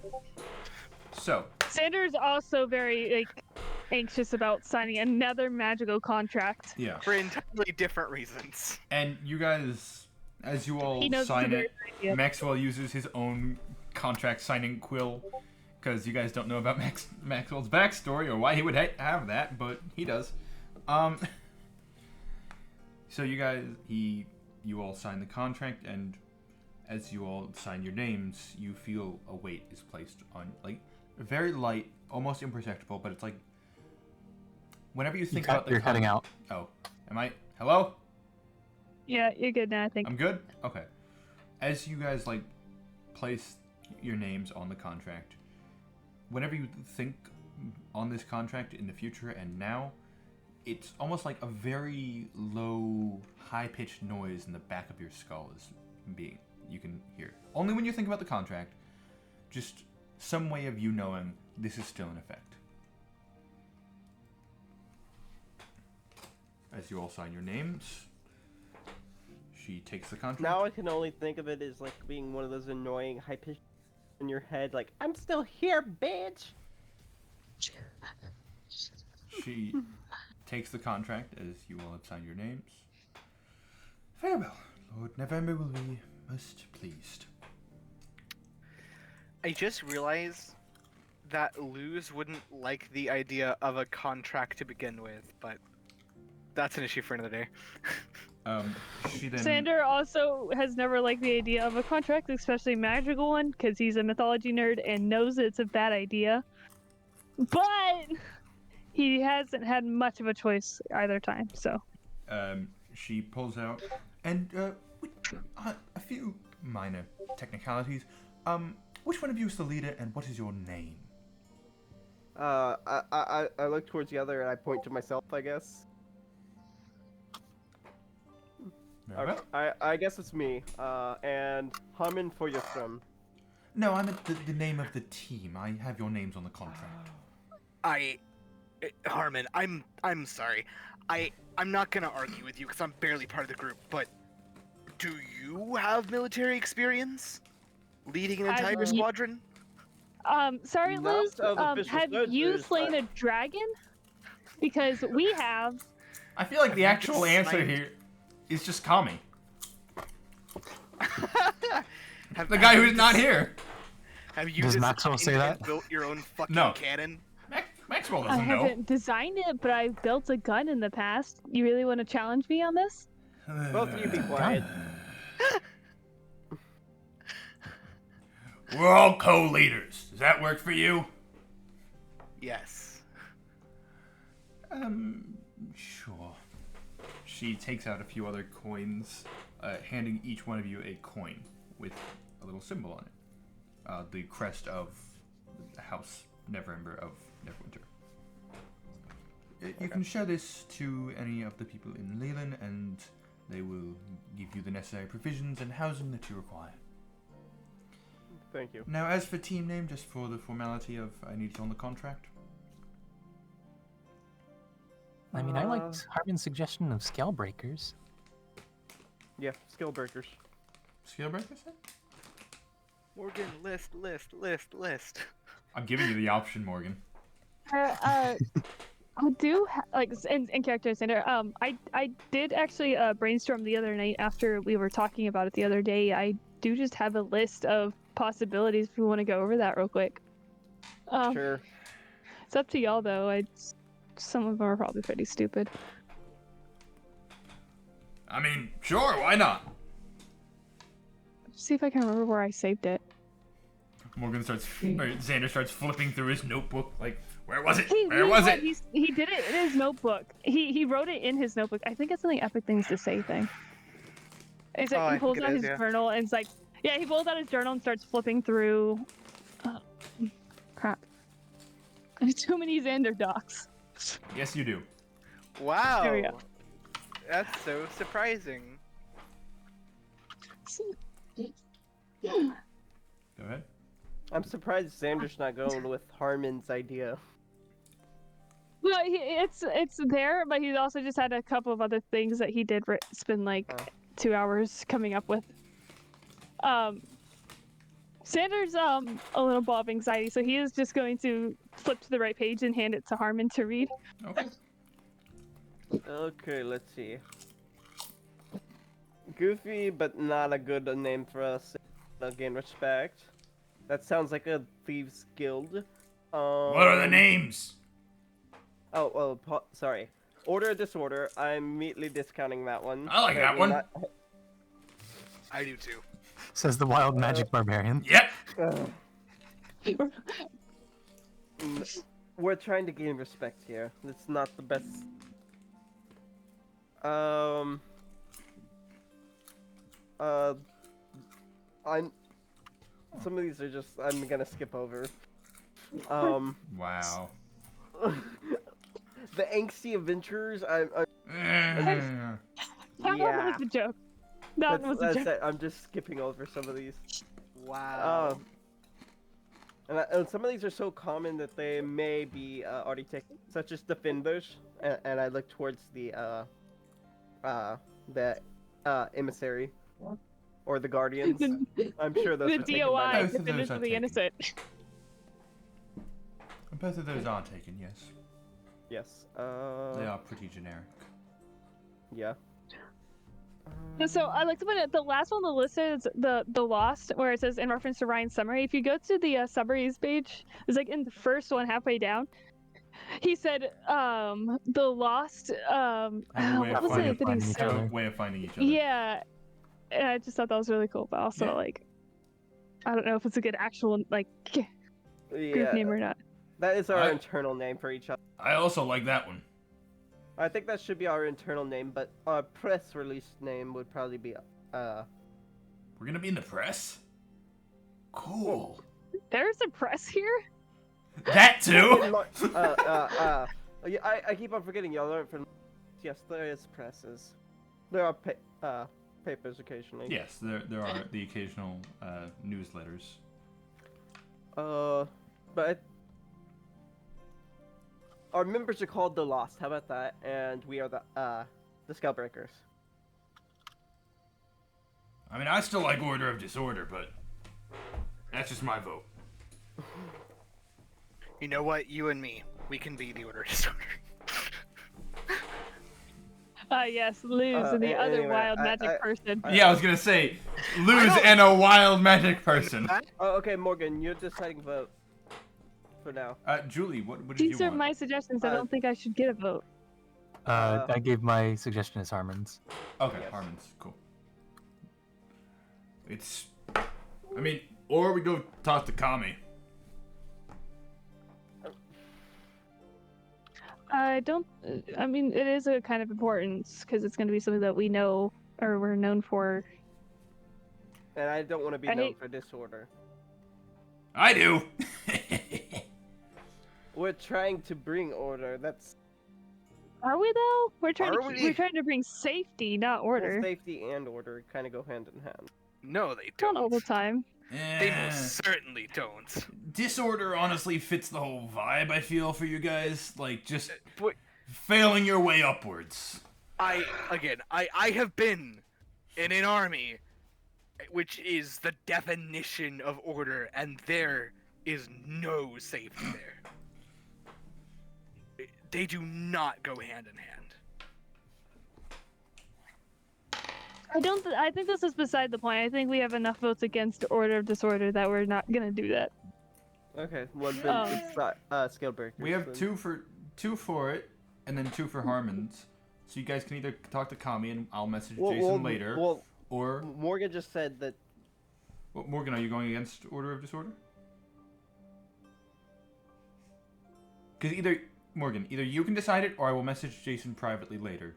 So. Sander's also very like anxious about signing another magical contract. Yeah. For entirely different reasons. And you guys, as you all sign it, Maxwell uses his own contract signing quill, because you guys don't know about Maxwell's backstory or why he would have that, but he does. So you guys, you all sign the contract, and as you all sign your names, you feel a weight is placed on, like, very light, almost imperceptible, but it's like, whenever you think about the you're cutting out. Oh, am I? Hello? Yeah, you're good now, I think. I'm good? Okay. As you guys, like, place your names on the contract, whenever you think on this contract in the future and now, it's almost like a very low, high-pitched noise in the back of your skull is being, you can hear. Only when you think about the contract, just some way of you knowing this is still in effect. As you all sign your names, she takes the contract. Now I can only think of it as like being one of those annoying high pitched in your head, like, I'm still here, bitch! She takes the contract as you all have signed your names. Very well. Lord November will be most pleased. I just realized that Luz wouldn't like the idea of a contract to begin with, but that's an issue for another day. She then... Sander also has never liked the idea of a contract, especially a magical one, because he's a mythology nerd and knows it's a bad idea. But he hasn't had much of a choice either time, so. She pulls out, and a few minor technicalities. Which one of you is the leader, and what is your name? I look towards the other and I point to myself, I guess. Very well. I guess it's me. And Harmon for your son. No, I meant the name of the team. I have your names on the contract. Harmon, I'm sorry. I'm not gonna argue with you because I'm barely part of the group, but do you have military experience? Leading an entire squadron? Sorry, Liz, have you slain a dragon? Because we have. I feel like the actual answer here is just Kami. The guy who's not here. Have you Does Maxwell say that? Built your own fucking cannon? Maxwell I doesn't know. haven't designed it, but I've built a gun in the past. You really want to challenge me on this? Both of you be quiet. We're all co-leaders. Does that work for you? Yes. Sure. She takes out a few other coins, handing each one of you a coin with a little symbol on it. The crest of the House Neverember of Neverwinter. You can show this to any of the people in Leland, and they will give you the necessary provisions and housing that you require. Thank you. Now, as for team name, just for the formality of I need it on the contract. I mean, I liked Harmon's suggestion of Scale Breakers. Yeah, Skill Breakers. Scale breakers? Morgan, list. I'm giving you the option, Morgan. I do like in character Sander. I did actually brainstorm the other night after we were talking about it the other day. I do just have a list of possibilities if we want to go over that real quick. Sure. It's up to y'all though. Some of them are probably pretty stupid. I mean, sure, why not? See if I can remember where I saved it. Morgan starts, or Xander starts flipping through his notebook, like, where was it? He Where was it? He did it in his notebook. He wrote it in his notebook. I think it's something Epic Things to Say thing. It's like Oh, he I pulls think out it his is, yeah. journal and it's like, yeah, he pulls out his journal and starts flipping through. Crap. There's too many Xander docs. Yes, you do. Wow. There we go. That's so surprising. Go ahead. I'm surprised Xander's not going with Harmon's idea. Well, it's there, but he also just had a couple of other things that he did spend like 2 hours coming up with. Xander's a little ball of anxiety, so he is just going to flip to the right page and hand it to Harmon to read. Okay. Okay, let's see. Goofy, but not a good name for us. Gain respect. That sounds like a thieves guild. What are the names? Sorry. Order of Disorder. I'm immediately discounting that one. I like that one. I do too. Says the wild magic barbarian. Yep. We're trying to gain respect here. It's not the best. Some of these are just I'm gonna skip over. Wow. The angsty adventurers. That one was the joke. That one was the That's joke. it. I'm just skipping over some of these. Wow. And some of these are so common that they may be already taken, such as Defenders, and I look towards the Emissary, or the Guardians. I'm sure those The are taken by DOI, Both of those Defenders are of the taken. Innocent. Both of those are taken, yes. Yes. They are pretty generic. Yeah. So I looked up at the last one on the list is the Lost, where it says in reference to Ryan's summary. If you go to the summaries page, it's like in the first one halfway down. He said the Lost what was it that he Have a said? way of finding each other. Yeah, and I just thought that was really cool, but also Yeah. like I don't know if it's a good actual like group name or not. That is our internal name for each other. I also like that one. I think that should be our internal name, but our press release name would probably be We're gonna be in the press? Cool. There's a press here? That too? Yeah, I keep on forgetting y'all learn from. Yes, there is presses. There are papers occasionally. Yes, there are the occasional newsletters. But our members are called the Lost. How about that? And we are the Skullbreakers. I mean, I still like Order of Disorder, but that's just my vote. You know what? You and me, we can be the Order of Disorder. Yes, Luz and the other anyway, wild magic person. Yeah, I was gonna say, Luz and a wild magic person. Oh, okay, Morgan, you're deciding vote for now. Julie, what did you These are want? my suggestions. I don't think I should get a vote. I gave my suggestion as Harmon's. Okay, Yes. Harmon's cool. It's, I mean, or we go talk to Kami. I don't. I mean, it is a kind of importance because it's going to be something that we know or we're known for. And I don't want to be I known hate- for disorder. I do. We're trying to bring order. That's Are we though? We're trying Are to. we? We're trying to bring safety, not order. safety and order kind of go hand in hand. No, they Not don't. all the time. They most certainly don't. Disorder honestly fits the whole vibe, I feel, for you guys. Like, just But failing your way upwards. I have been in an army, which is the definition of order, and there is no safety there. They do not go hand in hand. I think this is beside the point. I think we have enough votes against Order of Disorder that we're not gonna do that. Okay, well then it's not skill breakers. We have then. two for it, and then 2 for Harmon's. So you guys can either talk to Kami and I'll message Well, Jason later, Well, or Morgan just said that. Morgan, are you going against Order of Disorder? Because Morgan, either you can decide it, or I will message Jason privately later.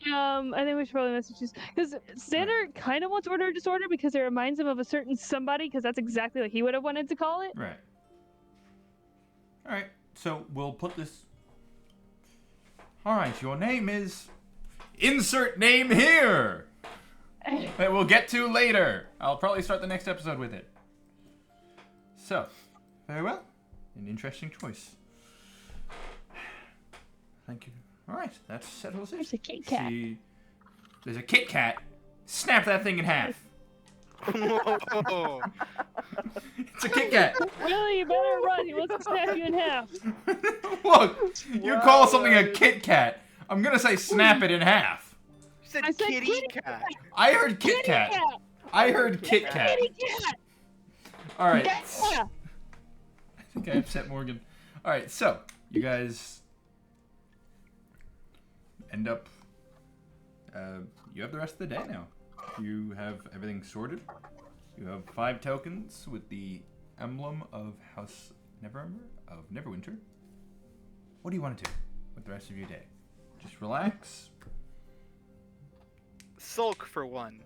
I think we should probably message this because Xander kind of wants Order of Disorder because it reminds him of a certain somebody, because that's exactly what he would have wanted to call it. Right. All right. So we'll put this. All right. Your name is. Insert name here. That we'll get to later. I'll probably start the next episode with it. So, very well. An interesting choice. Thank you. All right, that settles it. There's a Kit Kat. See, there's a Kit Kat. Snap that thing in half. Whoa. It's a Kit Kat. Really, you better run. He wants to snap you in half. Look, you call something a Kit Kat. I'm gonna say snap it in half. You said I said kitty kitty cat. I heard Kit Kat. I heard Kit Kat. Kitty cat. All right. Yeah. I think I upset Morgan. All right, so you guys end up. You have the rest of the day now. You have everything sorted. You have 5 tokens with the emblem of House Neverwinter. What do you want to do with the rest of your day? Just relax. Sulk for one.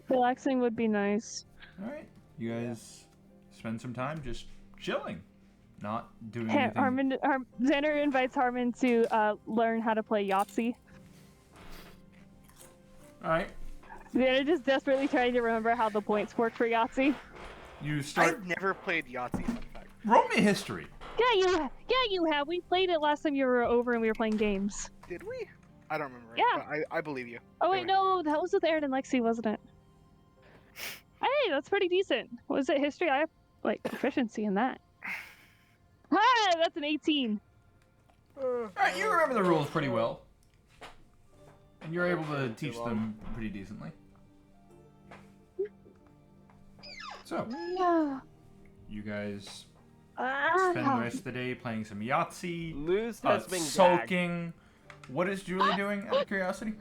Relaxing would be nice. All right, you guys spend some time just chilling, not doing anything. Xander invites Harmon to learn how to play Yahtzee. All right. Xander just desperately trying to remember how the points work for Yahtzee. You start. I've never played Yahtzee, fun fact. Roll me history. Yeah, you have. We played it last time you were over and we were playing games. Did we? I don't remember. Yeah. But I believe you. Oh wait, Anyway. no, that was with Aaron and Lexi, wasn't it? Hey, that's pretty decent. Was it history? I have like proficiency in that. Hi, that's an 18. All right, you remember the rules pretty well, and you're able to teach them pretty decently. So, you guys spend the rest of the day playing some Yahtzee, Luz has been gagged. sulking. What is Julie doing, out of curiosity?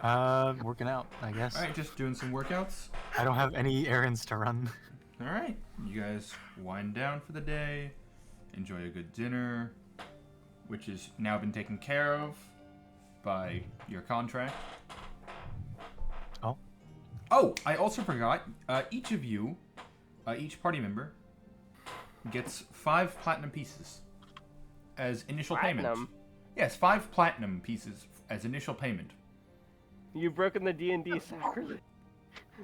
Working out, I guess. All right, just doing some workouts. I don't have any errands to run. All right, you guys wind down for the day, enjoy a good dinner, which has now been taken care of by your contract. Oh. Oh, I also forgot. Each of you, each party member, gets 5 platinum pieces as initial payment. Platinum? Yes, 5 platinum pieces as initial payment. You've broken the D&D sacrilege.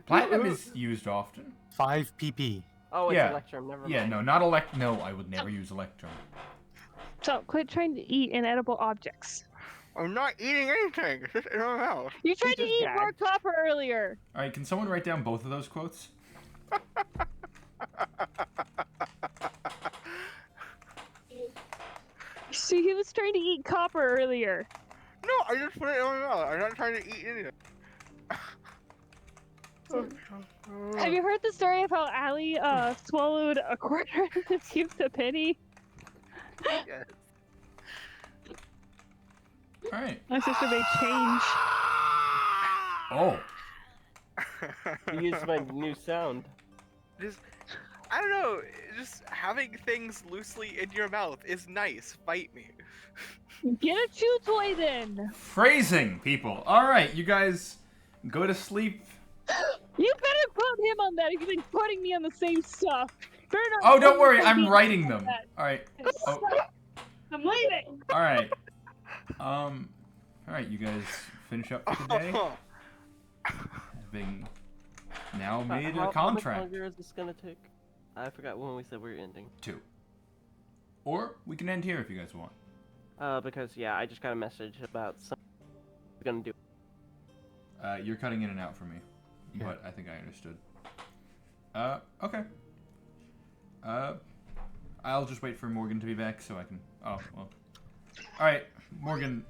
Platinum is used often. 5 PP. Oh, it's Yeah. Electrum, never mind. Yeah, no, not elect. No, I would never use Electrum. So quit trying to eat inedible objects. I'm not eating anything. It's just in my mouth. You tried to just eat gagged. more copper earlier. All right, can someone write down both of those quotes? See, he was trying to eat copper earlier. No, I just put it in my mouth. I'm not trying to eat anything. Have you heard the story of how Allie swallowed a quarter and used a penny? Yes. All right. My sister made change. Oh. You used my new sound. Just, I don't know. Just having things loosely in your mouth is nice. Fight me. Get a chew toy then. Phrasing, people. All right, you guys go to sleep. You better put him on that if you've been putting me on the same stuff. Better not Oh, don't put worry, me I'm on writing them. that. All right. Oh, I'm leaving. all right. All right, you guys finish up for the day. Having now made How a much contract. longer is this gonna take? I forgot when we said we were ending. 2. Or we can end here if you guys want. Because yeah, I just got a message about something we're gonna do. You're cutting in and out for me, Yeah. but I think I understood. Okay. I'll just wait for Morgan to be back so I can. Oh well. All right, Morgan.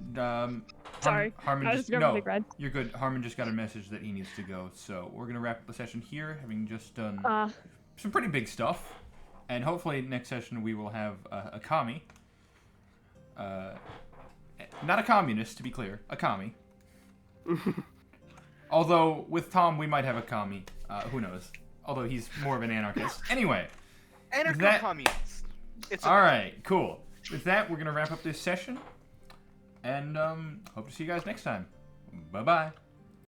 Sorry, Harmon I was just grabbing no. Big Red. You're good. Harmon just got a message that he needs to go, so we're gonna wrap up the session here, having just done some pretty big stuff, and hopefully next session we will have a commie. Not a communist, to be clear, a commie. Although with Tom we might have a commie. Who knows? Although he's more of an anarchist. Anyway. Anarcho-communist. It's All right, cool. With that, we're gonna wrap up this session, and hope to see you guys next time. Bye bye.